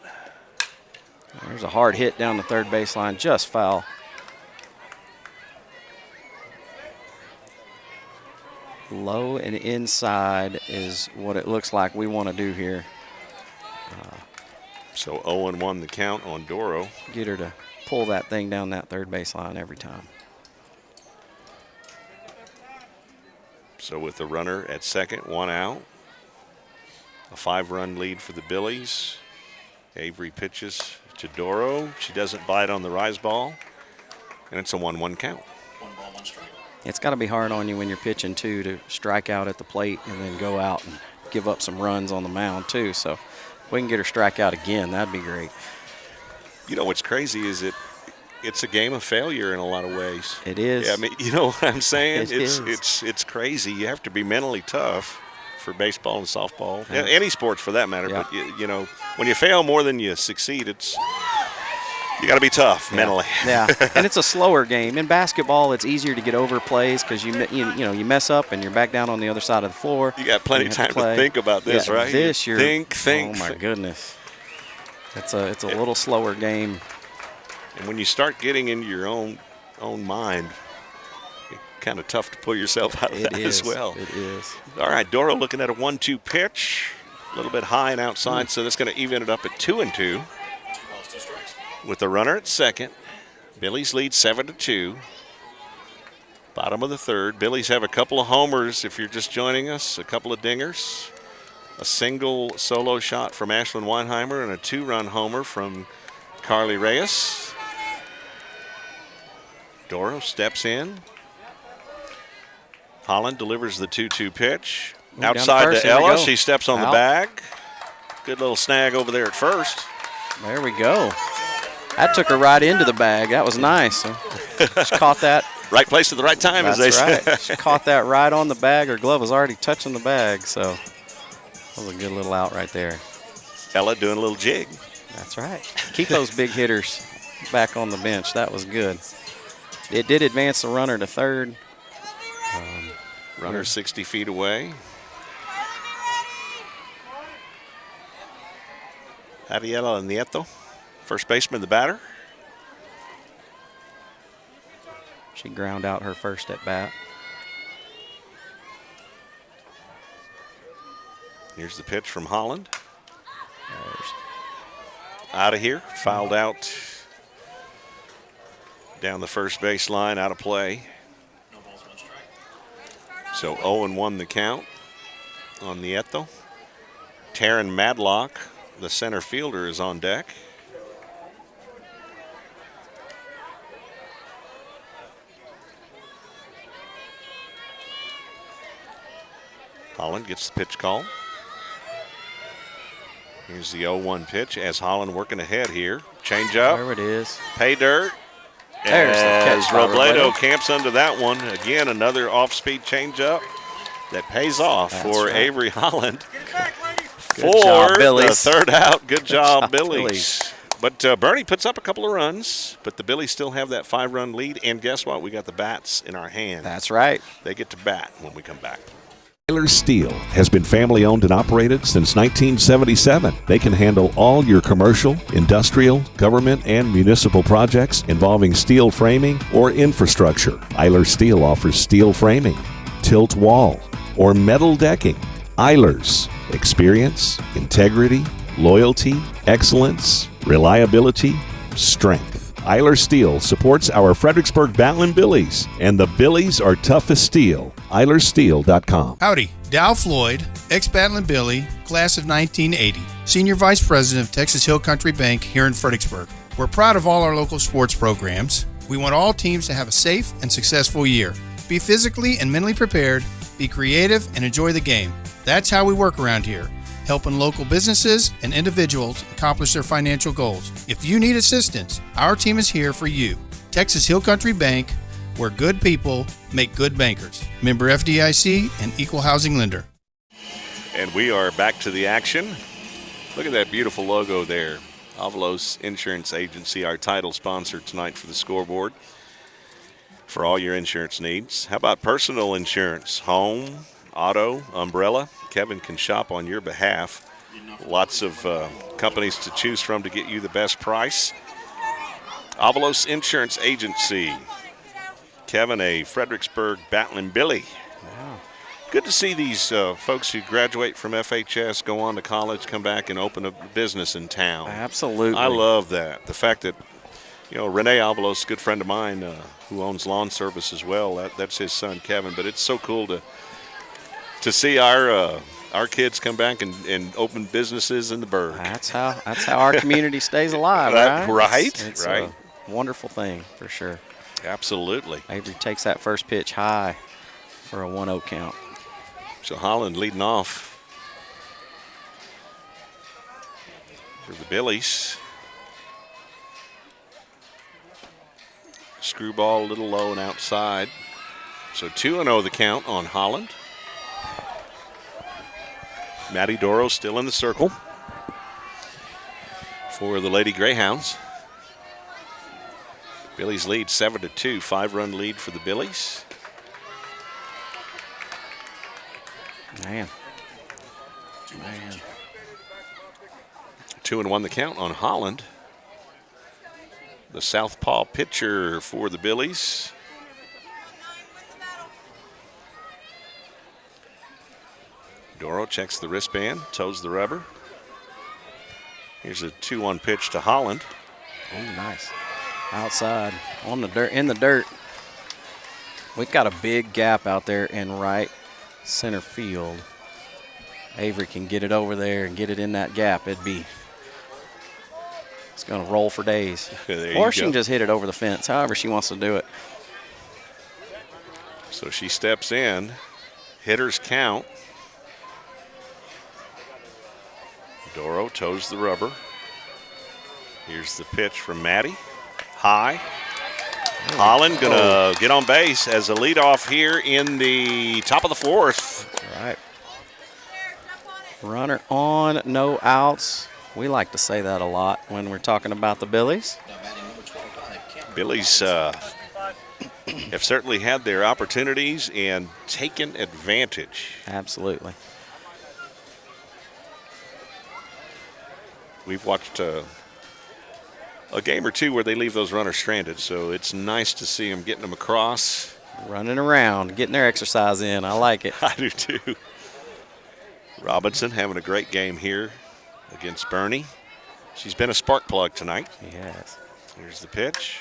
There's a hard hit down the third baseline, just foul. Low and inside is what it looks like we want to do here. So 0-1 the count on Doro. Get her to pull that thing down that third baseline every time. So with the runner at second, 1 out. A 5-run lead for the Billies. Avery pitches to Doro. She doesn't bite on the rise ball. And it's a 1-1 count. 1 ball, 1 strike. It's got to be hard on you when you're pitching, too, to strike out at the plate and then go out and give up some runs on the mound, too. So if we can get her strike out again, that'd be great. You know what's crazy is it's a game of failure in a lot of ways. It is. Yeah, I mean, you know what I'm saying? It It's crazy. You have to be mentally tough for baseball and softball, Yeah. any sports for that matter. Yeah. But you know, when you fail more than you succeed, you got to be tough mentally. Yeah, and it's a slower game. In basketball, it's easier to get over plays because you mess up and you're back down on the other side of the floor. You got plenty of time to think about this, Yeah, right? This, you're think. Oh my goodness, it's a little slower game. And when you start getting into your own mind, it's kind of tough to pull yourself out of that as well. It is. All right, Doro looking at a 1-2 pitch, a little bit high and outside, so that's going to even it up at 2-2. 2 balls, 2 strikes. With the runner at second. Billies lead 7-2. Bottom of the third. Billies have a couple of homers if you're just joining us, a couple of dingers. A single solo shot from Ashlyn Weinheimer and a 2-run homer from Carly Reyes. Doro steps in. Holland delivers the 2-2 pitch. Down Outside first, to here we Ella. go. She steps on the Out. bag. Good little snag over there at first. There we go. That took her right into the bag. That was nice. She caught that. Right place at the right time, as That's they right. say. She caught that right on the bag. Her glove was already touching the bag, so that was a good little out right there. Ella doing a little jig. That's right. Keep those big hitters back on the bench. That was good. It did advance the runner to third. Runner 60 feet away. Javiela Nieto, first baseman, the batter. She ground out her first at bat. Here's the pitch from Holland. Out of here, fouled out down the first base line, out of play. No balls, 1 strike. So 0-1 the count on Nieto. Taryn Madlock, the center fielder, is on deck. Holland gets the pitch call. Here's the 0-1 pitch as Holland working ahead here. Change up. There it is. Pay dirt. There's the As catch by Robledo Robledo. camps under that one. Again, another off-speed changeup that pays off That's for right. Avery Holland. Good For job, the Billies. third out. Good job, job, Billies. Billies. But Bernie puts up a couple of runs, but the Billies still have that 5-run lead. And guess what? We got the bats in our hand. That's right. They get to bat when we come back. Tyler Steel has been family owned and operated since 1977. They can handle all your commercial, industrial, government, and municipal projects involving steel framing or infrastructure. Tyler Steel offers steel framing, tilt wall, or metal decking. Eilers. Experience, integrity, loyalty, excellence, reliability, strength. Eiler Steel supports our Fredericksburg Batlin Billies, and the Billies are tough as steel. EilersSteel.com. Howdy, Dow Floyd, ex-Batlin Billy, class of 1980, Senior Vice President of Texas Hill Country Bank here in Fredericksburg. We're proud of all our local sports programs. We want all teams to have a safe and successful year. Be physically and mentally prepared, be creative, and enjoy the game. That's how we work around here, helping local businesses and individuals accomplish their financial goals. If you need assistance, our team is here for you. Texas Hill Country Bank, where good people make good bankers. Member FDIC and equal housing lender. And we are back to the action. Look at that beautiful logo there. Avalos Insurance Agency, our title sponsor tonight for the scoreboard. For all your insurance needs. How about personal insurance? Home, auto, umbrella. Kevin can shop on your behalf. Lots of companies to choose from to get you the best price. Avalos Insurance Agency. Kevin, a Fredericksburg Batlin Billy. Wow. Good to see these folks who graduate from FHS, go on to college, come back and open a business in town. Absolutely. I love that. The fact that, Renee Avalos, a good friend of mine who owns lawn service as well, that's his son, Kevin. But it's so cool to see our kids come back and open businesses in the Berg. That's how our community stays alive, right? Right, it's right. a wonderful thing for sure. Absolutely. Avery takes that first pitch high for a 1-0 count. So Holland leading off for the Billies. Screwball a little low and outside. So 2-0 the count on Holland. Maddie Doro still in the circle for the Lady Greyhounds. Billies lead 7-2, 5-run lead for the Billies. Man. 2-1 the count on Holland. The southpaw pitcher for the Billies. Doro checks the wristband, toes the rubber. Here's a 2-1 pitch to Holland. Oh, nice. Outside, on the dirt, in the dirt. We've got a big gap out there in right center field. Avery can get it over there and get it in that gap. It's going to roll for days. Or she can just hit it over the fence, however she wants to do it. So she steps in. Hitters count. Doro toes the rubber. Here's the pitch from Maddie. High. Holland going to get on base as a leadoff here in the top of the fourth. All right. Runner on, no outs. We like to say that a lot when we're talking about the Billies. Billies have certainly had their opportunities and taken advantage. Absolutely. We've watched a game or two where they leave those runners stranded, so it's nice to see them getting them across. Running around, getting their exercise in. I like it. I do too. Robinson having a great game here against Bernie. She's been a spark plug tonight. Yes. Here's the pitch.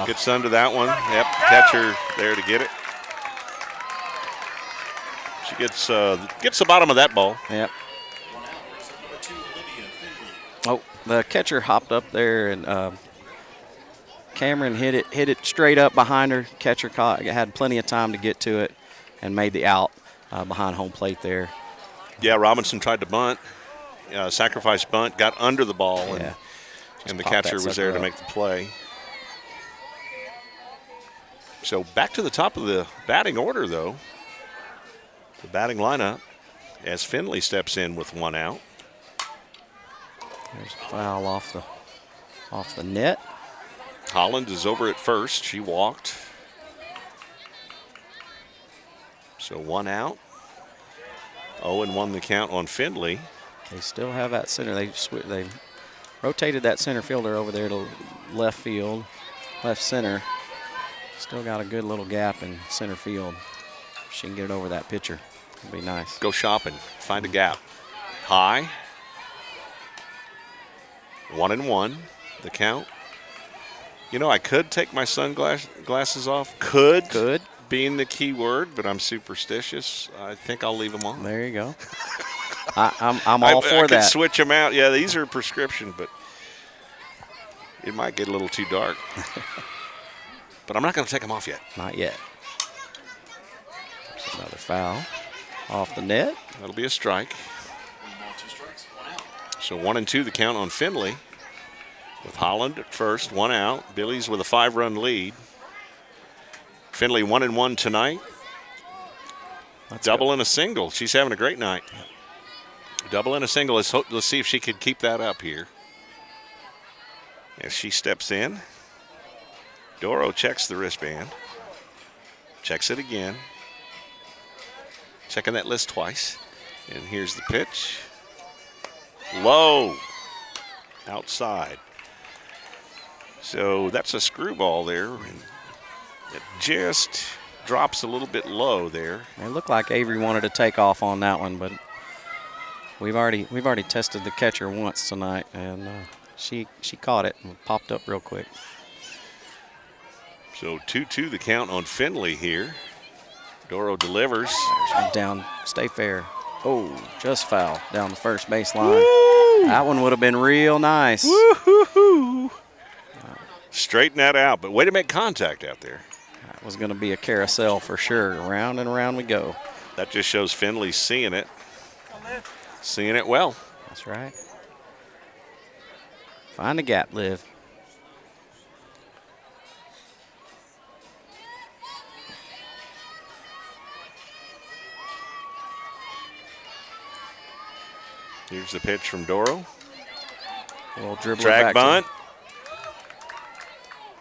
Gets under that one. Yep, catcher there to get it. She gets the bottom of that ball. Yep. Oh, the catcher hopped up there, and Cameron hit it straight up behind her. Catcher had plenty of time to get to it and made the out behind home plate there. Yeah, Robinson tried to bunt, sacrifice bunt, got under the ball, and the catcher was there to make the play. So back to the top of the batting order, though. The batting lineup as Finley steps in with one out. There's a foul off the net. Holland is over at first. She walked. So one out. 0-1 the count on Findlay. They still have that center. They rotated that center fielder over there to left field, left center. Still got a good little gap in center field. If she can get it over that pitcher, it'd be nice. Go shopping. Find a gap. High. 1-1 the count. You know, I could take my sunglasses off. Could being the key word, but I'm superstitious. I think I'll leave them on. There you go. I'm all for I that. could switch them out. Yeah, these are prescription, but it might get a little too dark. But I'm not going to take them off yet. Not yet. There's another foul off the net. That'll be a strike. So 1-2 the count on Findlay. With Holland at first, one out. Billies with a 5-run lead. Findlay 1-1 tonight. Double and a single. She's having a great night. Double and a single. Let's see if she can keep that up here. As she steps in. Doro checks the wristband. Checks it again. Checking that list twice. And here's the pitch. Low. Outside. So that's a screwball there. And it just drops a little bit low there. It looked like Avery wanted to take off on that one, but we've already tested the catcher once tonight, and she caught it and popped up real quick. So 2-2 the count on Finley here. Doro delivers. Down, stay fair. Oh, just foul down the first baseline. That one would have been real nice. Woo-hoo-hoo. Straighten that out, but way to make contact out there. That was going to be a carousel for sure. Around and around we go. That just shows Finley seeing it. Seeing it well. That's right. Find the gap, Liv. Here's the pitch from Doro. A little dribble. Drag bunt.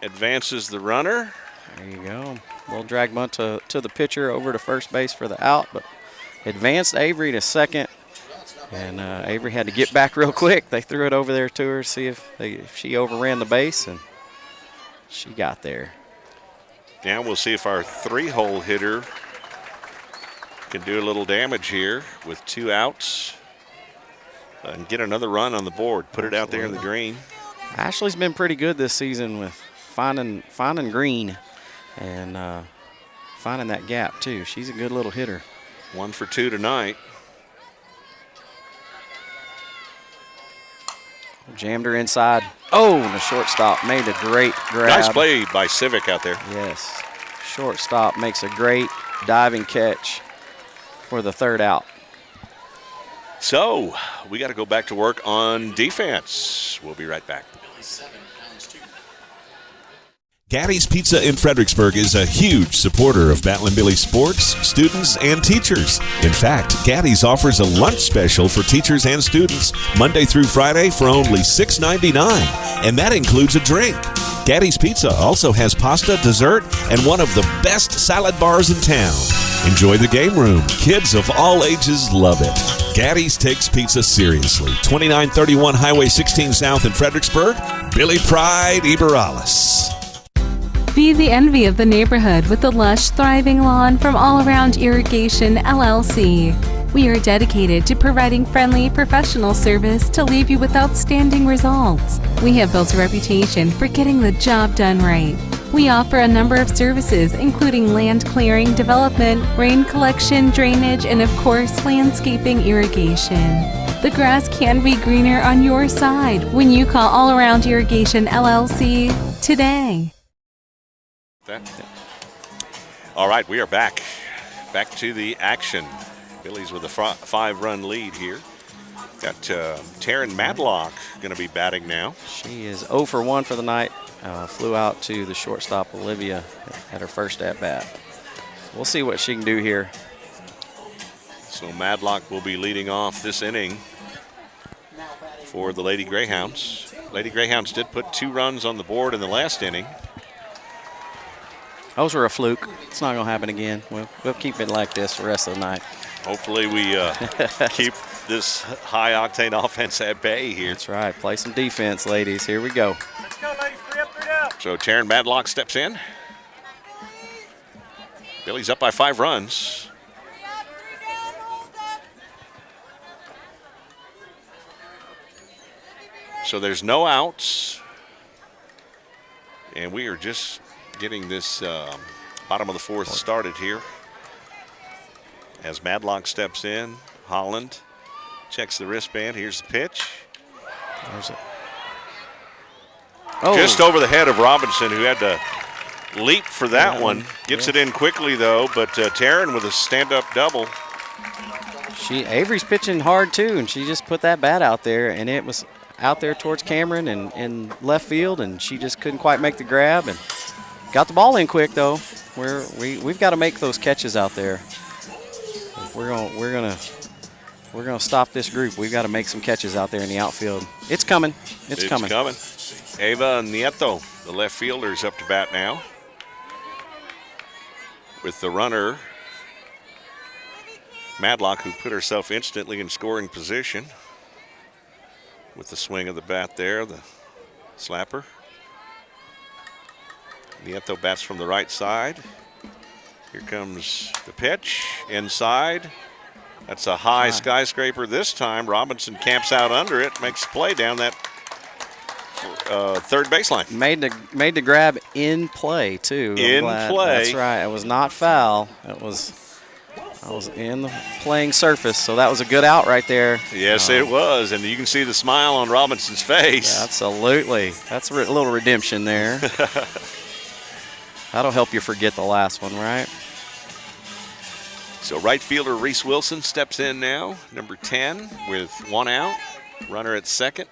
Advances the runner. There you go. A little drag bunt to the pitcher over to first base for the out, but advanced Avery to second. And Avery had to get back real quick. They threw it over there to her, see if she overran the base, and she got there. Now we'll see if our 3-hole hitter can do a little damage here with 2 outs. And get another run on the board. Put it out there in the green. Ashley's been pretty good this season with finding green and finding that gap too. She's a good little hitter. 1 for 2 tonight. Jammed her inside. Oh, and the shortstop made a great grab. Nice play by Civic out there. Yes. Shortstop makes a great diving catch for the 3rd out. So we got to go back to work on defense. We'll be right back. Gaddy's Pizza in Fredericksburg is a huge supporter of Battle and Billy sports, students, and teachers. In fact, Gaddy's offers a lunch special for teachers and students Monday through Friday for only $6.99, and that includes a drink. Gaddy's Pizza also has pasta, dessert, and one of the best salad bars in town. Enjoy the game room. Kids of all ages love it. Gaddy's takes pizza seriously. 2931 Highway 16 South in Fredericksburg. Billy Pride, Iberales. Be the envy of the neighborhood with the lush, thriving lawn from All Around Irrigation, LLC. We are dedicated to providing friendly, professional service to leave you with outstanding results. We have built a reputation for getting the job done right. We offer a number of services, including land clearing, development, rain collection, drainage, and of course, landscaping irrigation. The grass can be greener on your side when you call All Around Irrigation, LLC today. All right, we are back. Back to the action. Billy's with a 5-run lead here. Got Taryn Madlock going to be batting now. She is 0 for 1 for the night. Flew out to the shortstop, Olivia, at her first at-bat. We'll see what she can do here. So Madlock will be leading off this inning for the Lady Greyhounds. Lady Greyhounds did put 2 runs on the board in the last inning. Those were a fluke. It's not going to happen again. We'll keep it like this the rest of the night. Hopefully we keep this high-octane offense at bay here. That's right. Play some defense, ladies. Here we go. Let's go, ladies. 3 up, 3 down. So Taryn Madlock steps in. Billy's up by 5 runs. So there's no outs. And we are just getting this bottom of the 4th started here. As Madlock steps in, Holland checks the wristband. Here's the pitch. There's it. Oh. Just over the head of Robinson, who had to leap for that one. Gets it in quickly, though, but Taryn with a stand-up double. Avery's pitching hard, too, and she just put that bat out there, and it was out there towards Cameron and in left field, and she just couldn't quite make the grab and got the ball in quick, though. We've got to make those catches out there. We're gonna stop this group. We've got to make some catches out there in the outfield. It's coming. It's coming. Ava Nieto, the left fielder, is up to bat now. With the runner, Madlock, who put herself instantly in scoring position. With the swing of the bat there, the slapper. Nieto bats from the right side. Here comes the pitch inside. That's a high skyscraper this time. Robinson camps out under it, makes a play down that third baseline. Made the grab in play too. In play. That's right. It was not foul. I was in the playing surface, so that was a good out right there. Yes, it was, and you can see the smile on Robinson's face. Absolutely. That's a little redemption there. That'll help you forget the last one, right? So right fielder Reese Wilson steps in now, number 10, with 1 out. Runner at second.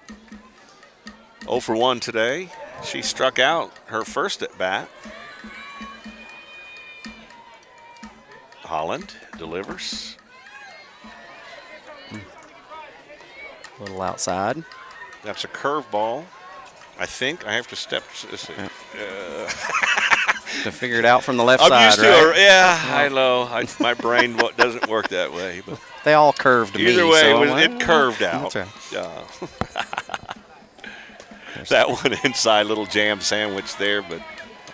0 for 1 today. She struck out her first at bat. Holland delivers. A little outside. That's a curveball. I think I have to step. To figure it out from the left I'm side, used to right? I know. My brain doesn't work that way. But they all curved me. Either way, so it curved out. That's right. That one inside, little jam sandwich there, but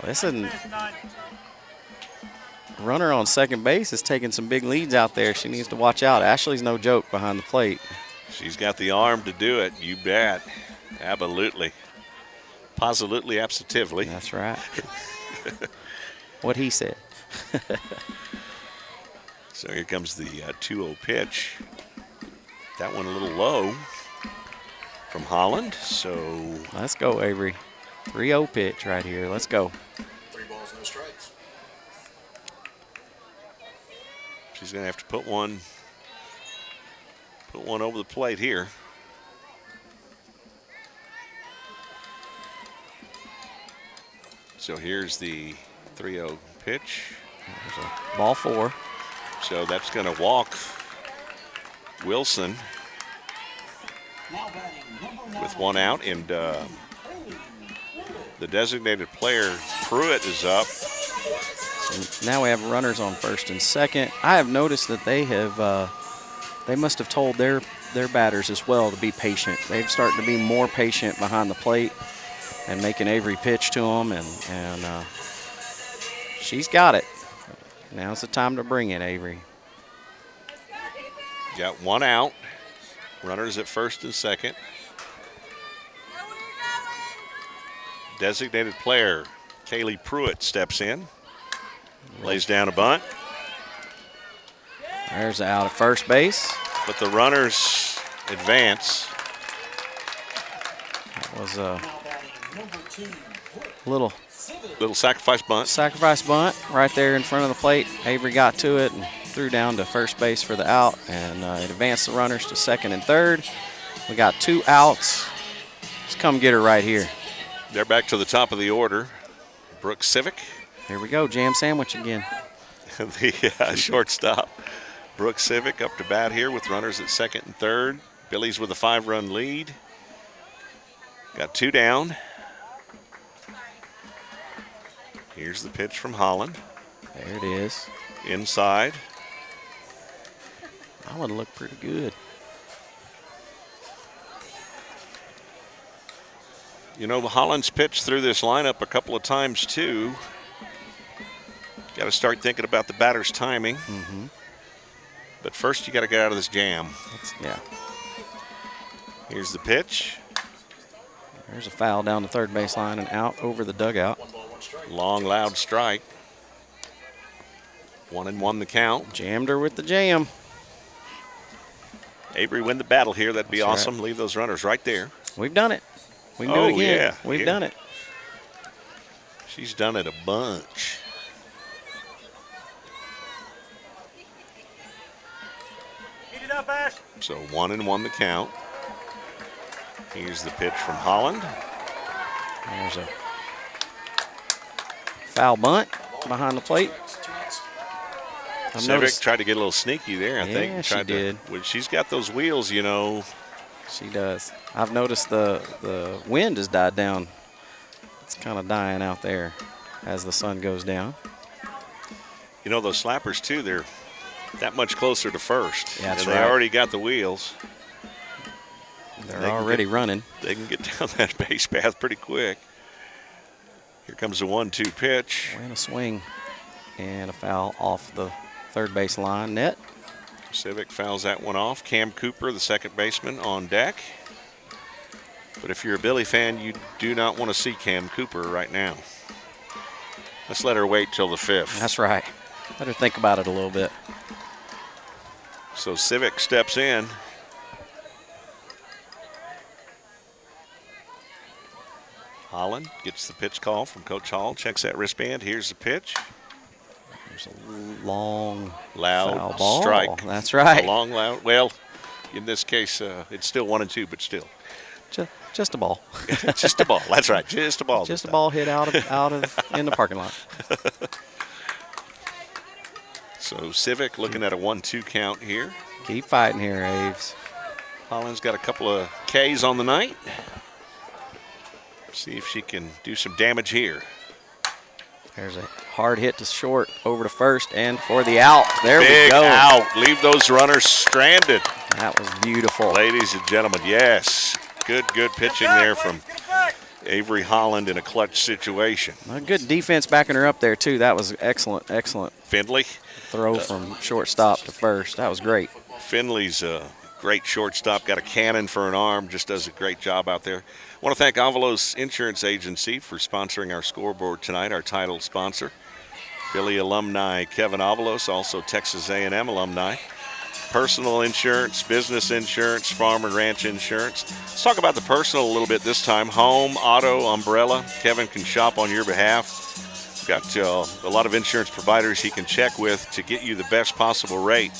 listen. Runner on second base is taking some big leads out there. She needs to watch out. Ashley's no joke behind the plate. She's got the arm to do it. You bet. Absolutely. Positively, absentively. That's right. What he said. So here comes the 2-0 pitch. That one a little low from Holland. So let's go, Avery. 3-0 pitch right here. Let's go. 3 balls, no strikes. She's going to have to put one over the plate here. So here's the 3-0 pitch. There's a ball 4. So that's going to walk Wilson with 1 out, and the designated player Pruitt is up. So now we have runners on first and second. I have noticed that they must have told their batters as well to be patient. They've started to be more patient behind the plate and making Avery pitch to them, and she's got it. Now's the time to bring it, Avery. Got 1 out. Runners at first and second. Designated player Kaylee Pruitt steps in. Lays down a bunt. There's the out at first base. But the runners advance. That was a little sacrifice bunt. Sacrifice bunt right there in front of the plate. Avery got to it and threw down to first base for the out, and it advanced the runners to second and third. We got 2 outs. Let's come get her right here. They're back to the top of the order. Brooke Civic. Here we go, jam sandwich again. The shortstop, Brooke Civic, up to bat here with runners at second and third. Billies with a 5-run lead. Got 2 down. Here's the pitch from Holland. There it is. Inside. That one looked pretty good. You know, Holland's pitched through this lineup a couple of times too. Got to start thinking about the batter's timing. Mm-hmm. But first you got to get out of this jam. Yeah. Here's the pitch. There's a foul down the third baseline and out over the dugout. Long, loud strike. 1-1 the count. Jammed her with the jam. Avery win the battle here. That'd be That's awesome. right. Leave those runners right there. We've done it. We can do it again. Yeah, We've done it. She's done it a bunch. Heat it up, Ash. So 1-1 the count. Here's the pitch from Holland. There's a foul bunt behind the plate. Civic tried to get a little sneaky there, I think. Yeah, she did. Well, she's got those wheels, you know. She does. I've noticed the wind has died down. It's kind of dying out there as the sun goes down. You know, those slappers, too, they're that much closer to first. Yeah, that's and right. they already got the wheels. They're already running. They can get down that base path pretty quick. Here comes the 1-2 pitch. And a swing. and a foul off the third base line net. Civic fouls that one off. Cam Cooper, the second baseman, on deck. But if you're a Billy fan, you do not want to see Cam Cooper right now. Let's let her wait till the 5th. That's right. Let her think about it a little bit. So Civic steps in. Holland gets the pitch call from Coach Hall, checks that wristband. Here's the pitch. There's a long, loud foul ball. Strike. That's right. A long, loud. Well, in this case, it's still 1-2, but still. Just a ball. Just a ball. That's right. Just a ball. Just a ball hit out of in the parking lot. So Civic looking at a 1-2 count here. Keep fighting here, Aves. Holland's got a couple of Ks on the night. See if she can do some damage here. There's a hard hit to short, over to first, and for the out. There Big we go. out. Leave those runners stranded. That was beautiful. Ladies and gentlemen, yes. Good pitching there from Avery Holland in a clutch situation. A good defense backing her up there, too. That was excellent. Findlay. Throw from shortstop to first. That was great. Findlay's a great shortstop. Got a cannon for an arm. Just does a great job out there. I want to thank Avalos Insurance Agency for sponsoring our scoreboard tonight, our title sponsor. Billy alumni Kevin Avalos, also Texas A&M alumni. Personal insurance, business insurance, farm and ranch insurance. Let's talk about the personal a little bit this time. Home, auto, umbrella. Kevin can shop on your behalf. Got a lot of insurance providers he can check with to get you the best possible rate.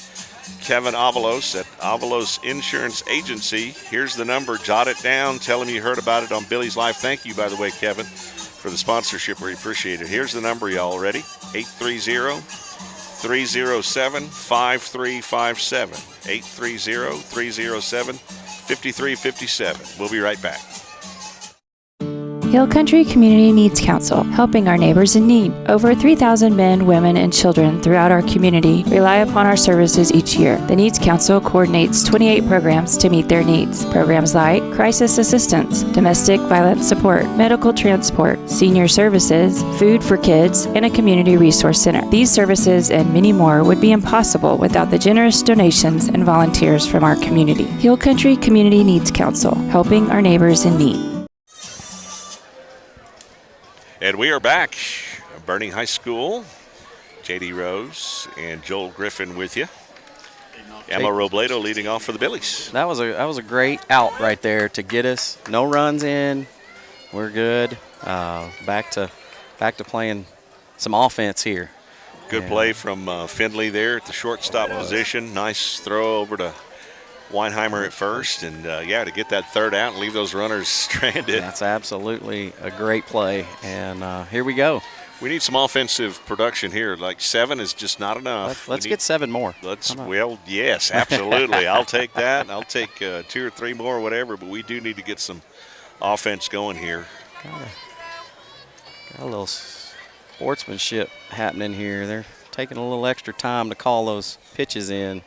Kevin Avalos at Avalos Insurance Agency. Here's the number. Jot it down. Tell him you heard about it on Billies.Live. Thank you, by the way, Kevin, for the sponsorship. We appreciate it. Here's the number, y'all. Ready? 830-307-5357. 830-307-5357. We'll be right back. Hill Country Community Needs Council, helping our neighbors in need. Over 3,000 men, women, and children throughout our community rely upon our services each year. The Needs Council coordinates 28 programs to meet their needs. Programs like crisis assistance, domestic violence support, medical transport, senior services, food for kids, and a community resource center. These services and many more would be impossible without the generous donations and volunteers from our community. Hill Country Community Needs Council, helping our neighbors in need. And we are back. Burning High School. J.D. Rose and Joel Griffin with you. Emma Robledo leading off for the Billies. That was a great out right there to get us. No runs in. We're good. Back to playing some offense here. Good play from Findlay there at the shortstop position. Nice throw over to Weinheimer at first, and to get that third out and leave those runners stranded. That's absolutely a great play, and here we go. We need some offensive production here. Like 7 is just not enough. Let's get 7 more. Yes, absolutely. I'll take that. I'll take 2 or 3 more, whatever, but we do need to get some offense going here. Got a little sportsmanship happening here. They're taking a little extra time to call those pitches in.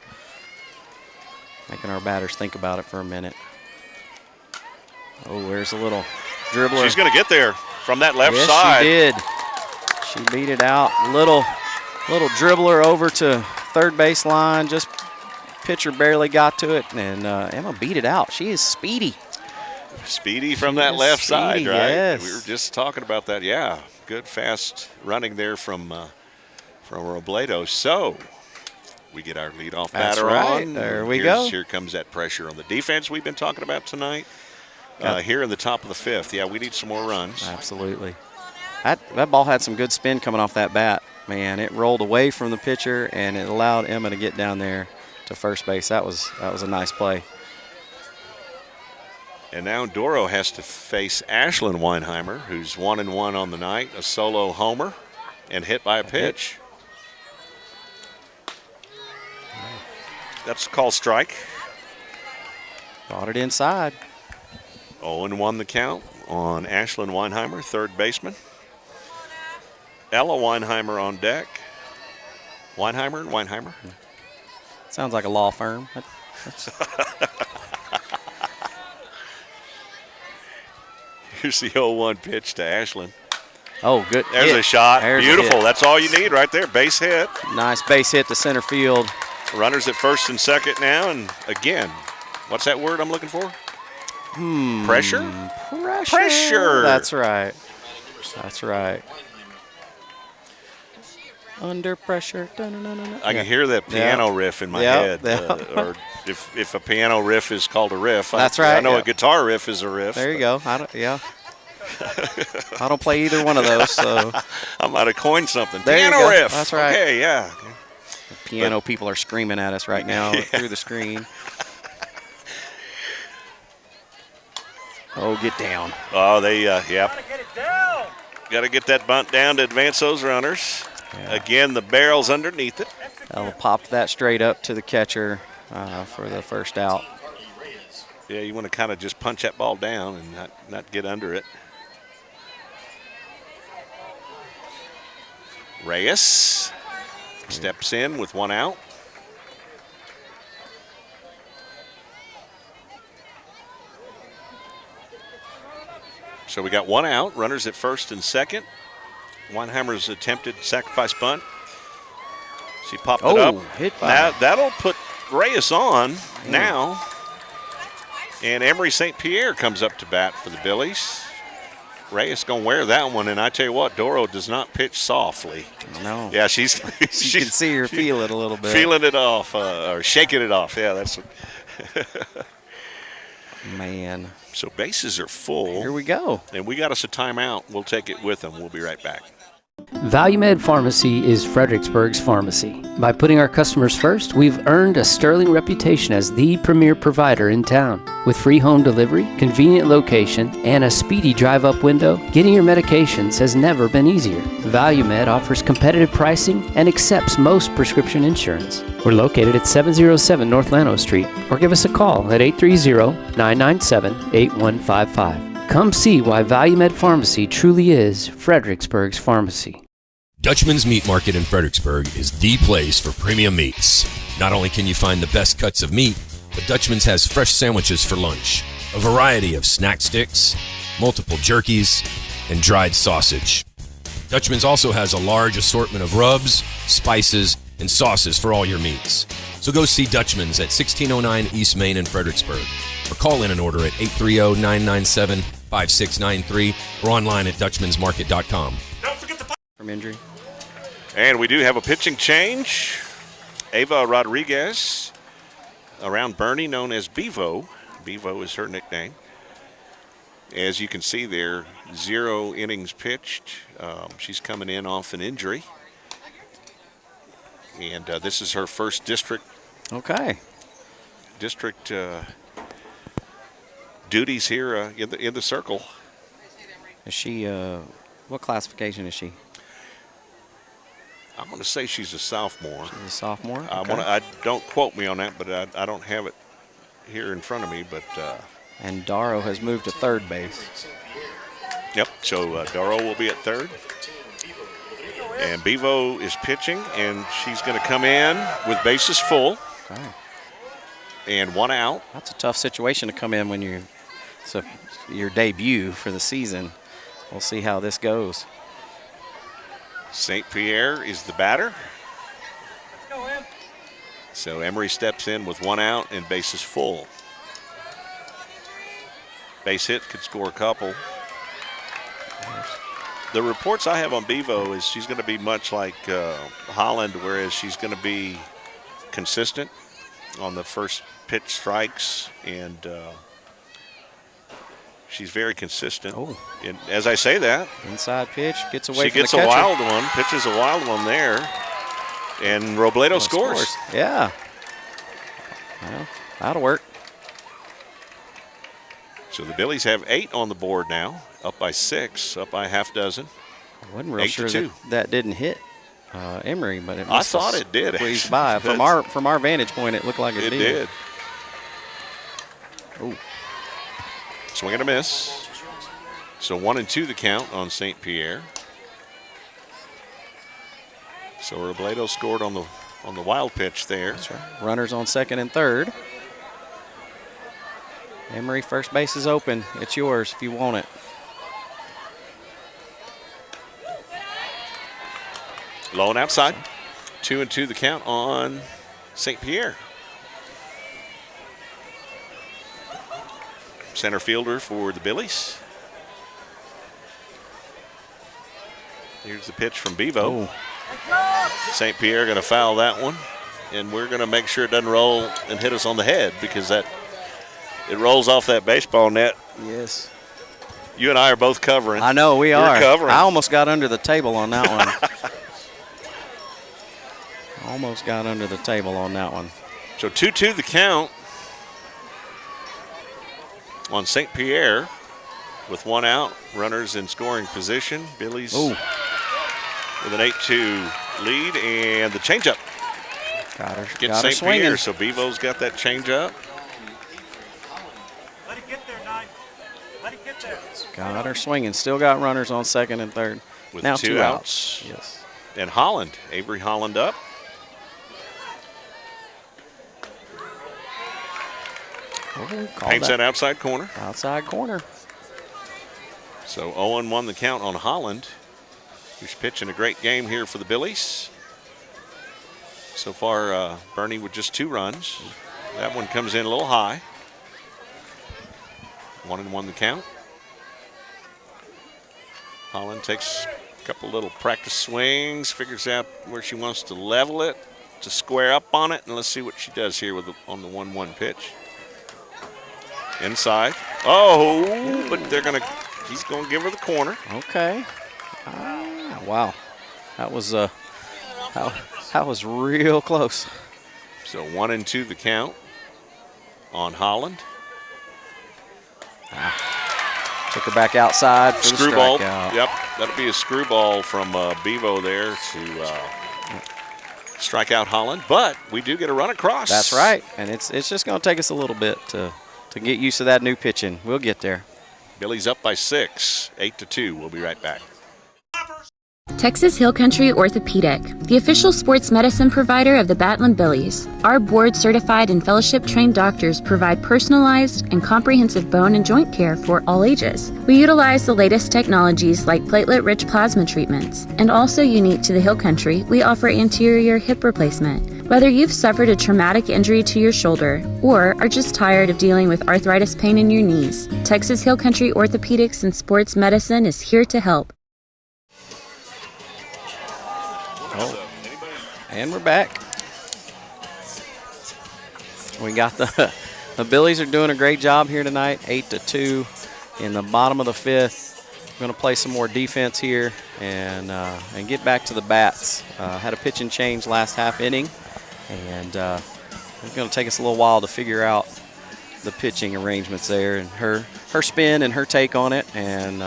Making our batters think about it for a minute. Oh, there's a little dribbler. She's going to get there from that left yes, side. She did. She beat it out. Little dribbler over to third base line. Just pitcher barely got to it, and Emma beat it out. She is speedy. Speedy from that left side, right? Yes. We were just talking about that. Yeah, good fast running there from Robledo. So we get our leadoff batter on. There we go. Here comes that pressure on the defense we've been talking about tonight. Here in the top of the 5th. Yeah, we need some more runs. Absolutely. That ball had some good spin coming off that bat. Man, it rolled away from the pitcher, and it allowed Emma to get down there to first base. That was a nice play. And now Doro has to face Ashlyn Weinheimer, who's 1-1 on the night, a solo homer, and hit by a pitch. That's a call strike. Brought it inside. 0-1 the count on Ashlyn Weinheimer, third baseman. Ella Weinheimer on deck. Weinheimer and Weinheimer. Sounds like a law firm. Here's the 0-1 pitch to Ashlyn. Oh, good. There's hit. a shot. There's Beautiful. A hit. That's all you need right there. Base hit. Nice base hit to center field. Runners at first and second now. And again, what's that word I'm looking for? Pressure? Pressure. That's right. That's right. Under pressure. I can hear that piano riff in my head. Or if a piano riff is called a riff. That's right. I know a guitar riff is a riff. There you go. I don't play either one of those, so I might have coined something. There Piano you go. riff. That's right. Okay, yeah. The piano people are screaming at us right now through the screen. Oh, get down. Oh, they, yep. Got to get that bunt down to advance those runners. Yeah. Again, the barrel's underneath it. I'll pop that straight up to the catcher for the first out. Yeah, you want to kind of just punch that ball down and not get under it. Reyes steps in with one out. So we got one out, runners at first and second. Weinheimer's attempted sacrifice bunt. She popped it up. Hit by That'll put Reyes on now. And Emery St. Pierre comes up to bat for the Billies. Reyes going to wear that one, and I tell you what, Doro does not pitch softly. No. Yeah, she's you can see her feel it a little bit. Feeling it off, or shaking it off. Yeah, that's what. Man. So bases are full. Here we go. And we got us a timeout. We'll take it with them. We'll be right back. ValueMed Pharmacy is Fredericksburg's pharmacy. By putting our customers first, we've earned a sterling reputation as the premier provider in town. With free home delivery, convenient location, and a speedy drive-up window, getting your medications has never been easier. ValueMed offers competitive pricing and accepts most prescription insurance. We're located at 707 North Llano Street, or give us a call at 830-997-8155. Come see why ValueMed Pharmacy truly is Fredericksburg's pharmacy. Dutchman's Meat Market in Fredericksburg is the place for premium meats. Not only can you find the best cuts of meat, but Dutchman's has fresh sandwiches for lunch, a variety of snack sticks, multiple jerkies, and dried sausage. Dutchman's also has a large assortment of rubs, spices, and sauces for all your meats. So go see Dutchman's at 1609 East Main in Fredericksburg, or call in an order at 830-997-5693 or online at dutchmansmarket.com. From injury. And we do have a pitching change. Ava Rodriguez around Bernie, known as Bevo. Bevo is her nickname. As you can see there, 0 innings pitched. She's coming in off an injury. And this is her first district. Okay. District duties here in the circle. Is she? What classification is she? I'm going to say she's a sophomore. She's a sophomore. Okay. I don't quote me on that, but I don't have it here in front of me. But and Darrow has moved to third base. Yep. So Darrow will be at third. And Bevo is pitching, and she's going to come in with bases full. Okay. And one out. That's a tough situation to come in when it's your debut for the season. We'll see how this goes. St. Pierre is the batter. So Emery steps in with one out and bases full. Base hit could score a couple. The reports I have on Bevo is she's going to be much like Holland, whereas she's going to be consistent on the first pitch strikes, and she's very consistent. Oh. And as I say that, inside pitch gets away. She from gets the a catcher. wild one, pitches a wild one there, and Robledo scores. Yeah. Well, that'll work. So the Billies have 8 on the board now, up by 6, up by half dozen. I wasn't real sure that didn't hit Emery, but it I thought it did. Squeezed by. From our vantage point, it looked like it did. It did. Oh. Swing and a miss. So 1-2 the count on St. Pierre. So Robledo scored on the wild pitch there. That's right. Runners on second and third. Emery, first base is open. It's yours if you want it. Low and outside. 2-2 the count on St. Pierre. Center fielder for the Billies. Here's the pitch from Bevo. St. Pierre going to foul that one, and we're going to make sure it doesn't roll and hit us on the head because it rolls off that baseball net. Yes. You and I are both covering. I know, we are. We're covering. I almost got under the table on that one. Almost got under the table on that one. So 2-2 the count on St. Pierre with one out. Runners in scoring position. Billy's with an 8-2 lead, and the changeup. Get St. Pierre, so Bevo's got that changeup. Let it get there, Knight. Let it get there. Got her swinging. Still got runners on second and third. With now two outs. Yes. And Holland, Avery Holland up. Paints that outside corner. Outside corner. So 0-1 the count on Holland, who's pitching a great game here for the Billies. So far, Bernie with just 2 runs. That one comes in a little high. 1-1 the count. Holland takes a couple little practice swings, figures out where she wants to level it, to square up on it, and let's see what she does here with on the 1-1 pitch. Inside. Oh, but he's gonna give her the corner. Okay. Wow. That was real close. So 1-2 the count on Holland. Took her back outside for screwball. the strikeout. Yep, that'll be a screwball from Bevo there to strike out Holland. But we do get a run across. That's right, and it's just going to take us a little bit to get used to that new pitching. We'll get there. Billy's up by 6, 8-2. We'll be right back. Texas Hill Country Orthopedic, the official sports medicine provider of the Batland Billies. Our board-certified and fellowship-trained doctors provide personalized and comprehensive bone and joint care for all ages. We utilize the latest technologies like platelet-rich plasma treatments. And also unique to the Hill Country, we offer anterior hip replacement. Whether you've suffered a traumatic injury to your shoulder or are just tired of dealing with arthritis pain in your knees, Texas Hill Country Orthopedics and Sports Medicine is here to help. And we're back. We got the Billies are doing a great job here tonight. 8-2 in the bottom of the 5th. We're going to play some more defense here and get back to the bats. Had a pitching change last half inning, and it's going to take us a little while to figure out the pitching arrangements there and her spin and her take on it, and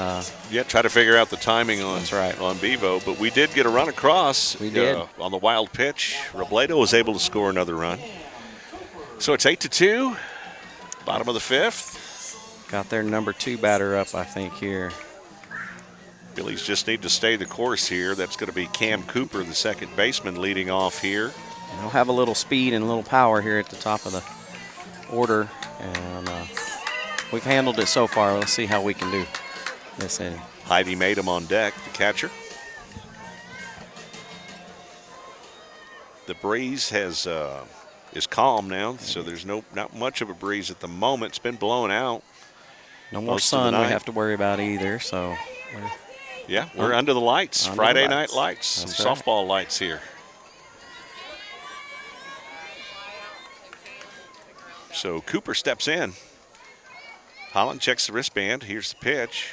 try to figure out the timing on on Bevo. But we did get a run across. We did on the wild pitch. Robledo was able to score another run. So it's 8-2, bottom of the 5th. Got their number 2 batter up, I think, here. Billies just need to stay the course here. That's going to be Cam Cooper, the second baseman, leading off here. And they'll have a little speed and a little power here at the top of the order, and we've handled it so far. Let's see how we can do this inning. Heidi made him on deck, the catcher. The breeze is calm now, so there's not much of a breeze at the moment. It's been blowing out. No more sun we have to worry about either. So we're under the lights. Friday night lights, some That's right. softball lights here. So Cooper steps in. Holland checks the wristband. Here's the pitch.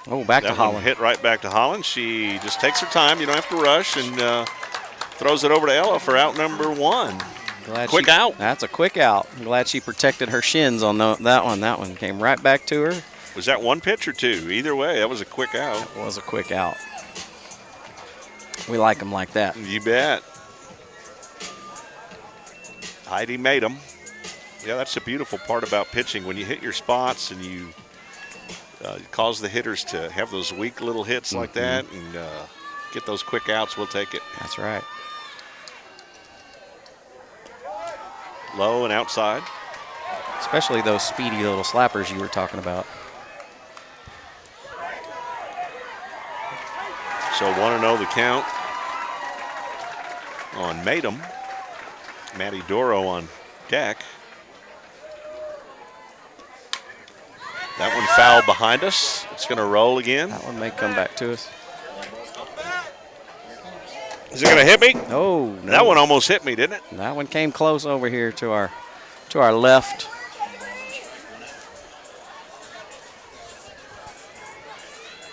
Oh, back to Holland. Hit right back to Holland. She just takes her time. You don't have to rush, and throws it over to Ella for out number 1. Quick out. That's a quick out. I'm glad she protected her shins on that one. That one came right back to her. Was that 1 pitch or 2? Either way, that was a quick out. It was a quick out. We like them like that. You bet. Heidi made them. Yeah, that's the beautiful part about pitching. When you hit your spots and you cause the hitters to have those weak little hits like that and get those quick outs, we'll take it. That's right. Low and outside. Especially those speedy little slappers you were talking about. So 1-0 the count on Matum. Matty Doro on deck. That one fouled behind us. It's going to roll again. That one may come back to us. Is it going to hit me? Oh, no. That one almost hit me, didn't it? That one came close over here to our left.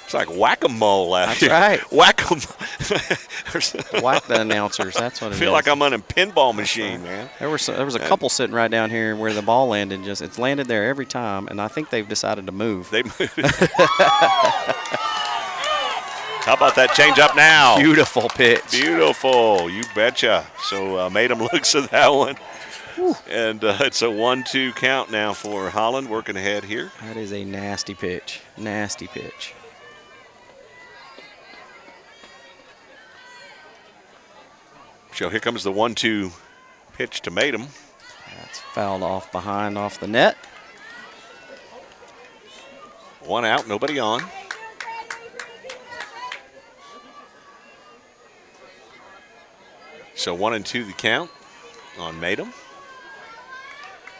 It's like whack-a-mole out here. That's right. Whack-a-mole. Whack the announcers. That's what it is. I feel like I'm on a pinball machine, man. There was a couple sitting right down here where the ball landed. It's landed there every time, and I think they've decided to move. They moved. How about that change up now? Beautiful pitch. Beautiful. You betcha. So Matum looks at that one. And it's a 1-2 count now for Holland working ahead here. That is a nasty pitch. Nasty pitch. So here comes the 1-2 pitch to Matum. That's fouled off behind off the net. One out, nobody on. So 1-2 the count on Matum.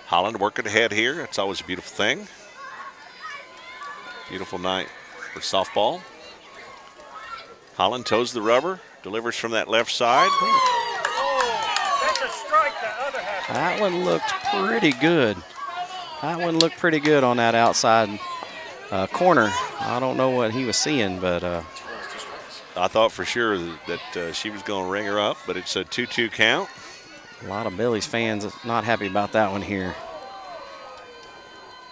Holland working ahead here. That's always a beautiful thing. Beautiful night for softball. Holland toes the rubber, delivers from that left side. That one looked pretty good. That one looked pretty good on that outside corner. I don't know what he was seeing, but I thought for sure that she was going to ring her up, but it's a 2-2 count. A lot of Billy's fans not happy about that one here.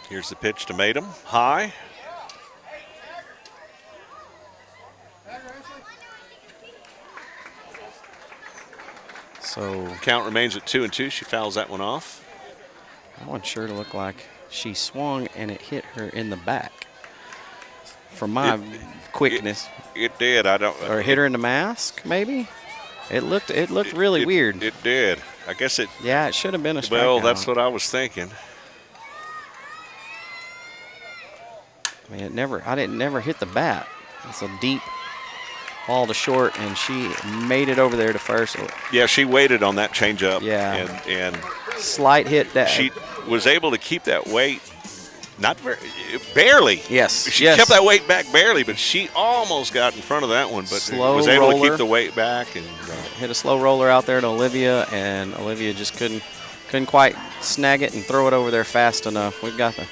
Here's the pitch to Matum. High. So count remains at 2-2. She fouls that one off. That one sure looked like she swung and it hit her in the back. From my quickness, it did. I don't. Or hit her in the mask, maybe. It looked really weird. It did. I guess it. Yeah, it should have been a strikeout. Well, that's what I was thinking. I mean, I didn't never hit the bat. It's a deep ball to short, and she made it over there to first. Yeah, she waited on that changeup. Yeah, and slight hit that. She was able to keep that weight. Not very, barely. Yes. She kept that weight back barely, but she almost got in front of that one, but was able to keep the weight back and hit a slow roller out there to Olivia, and Olivia just couldn't quite snag it and throw it over there fast enough. We've got the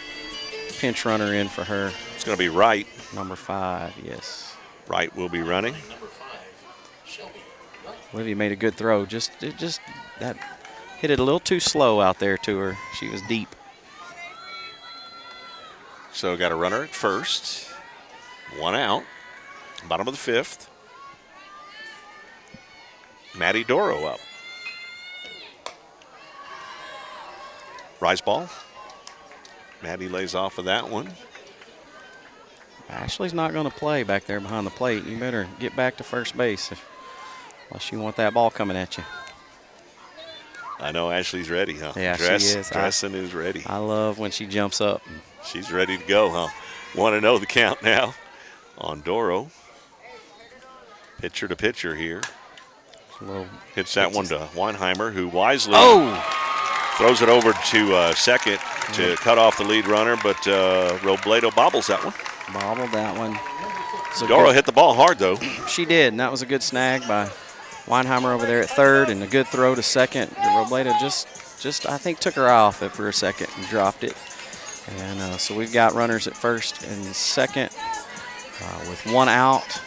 pinch runner in for her. It's going to be Wright. Number 5, yes. Wright will be running. Olivia made a good throw. Just that hit it a little too slow out there to her. She was deep. So got a runner at first. One out. Bottom of the 5th. Matty Doro up. Rise ball. Matty lays off of that one. Ashley's not going to play back there behind the plate. You better get back to first base unless you want that ball coming at you. I know Ashley's ready, huh? Yeah, she is. Dressing is ready. I love when she jumps up. She's ready to go, huh? Want to know the count now on Doro. Pitcher to pitcher here. Hits that one to Weinheimer, who wisely throws it over to second to cut off the lead runner, but Robledo bobbles that one. Bobbled that one. Doro hit the ball hard, though. She did, and that was a good snag by Weinheimer over there at third, and a good throw to second. Robledo just I think took her off it for a second and dropped it. And so we've got runners at first and second with one out.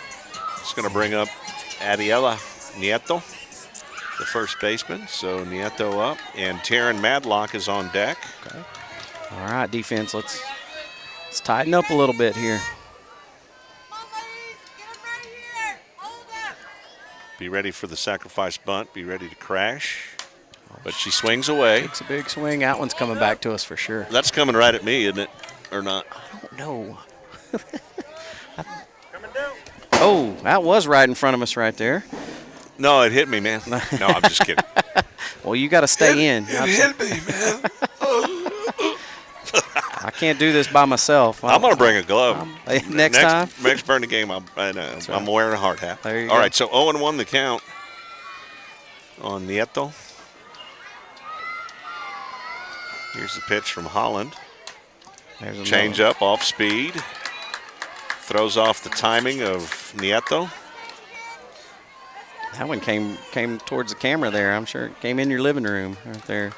It's going to bring up Adiela Nieto, the first baseman. So Nieto up, and Taryn Madlock is on deck. Okay. All right, defense, let's tighten up a little bit here. Be ready for the sacrifice bunt. Be ready to crash. But she swings away. It's a big swing. That one's coming back to us for sure. That's coming right at me, isn't it? Or not? I don't know. Oh, that was right in front of us right there. No, it hit me, man. No, I'm just kidding. Well, you got to stay in. It hit me, man. I can't do this by myself. I'm going to bring a glove. Next time? Next Boerne game, I'm wearing a hard hat. There you All go. right, so 0-1 the count. on Nieto. Here's the pitch from Holland. Change up off speed. Throws off the timing of Nieto. That one came towards the camera there. I'm sure it came in your living room right there.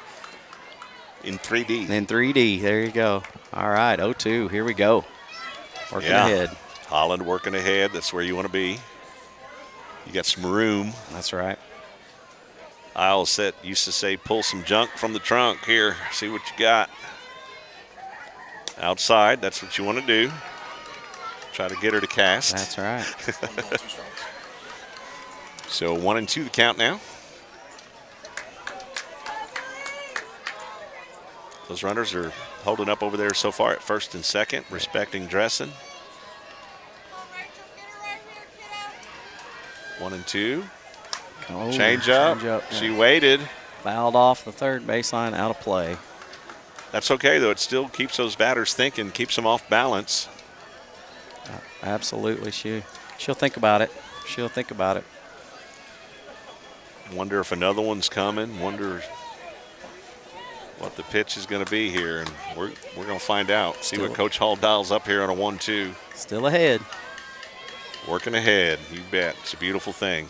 In 3D. In 3D. There you go. All right, 0-2. Here we go. Working ahead. Holland working ahead. That's where you want to be. You got some room. That's right. I used to say, pull some junk from the trunk. Here, see what you got. Outside, that's what you want to do. Try to get her to cast. That's right. So 1-2 the count now. Those runners are holding up over there so far at first and second, respecting Dressen. 1-2. Change up. She waited. Fouled off the third baseline, out of play. That's okay, though. It still keeps those batters thinking, keeps them off balance. Absolutely. She'll think about it. She'll think about it. Wonder if another one's coming. Wonder what the pitch is going to be here. And we're going to find out. See what Coach Hall dials up here on a 1-2. Still ahead. Working ahead. You bet. It's a beautiful thing.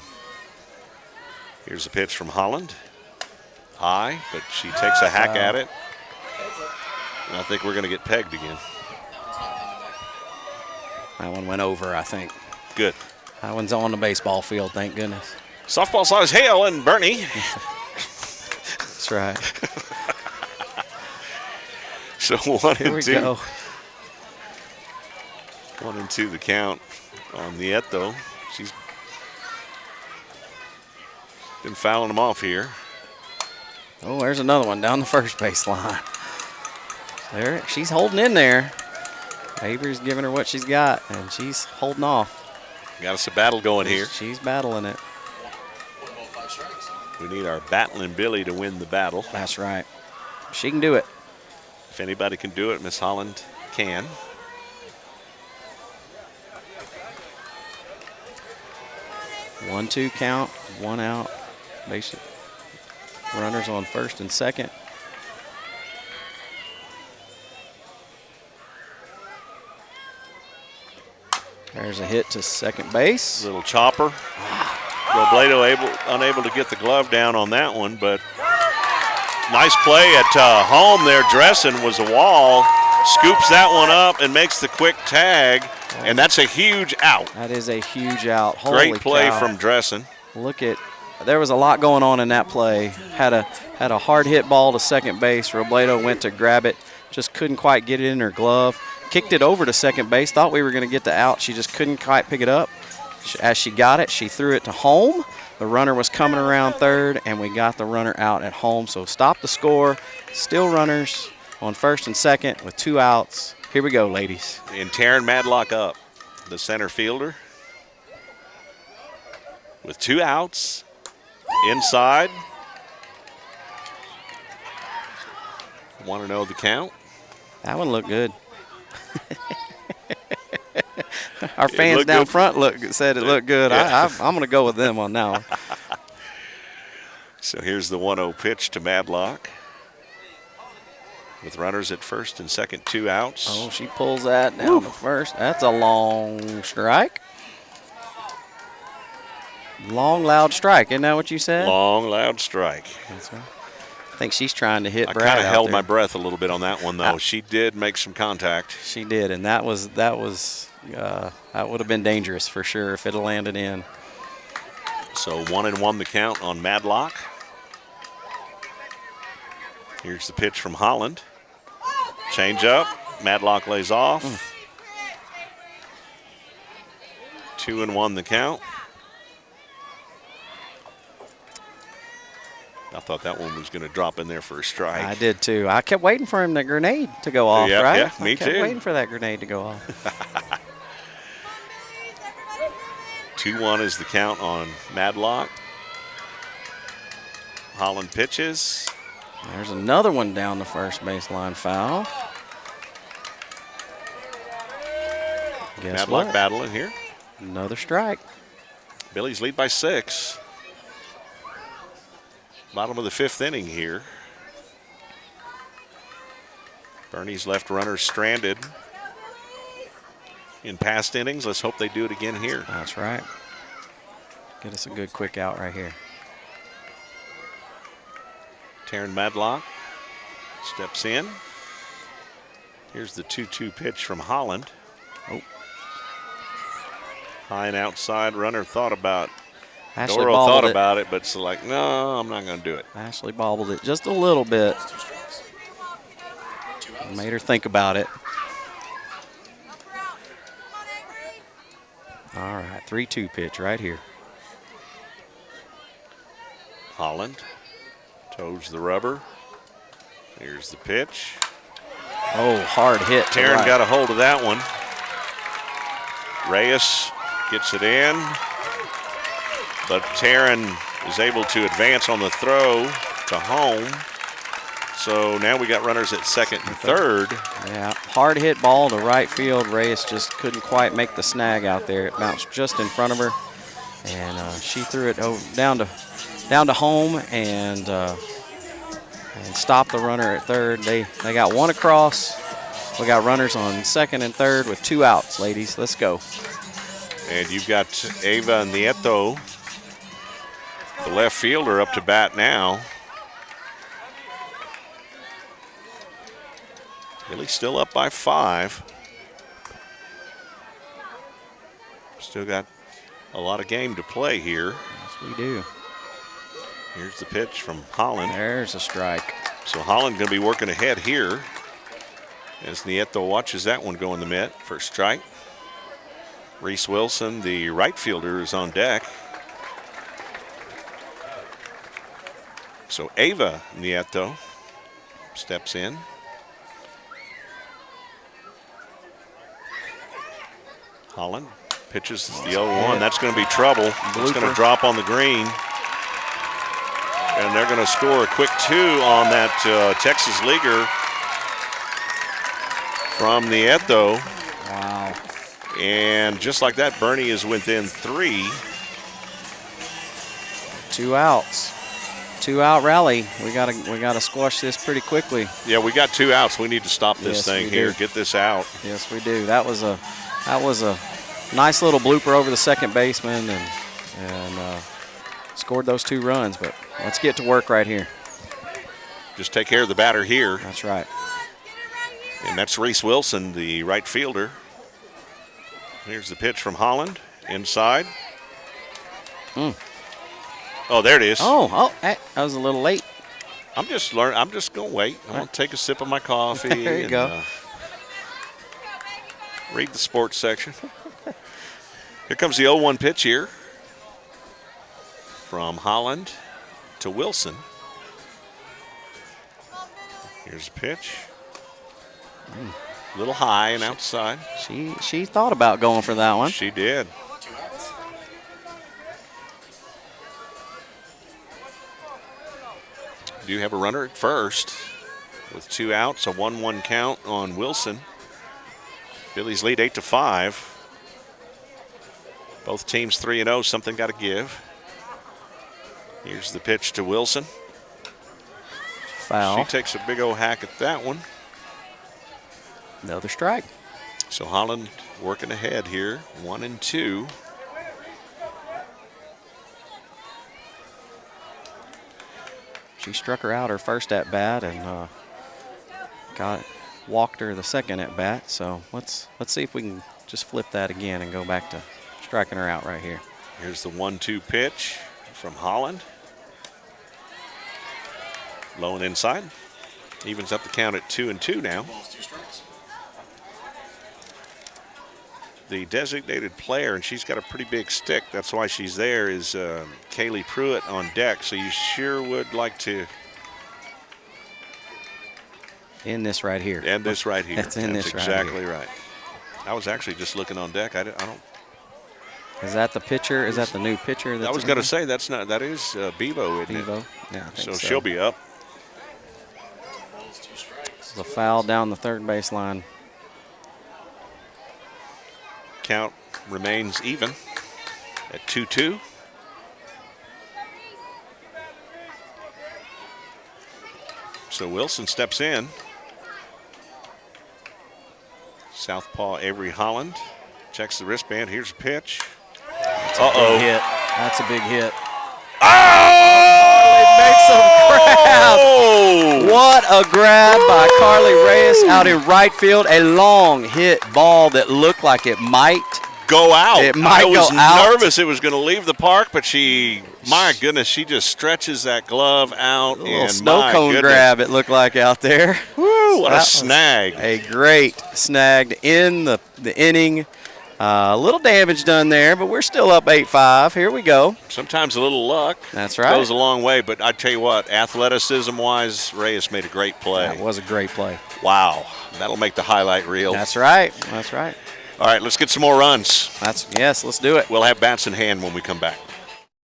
Here's a pitch from Holland. High, but she takes a hack at it. And I think we're going to get pegged again. That one went over, I think. Good. That one's on the baseball field, thank goodness. Softball size hail and Bernie. That's right. So 1-2. Here we go. 1-2 the count on Nieto. She's been fouling them off here. Oh, there's another one down the first base line. There, she's holding in there. Avery's giving her what she's got, and she's holding off. Got us a battle going here. She's battling it. We need our battling Billy to win the battle. That's right. She can do it. If anybody can do it, Miss Holland can. One-two count, one out. Basic runners on first and second. There's a hit to second base. Little chopper. Robledo unable to get the glove down on that one, but nice play at home there. Dressen was a wall, scoops that one up and makes the quick tag, and that's a huge out. That is a huge out. Holy Great play cow. from Dressen. There was a lot going on in that play. Had a hard hit ball to second base. Robledo went to grab it, just couldn't quite get it in her glove. Kicked it over to second base. Thought we were going to get the out. She just couldn't quite pick it up. As she got it, she threw it to home. The runner was coming around third, and we got the runner out at home. So stop the score. Still runners on first and second with 2 outs. Here we go, ladies. And Taryn Madlock up, the center fielder. With 2 outs. Inside. 1-0 the count. That one looked good. Our fans down front said it looked good. Yeah. I'm going to go with them on that one. So here's the 1-0 pitch to Madlock. With runners at first and second, 2 outs. Oh, she pulls that down to first. That's a long strike. Long, loud strike. Isn't that what you said? Long, loud strike. That's right. I think she's trying to hit I Brad kind of out held there. my breath a little bit on that one, though. She did make some contact. She did, and that would have been dangerous for sure if it had landed in. So 1-1 the count on Madlock. Here's the pitch from Holland. Change up. Madlock lays off. 2-1 the count. I thought that one was going to drop in there for a strike. I did too. I kept waiting for him, the grenade to go off, Yeah, right? yeah, me I kept too. waiting for that grenade to go off. 2-1 is the count on Madlock. Holland pitches. There's another one down the first baseline foul. Guess Madlock what? battling here. Another strike. Billies lead by 6. Bottom of the 5th inning here. Boerne's left runner stranded in past innings. Let's hope they do it again here. That's right. Get us a good quick out right here. Taryn Madlock steps in. Here's the 2-2 pitch from Holland. Oh. High and outside, runner thought about Ashley Doro bobbled thought it. about it, but it's like, no, I'm not going to do it. Ashley bobbled it just a little bit. Made her think about it. All right, 3-2 pitch right here. Holland toes the rubber. Here's the pitch. Oh, hard hit. Taryn got a hold of that one. Reyes gets it in, but Taryn is able to advance on the throw to home. So now we got runners at second and third. Yeah, hard hit ball to right field. Reyes just couldn't quite make the snag out there. It bounced just in front of her, and she threw it down to home and stopped the runner at third. They got one across. We got runners on second and third with 2 outs, ladies. Let's go. And you've got Eva Nieto, the left fielder, up to bat now. Billy's still up by 5. Still got a lot of game to play here. Yes, we do. Here's the pitch from Holland. There's a strike. So Holland going to be working ahead here as Nieto watches that one go in the mitt for a strike. Reese Wilson, the right fielder, is on deck. So Ava Nieto steps in. Holland pitches the 0-1. That's going to be trouble. It's going to drop on the green. And they're going to score a quick 2 on that Texas leaguer from Nieto. Wow. And just like that, Bernie is within 3. 2 outs. 2-out rally. We gotta squash this pretty quickly. Yeah, we got 2 outs. We need to stop this thing here. Get this out. Yes, we do. That was a nice little blooper over the second baseman and scored those 2 runs. But let's get to work right here. Just take care of the batter here. That's right. And that's Reese Wilson, the right fielder. Here's the pitch from Holland, inside. Oh, there it is. That was a little late. I'm just going to wait. I'm going to take a sip of my coffee. There you go. Read the sports section. Here comes the 0-1 pitch here from Holland to Wilson. Here's the pitch. A little high and outside. She thought about going for that one. She did. Do have a runner at first with 2 outs, a 1-1 count on Wilson. Billy's lead 8-5. Both teams 3-0, something got to give. Here's the pitch to Wilson. Foul. She takes a big old hack at that one. Another strike. So Holland working ahead here, 1-2. She struck her out her first at bat and walked her the second at bat. So let's see if we can just flip that again and go back to striking her out right here. Here's the 1-2 pitch from Holland. Low and inside. Evens up the count at 2-2 now. The designated player, and she's got a pretty big stick. That's why she's there, is Kaylee Pruitt on deck. So you sure would like to end this right here. End this right here. That's exactly right. I was actually just looking on deck. I don't. Is that the pitcher? Is that the new pitcher? I was going to say that's not. That is Bevo, isn't it? Bevo. Yeah. I think so she'll be up. It's a foul down the third baseline. Count remains even at 2-2. So Wilson steps in. Southpaw Avery Holland checks the wristband. Here's a pitch. Big hit. That's a big hit. Makes some grab. What a grab by Carly Reyes out in right field. A long hit ball that looked like it might go out. It might I was go out. nervous it was going to leave the park, but my goodness, she just stretches that glove out. A little snow cone grab it looked like out there. Woo, what a snag. A great snag to end the inning. A little damage done there, but we're still up 8-5. Here we go. Sometimes a little luck. That's right. Goes a long way, but I tell you what, athleticism-wise, Reyes made a great play. That was a great play. Wow. That'll make the highlight reel. That's right. That's right. All right, let's get some more runs. Yes, let's do it. We'll have bats in hand when we come back.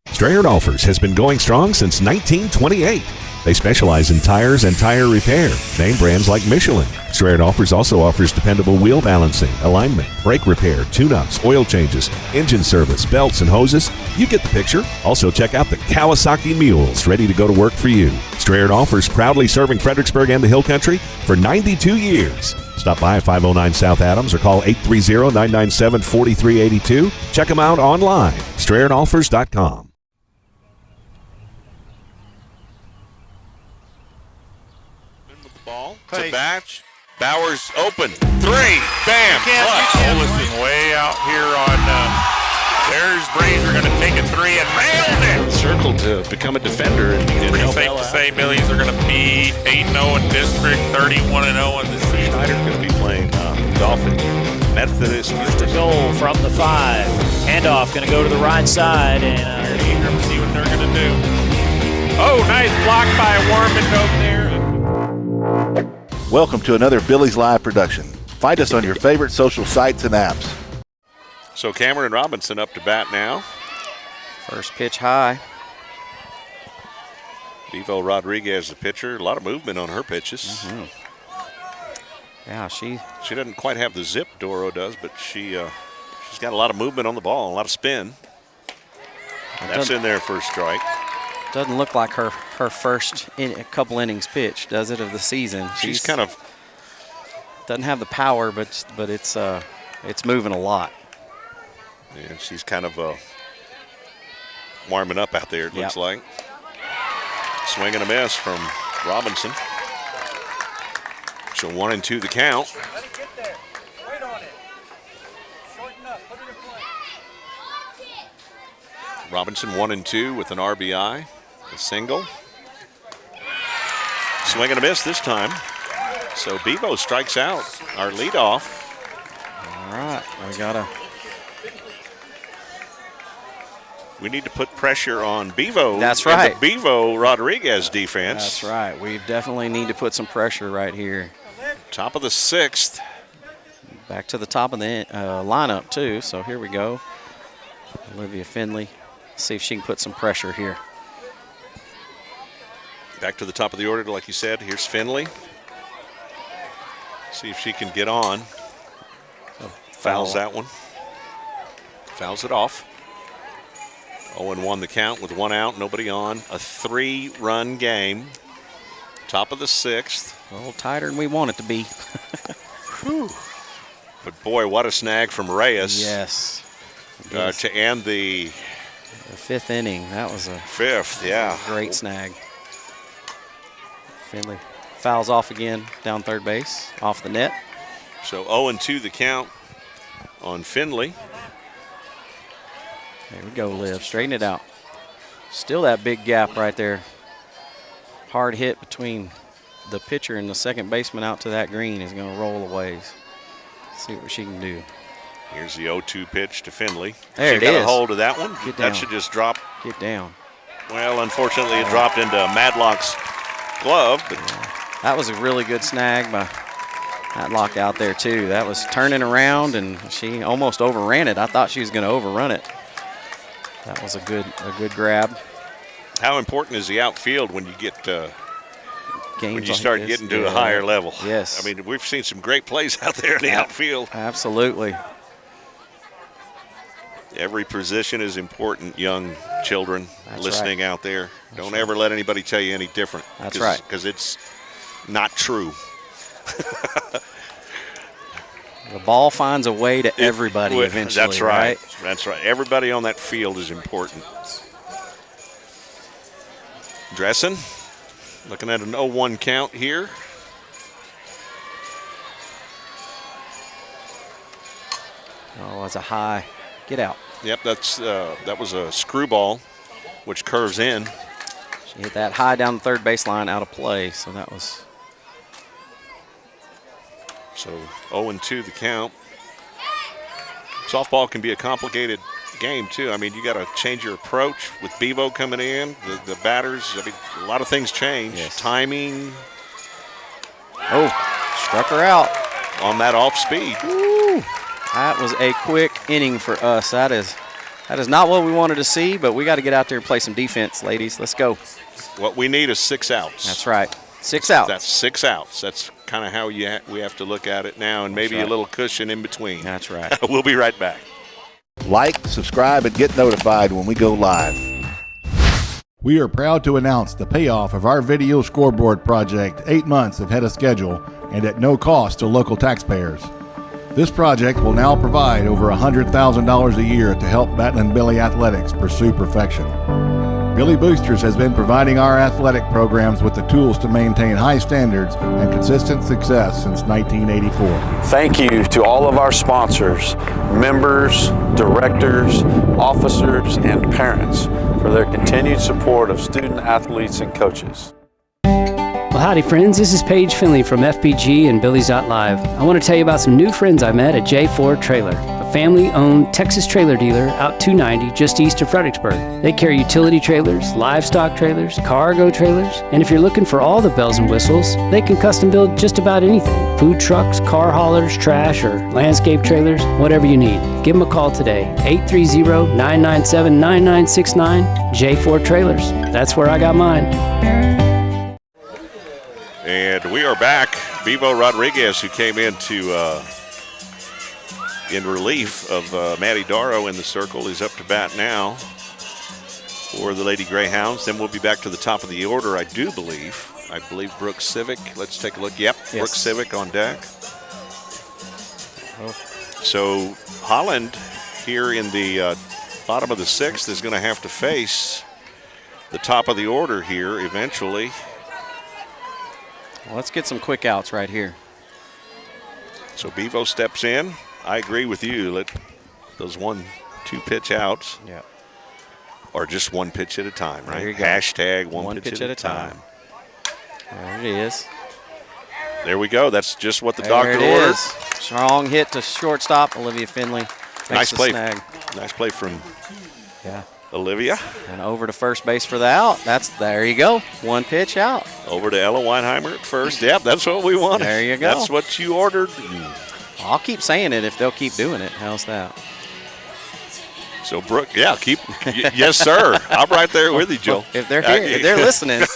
Strayer Offers has been going strong since 1928. They specialize in tires and tire repair. Name brands like Michelin. Strayer Offers also offers dependable wheel balancing, alignment, brake repair, tune-ups, oil changes, engine service, belts, and hoses. You get the picture. Also check out the Kawasaki Mules, ready to go to work for you. Strayer Offers, proudly serving Fredericksburg and the Hill Country for 92 years. Stop by at 509 South Adams or call 830-997-4382. Check them out online, StrayerOffers.com. Ball to Batch. Bowers open. 3. Bam. Olison way out here on there's Brazier going to take a 3 and nails it. Circled to become a defender. And pretty safe to say Billies are going to be 8-0 in district, 31-0 in the season. Schneider's going to be playing Dolphin Methodist. First to goal from the 5. Handoff going to go to the right side. And eager to see what they're going to do. Oh, nice block by Warman over there. Welcome to another Billies.Live production. Find us on your favorite social sites and apps. So Cameron Robinson up to bat now. First pitch high. Bevo Rodriguez, the pitcher. A lot of movement on her pitches. Mm-hmm. Yeah, she doesn't quite have the zip Doro does, but she's got a lot of movement on the ball, a lot of spin. That's in there for a strike. Doesn't look like her first couple innings pitch, does it, of the season? She's kind of doesn't have the power, but it's moving a lot. Yeah, she's kind of warming up out there. It looks like. Swing and a miss from Robinson. So 1-2 the count. Let it get there. Wait on it. Shorten up. Put it in play. Robinson 1-2 with an RBI. A single. Swing and a miss this time. So Bevo strikes out our leadoff. All right, we need to put pressure on Bevo. That's right. The Bevo Rodriguez defense. That's right. We definitely need to put some pressure right here. Top of the 6th. Back to the top of the lineup too. So here we go. Olivia Finley. See if she can put some pressure here. Back to the top of the order, like you said. Here's Finley. See if she can get on. Fouls that one. Fouls it off. 0-1 the count with 1 out, nobody on. A 3-run game. Top of the 6th. A little tighter than we want it to be. Whew. But boy, what a snag from Reyes. Yes. To end the 5th inning. That was a 5th, yeah. Great snag. Finley fouls off again down third base, off the net. So 0-2 the count on Finley. There we go, Liv. Straighten it out. Still that big gap right there. Hard hit between the pitcher and the second baseman out to that green is going to roll away. See what she can do. Here's the 0-2 pitch to Finley. There she it got is. a hold of that one. Get down. That should just drop. Get down. Well, unfortunately, it dropped into Madlock's glove. But that was a really good snag by Madlock out there, too. That was turning around, and she almost overran it. I thought she was going to overrun it. That was a good grab. How important is the outfield when you get when you start getting to a higher level? Yes. I mean, we've seen some great plays out there in the outfield. Absolutely. Every position is important, young children That's listening out there. Don't ever let anybody tell you any different. That's right. Because it's not true. The ball finds a way to everybody eventually. That's right. That's right. Everybody on that field is important. Dressen, looking at an 0-1 count here. Oh, that's a high. Get out. Yep, that was a screwball, which curves in. She hit that high down the third baseline, out of play. So that was. So 0-2 the count. Softball can be a complicated game too. I mean, you got to change your approach with Bevo coming in. The batters. I mean, a lot of things change. Yes. Timing. Oh, struck her out on that off speed. Woo. That was a quick inning for us. That is not what we wanted to see, but we got to get out there and play some defense, ladies. Let's go. What we need is 6 outs. That's right. 6 outs. That's 6 outs. That's kind of how we have to look at it now, and maybe a little cushion in between. That's right. We'll be right back. Like, subscribe, and get notified when we go live. We are proud to announce the payoff of our video scoreboard project 8 months ahead of schedule and at no cost to local taxpayers. This project will now provide over $100,000 a year to help Battling Billy Athletics pursue perfection. Billy Boosters has been providing our athletic programs with the tools to maintain high standards and consistent success since 1984. Thank you to all of our sponsors, members, directors, officers, and parents for their continued support of student athletes and coaches. Well, howdy, friends. This is Paige Finley from FPG and Billies.Live. I want to tell you about some new friends I met at J4 Trailer, a family-owned Texas trailer dealer out 290 just east of Fredericksburg. They carry utility trailers, livestock trailers, cargo trailers, and if you're looking for all the bells and whistles, they can custom build just about anything. Food trucks, car haulers, trash, or landscape trailers, whatever you need. Give them a call today, 830-997-9969, J4 Trailers. That's where I got mine. And we are back. Bevo Rodriguez, who came in relief of Maddie Darrow in the circle, is up to bat now for the Lady Greyhounds. Then we'll be back to the top of the order, I believe Brooke Civic. Let's take a look. Yep, yes. Brooke Civic on deck. Oh. So Holland here in the bottom of the 6th is going to have to face the top of the order here eventually. Well, let's get some quick outs right here. So Bevo steps in. I agree with you. Let those 1-2 pitch outs. Yeah. Or just one pitch at a time, right? There you go. Hashtag one pitch at a time. There it is. There we go. That's just what the doctor ordered. Is. Strong hit to shortstop, Olivia Finley. Nice play. Snag. Nice play from Olivia. And over to first base for the out. There you go. 1 pitch out. Over to Ella Weinheimer at first. Yep, that's what we wanted. There you go. That's what you ordered. I'll keep saying it if they'll keep doing it. How's that? So Brooke, yes, sir. I'm right there with you, Joe. If they're here, if they're listening.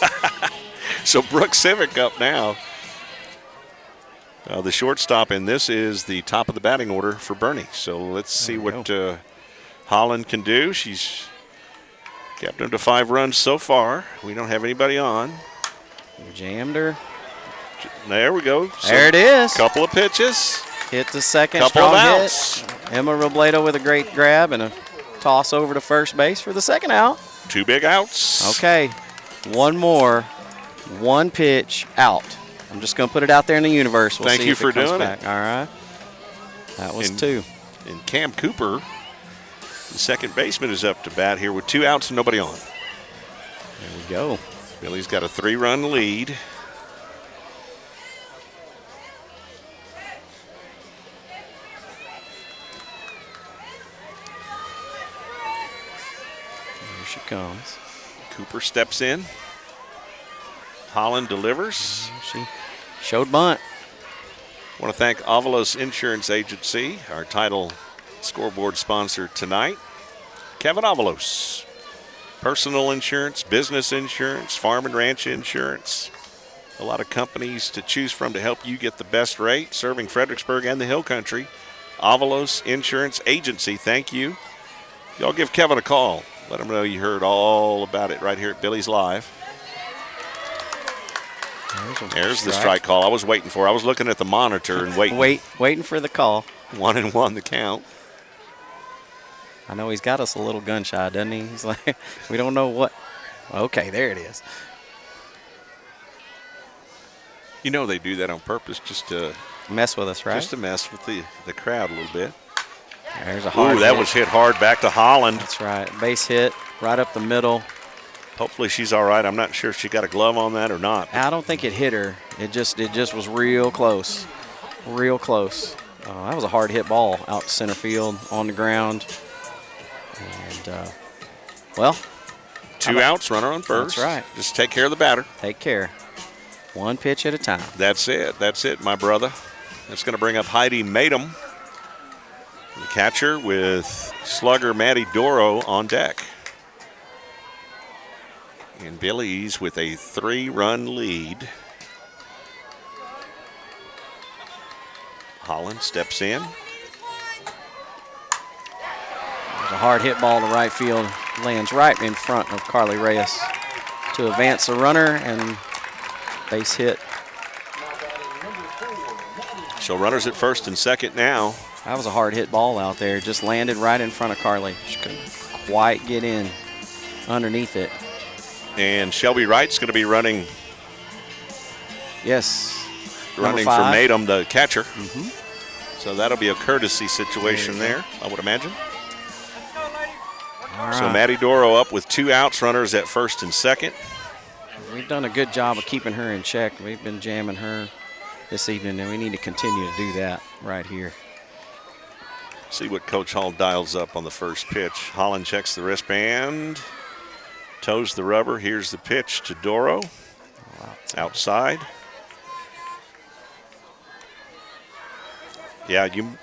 So Brooke Civic up now. The shortstop, and this is the top of the batting order for Bernie. So let's see what Holland can do. She's kept them to 5 runs so far. We don't have anybody on. Jammed her. There we go. So there it is. Couple of pitches. Hit the second. Couple of outs. Hit. Emma Robledo with a great grab and a toss over to first base for the second out. 2 big outs. Okay. One more. 1 pitch out. I'm just going to put it out there in the universe. We'll Thank see you if for it comes doing back. it. All right. That was 2. And Cam Cooper, the second baseman, is up to bat here with 2 outs and nobody on. There we go. Billy's got a 3-run lead. Here she comes. Cooper steps in. Holland delivers. She showed bunt. I want to thank Avalos Insurance Agency, our title scoreboard sponsor tonight. Kevin Avalos. Personal insurance, business insurance, farm and ranch insurance. A lot of companies to choose from to help you get the best rate, serving Fredericksburg and the Hill Country. Avalos Insurance Agency, thank you. Y'all give Kevin a call. Let him know you heard all about it right here at Billies Live. There's the strike call I was waiting for. I was looking at the monitor and waiting for the call. 1-1 the count. I know he's got us a little gun shy, doesn't he? He's like, we don't know what. Okay, there it is. You know they do that on purpose just to mess with us, right? Just to mess with the crowd a little bit. There's a hard that hit. was hit hard back to Holland. That's right. Base hit right up the middle. Hopefully she's all right. I'm not sure if she got a glove on that or not. I don't think it hit her. It just was real close. Real close. That was a hard hit ball out to center field on the ground. And, well. 2 outs, runner on first. That's right. Just take care of the batter. Take care. One pitch at a time. That's it. That's it, my brother. That's going to bring up Heidi Madem, the catcher, with slugger Maddie Doro on deck. And Billies with a 3-run lead. Holland steps in. There's a hard hit ball to right field. Lands right in front of Carly Reyes to advance the runner and base hit. So runners at first and second now. That was a hard hit ball out there. Just landed right in front of Carly. She couldn't quite get in underneath it. And Shelby Wright's going to be running. Yes. Running for Madem, the catcher. So that'll be a courtesy situation there, I would imagine. All So right. Maddie Doro up with 2 outs, runners at first and second. We've done a good job of keeping her in check. We've been jamming her this evening, and we need to continue to do that right here. See what Coach Hall dials up on the first pitch. Holland checks the wristband, toes the rubber. Here's the pitch to Doro. Outside. Yeah, you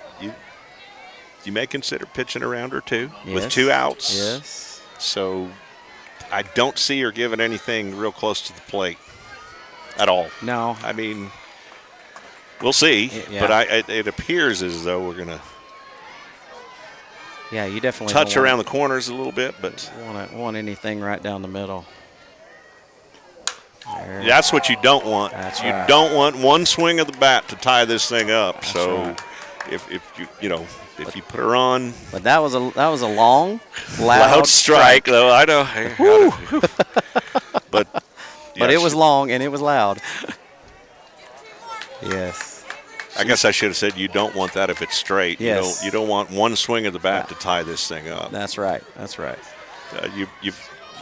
may consider pitching around her too with Yes. 2 outs. Yes. So I don't see her giving anything real close to the plate at all. No. I mean, we'll see. Yeah. But it appears as though we're going to Yeah, you definitely touch don't around the corners a little bit, but want anything right down the middle. There. that's what you don't want. That's you right. don't want one swing of the bat to tie this thing up. That's so right. if you put her on, But that was a long, loud strike though. I know. but But it was long and it was loud. Yes. I guess I should have said you don't want that if it's straight. Yes. You don't want one swing of the bat to tie this thing up. That's right. That's right.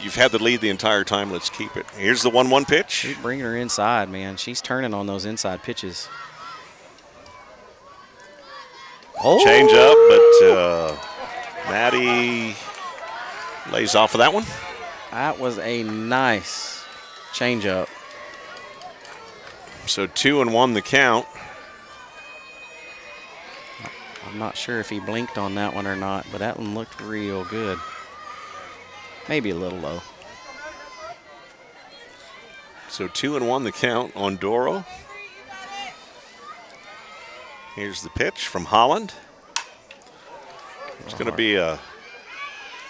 You've had the lead the entire time. Let's keep it. Here's the 1-1 pitch. Keep bringing her inside, man. She's turning on those inside pitches. Oh. Change up, but Maddie lays off of that one. That was a nice change up. So 2-1 the count. I'm not sure if he blinked on that one or not, but that one looked real good. Maybe a little low. So 2-1 the count on Doro. Here's the pitch from Holland. It's going to be a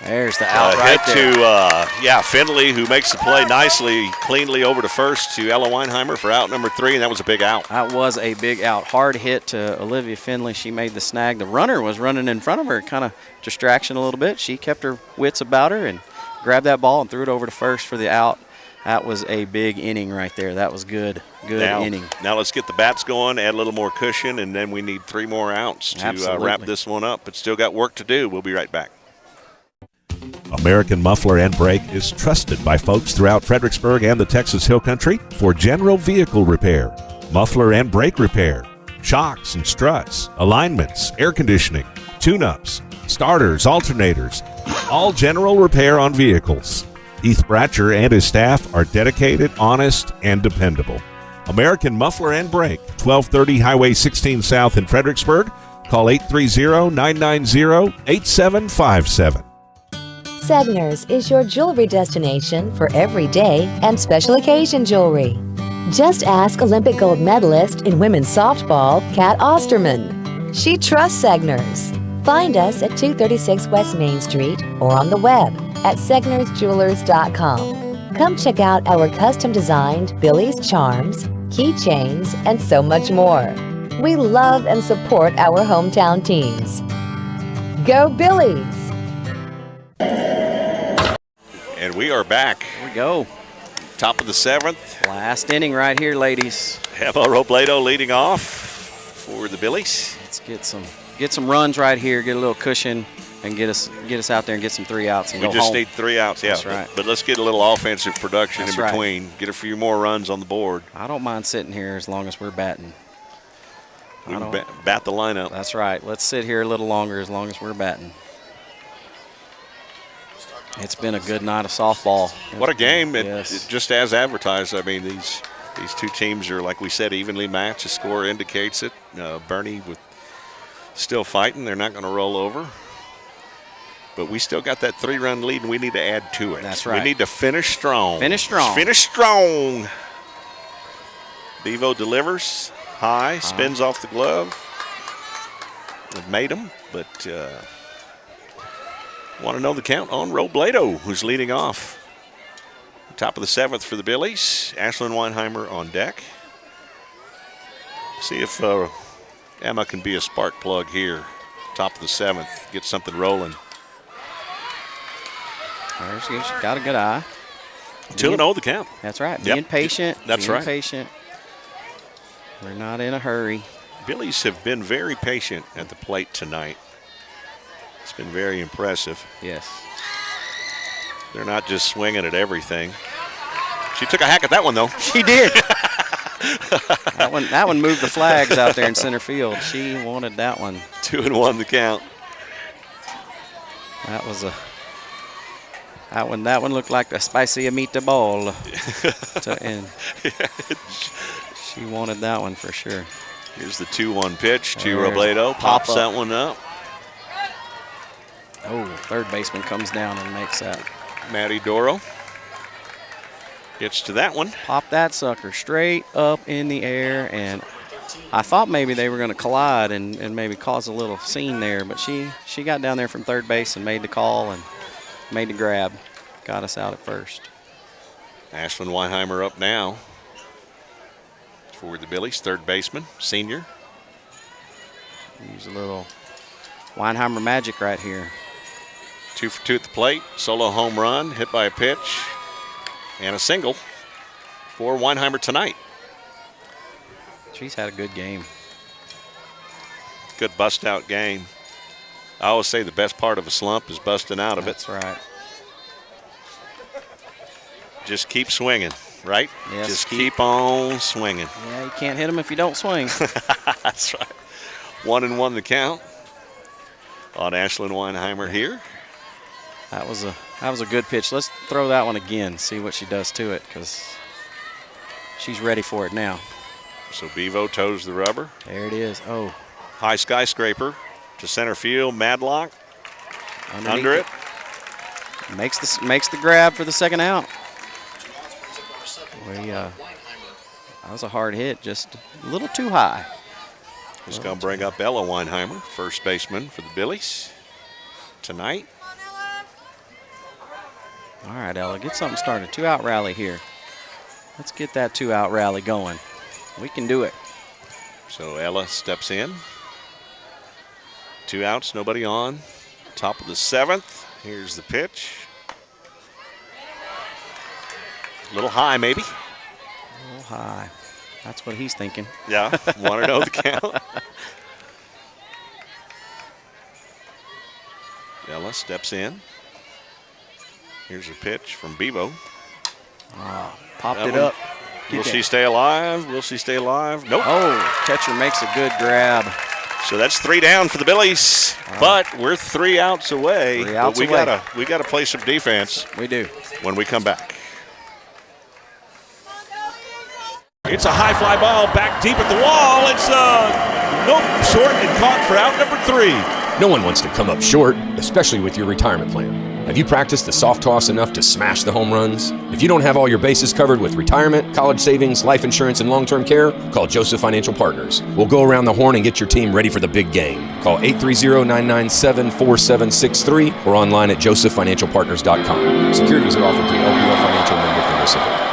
There's the out right hit there. to Findlay, who makes the play nicely, cleanly over to first to Ella Weinheimer for out number 3, and that was a big out. That was a big out. Hard hit to Olivia Findlay. She made the snag. The runner was running in front of her, kind of distraction a little bit. She kept her wits about her and grabbed that ball and threw it over to first for the out. That was a big inning right there. That was good. Good inning. Now let's get the bats going, add a little more cushion, and then we need 3 more outs to wrap this one up. But still got work to do. We'll be right back. American Muffler and Brake is trusted by folks throughout Fredericksburg and the Texas Hill Country for general vehicle repair, muffler and brake repair, shocks and struts, alignments, air conditioning, tune-ups, starters, alternators, all general repair on vehicles. Heath Bratcher and his staff are dedicated, honest, and dependable. American Muffler and Brake, 1230 Highway 16 South in Fredericksburg. Call 830-990-8757. Segner's is your jewelry destination for everyday and special occasion jewelry. Just ask Olympic gold medalist in women's softball, Kat Osterman. She trusts Segner's. Find us at 236 West Main Street or on the web at segnersjewelers.com. Come check out our custom-designed Billy's charms, keychains, and so much more. We love and support our hometown teams. Go Billies! And we are back. Here we go. Top of the 7th. Last inning right here, ladies. Emma Robledo leading off for the Billies. Let's get some runs right here, get a little cushion, and get us out there and get some 3 outs and We go just home. need 3 outs, yeah. That's right. But let's get a little offensive production That's in right. between. Get a few more runs on the board. I don't mind sitting here as long as we're batting. We can bat the lineup. That's right. Let's sit here a little longer as long as we're batting. It's been a good night of softball. What a game. Yes. It just as advertised. I mean, these two teams are, like we said, evenly matched. The score indicates it. Bernie with still fighting. They're not going to roll over. But we still got that 3-run lead, and we need to add to it. That's right. We need to finish strong. Finish strong. Finish strong. Bevo delivers. High. Spins off the glove. It made him, but want to know the count on Robledo, who's leading off. Top of the 7th for the Billies. Ashlyn Weinheimer on deck. See if Emma can be a spark plug here. Top of the 7th. Get something rolling. She's got a good eye. 2-0 the count. That's right. Yep. Being patient. That's being right. Patient. We're not in a hurry. Billies have been very patient at the plate tonight. It's been very impressive. Yes. They're not just swinging at everything. She took a hack at that one, though. She did. That one moved the flags out there in center field. She wanted that one. 2-1 the count. That was that one looked like a spicy meatball. And she wanted that one for sure. Here's the 2-1 pitch to There's Robledo. Pops pop-up. that one up. Oh, third baseman comes down and makes that. Matty Doro gets to that one. Pop that sucker straight up in the air, and I thought maybe they were going to collide and maybe cause a little scene there, but she got down there from third base and made the call and made the grab. Got us out at first. Ashlyn Weinheimer up now for the Billies, third baseman, senior. Use a little Weinheimer magic right here. 2 for 2 at the plate. Solo home run, hit by a pitch, and a single for Weinheimer tonight. She's had a good game. Good bust-out game. I always say the best part of a slump is busting out of it. That's right. Just keep swinging, right? Yes, Just keep on swinging. Yeah, you can't hit them if you don't swing. That's right. 1-1 the count on Ashlyn Weinheimer here. That was a good pitch. Let's throw that one again, see what she does to it, because she's ready for it now. So Bevo toes the rubber. There it is. Oh. High skyscraper to center field. Madlock under it. Makes the grab for the second out. That was a hard hit, just a little too high. Just going to bring up Ella Weinheimer, first baseman for the Billies tonight. All right, Ella, get something started. 2-out rally here. Let's get that 2-out rally going. We can do it. So Ella steps in. 2 outs, nobody on. Top of the 7th. Here's the pitch. A little high, maybe. A little high. That's what he's thinking. Yeah, want to know the count. Ella steps in. Here's a pitch from Bevo. Popped it up. Will she stay alive? Will she stay alive? Nope. Oh, catcher makes a good grab. So that's 3 down for the Billies, but we're 3 outs away. 3 outs but away. we gotta play some defense. We do. When we come back. It's a high fly ball back deep at the wall. It's nope, short and caught for out number 3. No one wants to come up short, especially with your retirement plan. Have you practiced the soft toss enough to smash the home runs? If you don't have all your bases covered with retirement, college savings, life insurance, and long-term care, call Joseph Financial Partners. We'll go around the horn and get your team ready for the big game. Call 830-997-4763 or online at josephfinancialpartners.com. Securities are offered through LPL Financial Member. Pacific.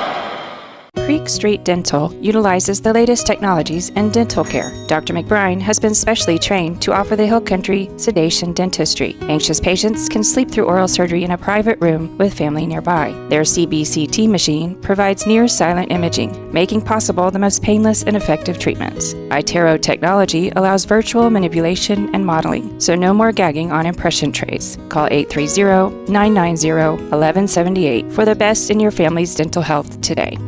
Creek Street Dental utilizes the latest technologies in dental care. Dr. McBride has been specially trained to offer the Hill Country sedation dentistry. Anxious patients can sleep through oral surgery in a private room with family nearby. Their CBCT machine provides near-silent imaging, making possible the most painless and effective treatments. iTero technology allows virtual manipulation and modeling, so no more gagging on impression trays. Call 830-990-1178 for the best in your family's dental health today.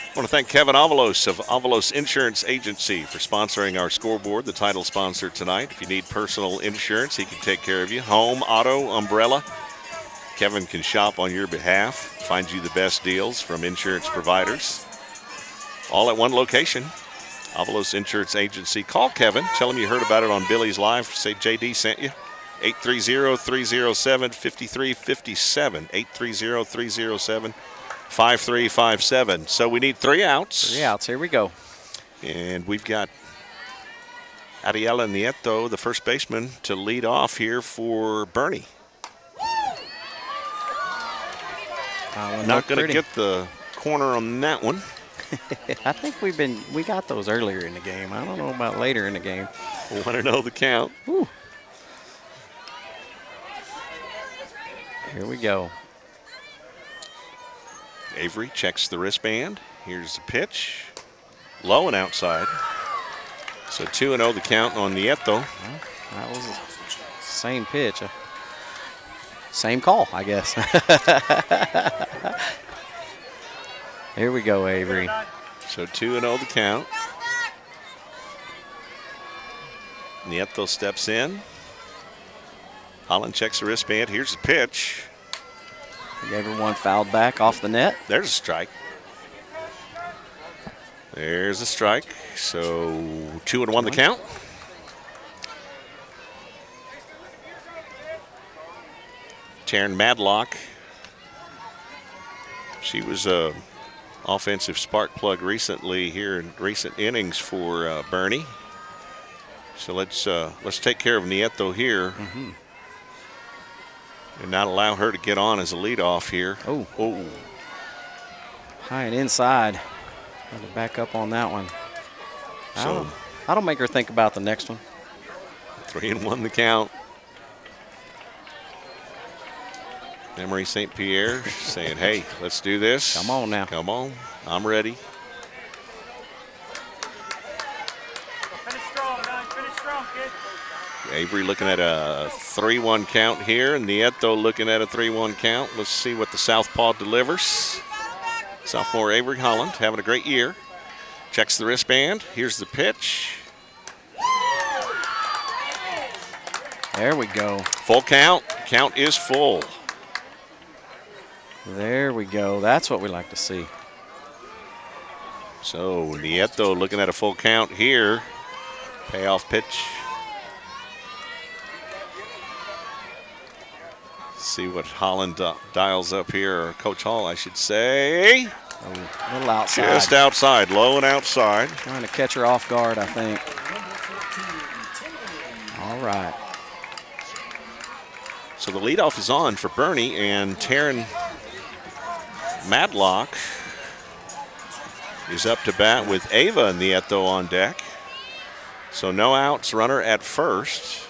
I want to thank Kevin Avalos of Avalos Insurance Agency for sponsoring our scoreboard, the title sponsor tonight. If you need personal insurance, he can take care of you. Home, auto, umbrella. Kevin can shop on your behalf, find you the best deals from insurance providers. All at one location, Avalos Insurance Agency. Call Kevin. Tell him you heard about it on Billies.Live. Say JD sent you. 830-307-5357. 830-307-5357. 5357. So we need 3 outs. 3 outs. Here we go. And we've got Ariela Nieto, the first baseman, to lead off here for Boerne. Not going to get the corner on that one. I think we got those earlier in the game. I don't know about later in the game. 1-0 the count. Whew. Here we go. Avery checks the wristband. Here's the pitch. Low and outside. So 2-0 the count on Nieto. Well, that was the same pitch. Same call, I guess. Here we go, Avery. So 2-0 the count. Nieto steps in. Holland checks the wristband. Here's the pitch. Everyone fouled back off the net. There's a strike. There's a strike. So 2-1 the count. Taryn Madlock. She was a offensive spark plug recently here in recent innings for Boerne. So let's take care of Nieto here. Mm-hmm. And not allow her to get on as a leadoff here. Oh. High and inside. Got to back up on that one. So I don't make her think about the next one. 3-1 the count. Emery St. Pierre saying, hey, let's do this. Come on now. Come on. I'm ready. Finish strong, guys. Finish strong, kid. Avery looking at a 3-1 count here, and Nieto looking at a 3-1 count. Let's see what the southpaw delivers. Sophomore Avery Holland having a great year. Checks the wristband. Here's the pitch. There we go. Full count. Count is full. There we go. That's what we like to see. So Nieto looking at a full count here. Payoff pitch. See what Holland dials up here, or Coach Hall, I should say. A little outside. Just outside, low and outside. Trying to catch her off guard, I think. All right. So the leadoff is on for Boerne, and Taryn Madlock is up to bat with Ava Nieto on deck. So no outs, runner at first.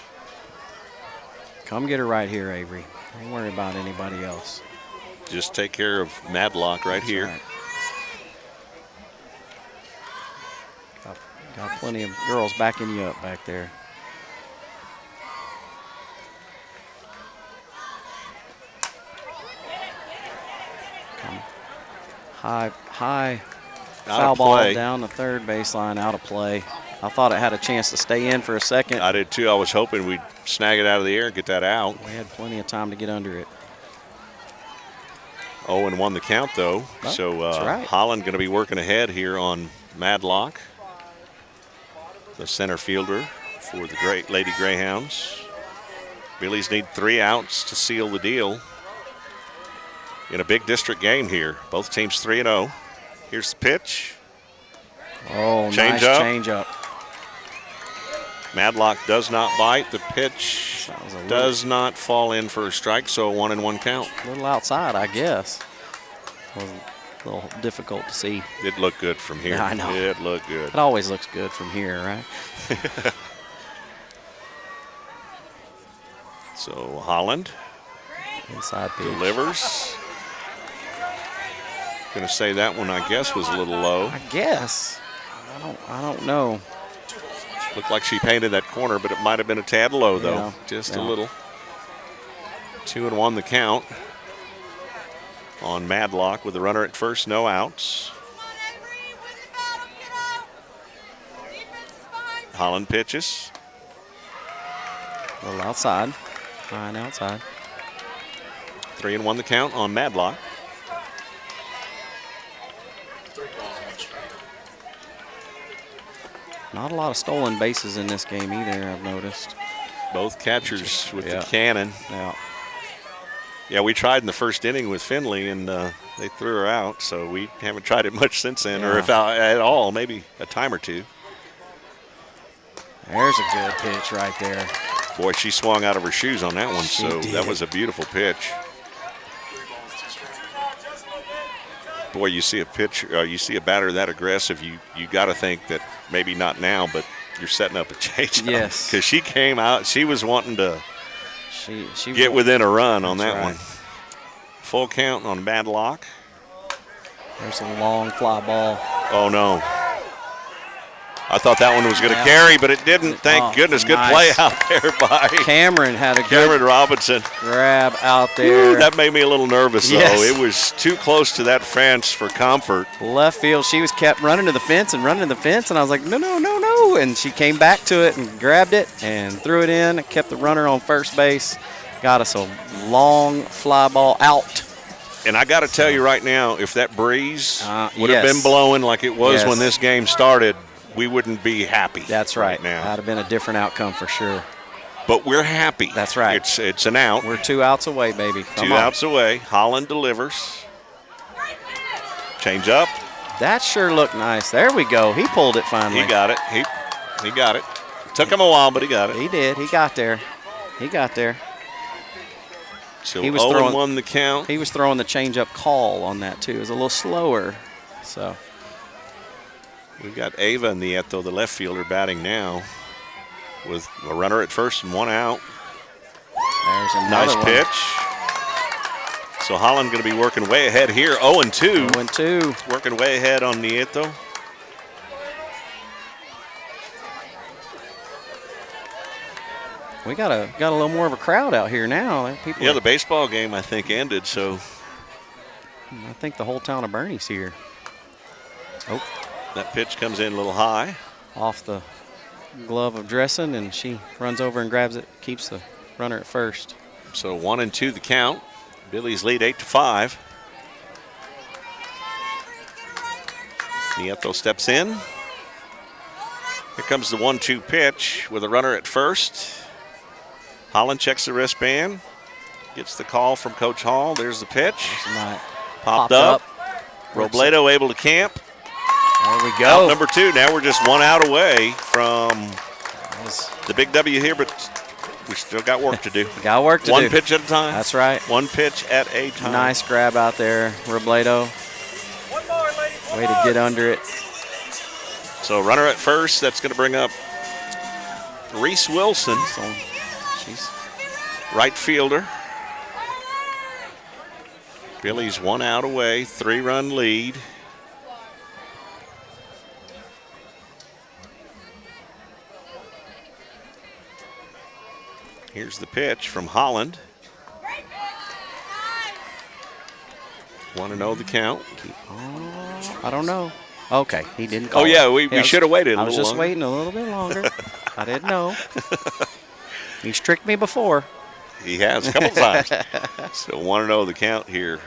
Come get her right here, Avery. Don't worry about anybody else. Just take care of Madlock right here. Right. Got plenty of girls backing you up back there. High foul ball down the third baseline, out of play. I thought it had a chance to stay in for a second. I did too. I was hoping we'd snag it out of the air and get that out. We had plenty of time to get under it. 0-1 the count, though. Oh, so that's right. Holland going to be working ahead here on Madlock, the center fielder for the great Lady Greyhounds. Billies need 3 outs to seal the deal in a big district game here. Both teams 3-0. Here's the pitch. Oh, change nice up. change up. Madlock does not bite. The pitch does not fall in for a strike, so a 1-1 count. A little outside, I guess. was a little difficult to see. It looked good from here. I know. It looked good. It always looks good from here, right? So Holland inside pitch. delivers. Going to say that one, I guess, was a little low. I guess. I don't know. Looked like she painted that corner, but it might have been a tad low, though. Yeah. Just a little. 2-1 the count on Madlock with the runner at first, no outs. Holland pitches. A little outside. Fine outside. 3-1 the count on Madlock. Not a lot of stolen bases in this game either, I've noticed. Both catchers with Yeah. the cannon. Yeah. Yeah, we tried in the first inning with Finley, and they threw her out, so we haven't tried it much since then, or Yeah. if at all, maybe a time or two. There's a good pitch right there. Boy, she swung out of her shoes on that one, She so did. that was a beautiful pitch. Boy, you see a pitch, you see a batter that aggressive, you got to think that maybe not now, but you're setting up a change. Yes. Because she came out, she was wanting to she get within a run on That's that right. one. Full count on Madlock. There's a long fly ball. Oh, no. I thought that one was going to Yeah. carry, but it didn't. Thank Oh, goodness. Good nice. play out there by Cameron had a Cameron good Robinson. grab out there. Ooh, that made me a little nervous, though. Yes. It was too close to that fence for comfort. Left field, she was kept running to the fence, and I was like, no. And she came back to it and grabbed it and threw it in, kept the runner on first base, got us a long fly ball out. And I got to tell you right now, if that breeze would have yes. been blowing like it was Yes. when this game started, we wouldn't be happy. That's right. now. That'd have been a different outcome for sure. But we're happy. That's right. It's an out. We're 2 outs away, baby. Come Two on. outs away. Holland delivers. Change up. That sure looked nice. There we go. He pulled it finally. He got it. He got it. Took him a while, but he got it. He did. He got there. So He was 0-1 the count. He was throwing the changeup call on that, too. It was a little slower. So We've got Ava Nieto, the left fielder, batting now with a runner at first and 1 out. there's another Nice one. pitch. So Holland going to be working way ahead here. 0-2. 0-2. Working way ahead on Nieto. We got a little more of a crowd out here now. People Yeah, the baseball game, I think, ended, so I think the whole town of Boerne's here. Oh, that pitch comes in a little high. off the glove of Dressen, and she runs over and grabs it, keeps the runner at first. So 1-2 the count. Billies lead 8-5. Nieto steps in. Here comes the 1-2 pitch with a runner at first. Holland checks the wristband. Gets the call from Coach Hall. There's the pitch. Popped up. Robledo able to camp. There we go. Out number 2. Now we're just 1 out away from the big W here, but we still got work to do. Got work to do. One pitch at a time. That's right. One pitch at a time. Nice grab out there, Robledo. Way to get under it. So runner at first. That's going to bring up Reese Wilson. She's right fielder. Billy's 1 out away, 3-run lead. Here's the pitch from Holland. 1-0 the count. I don't know. Okay, he didn't call Oh, yeah, it. we should have waited a I was little just longer. waiting a little bit longer. I didn't know. He's tricked me before. He has a couple times. So 1-0 the count here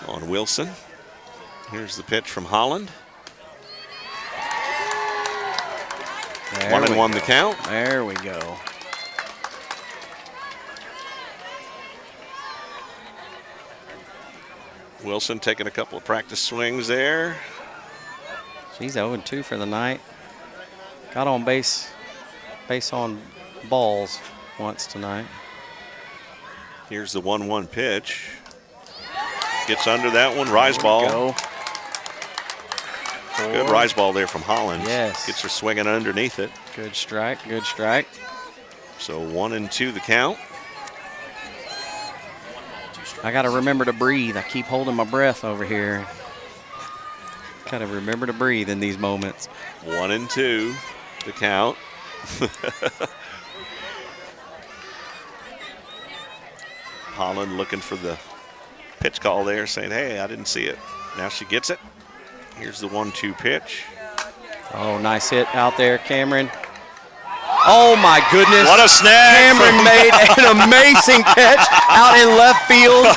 on Wilson. Here's the pitch from Holland. 1-1 the count. There we go. Wilson taking a couple of practice swings there. She's 0-2 for the night. Got on base on balls once tonight. Here's the 1-1 pitch. Gets under that one. Rise ball. Go. Good rise ball there from Holland. Yes. Gets her swinging underneath it. Good strike. Good strike. So 1-2 the count. I got to remember to breathe. I keep holding my breath over here. Got to remember to breathe in these moments. 1-2 the count. Holland looking for the pitch call there, saying, hey, I didn't see it. Now she gets it. Here's the 1-2 pitch. Oh, nice hit out there, Cameron. Oh, my goodness. What a snag. Cameron made an amazing catch out in left field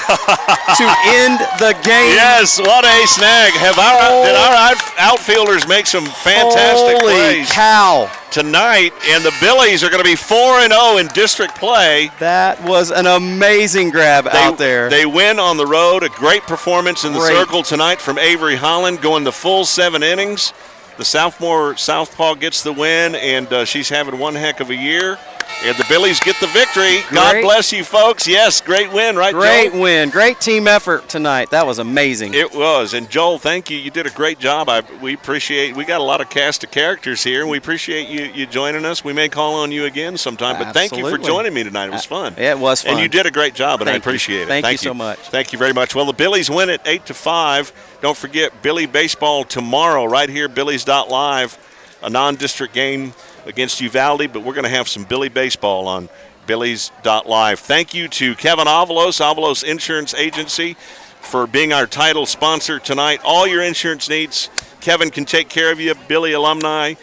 to end the game. Yes, what a snag. Did our outfielders make some fantastic plays? Holy cow. Tonight, and the Billies are going to be 4-0 in district play. That was an amazing grab out there. They win on the road. A great performance in the circle tonight from Avery Holland, going the full 7 innings. The sophomore southpaw gets the win, and she's having one heck of a year. And the Billies get the victory. God bless you, folks. Yes, great win, right, Joel? Great win. Great team effort tonight. That was amazing. It was. And, Joel, thank you. You did a great job. We appreciate – we got a lot of cast of characters here, and we appreciate you joining us. We may call on you again sometime, but thank you for joining me tonight. It was fun. It was fun. And you did a great job, and I appreciate it. Thank you so much. Thank you very much. Well, the Billies win it 8-5. Don't forget, Billy Baseball tomorrow right here, Billies.Live, a non-district game against Uvalde, but we're going to have some Billy Baseball on Billies.Live. Thank you to Kevin Avalos Insurance Agency, for being our title sponsor tonight. All your insurance needs, Kevin can take care of you. Billy alumni,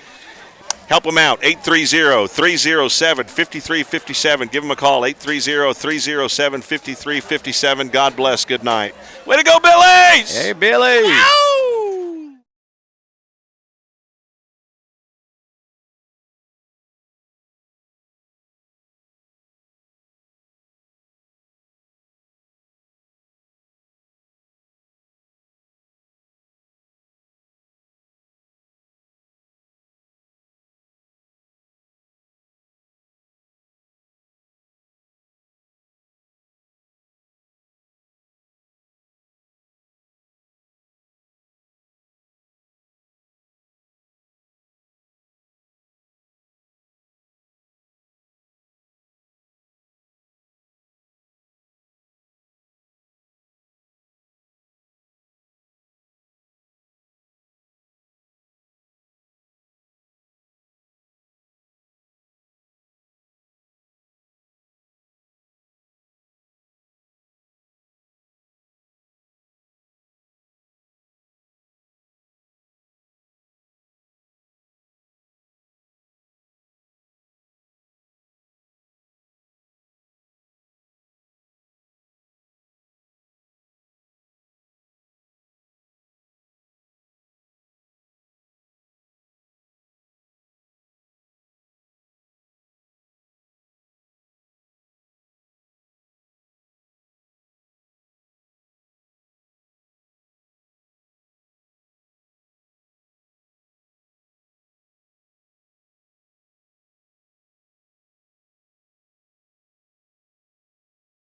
help them out. 830-307-5357. Give them a call, 830-307-5357. God bless. Good night. Way to go, Billies! Hey, Billy! Ow!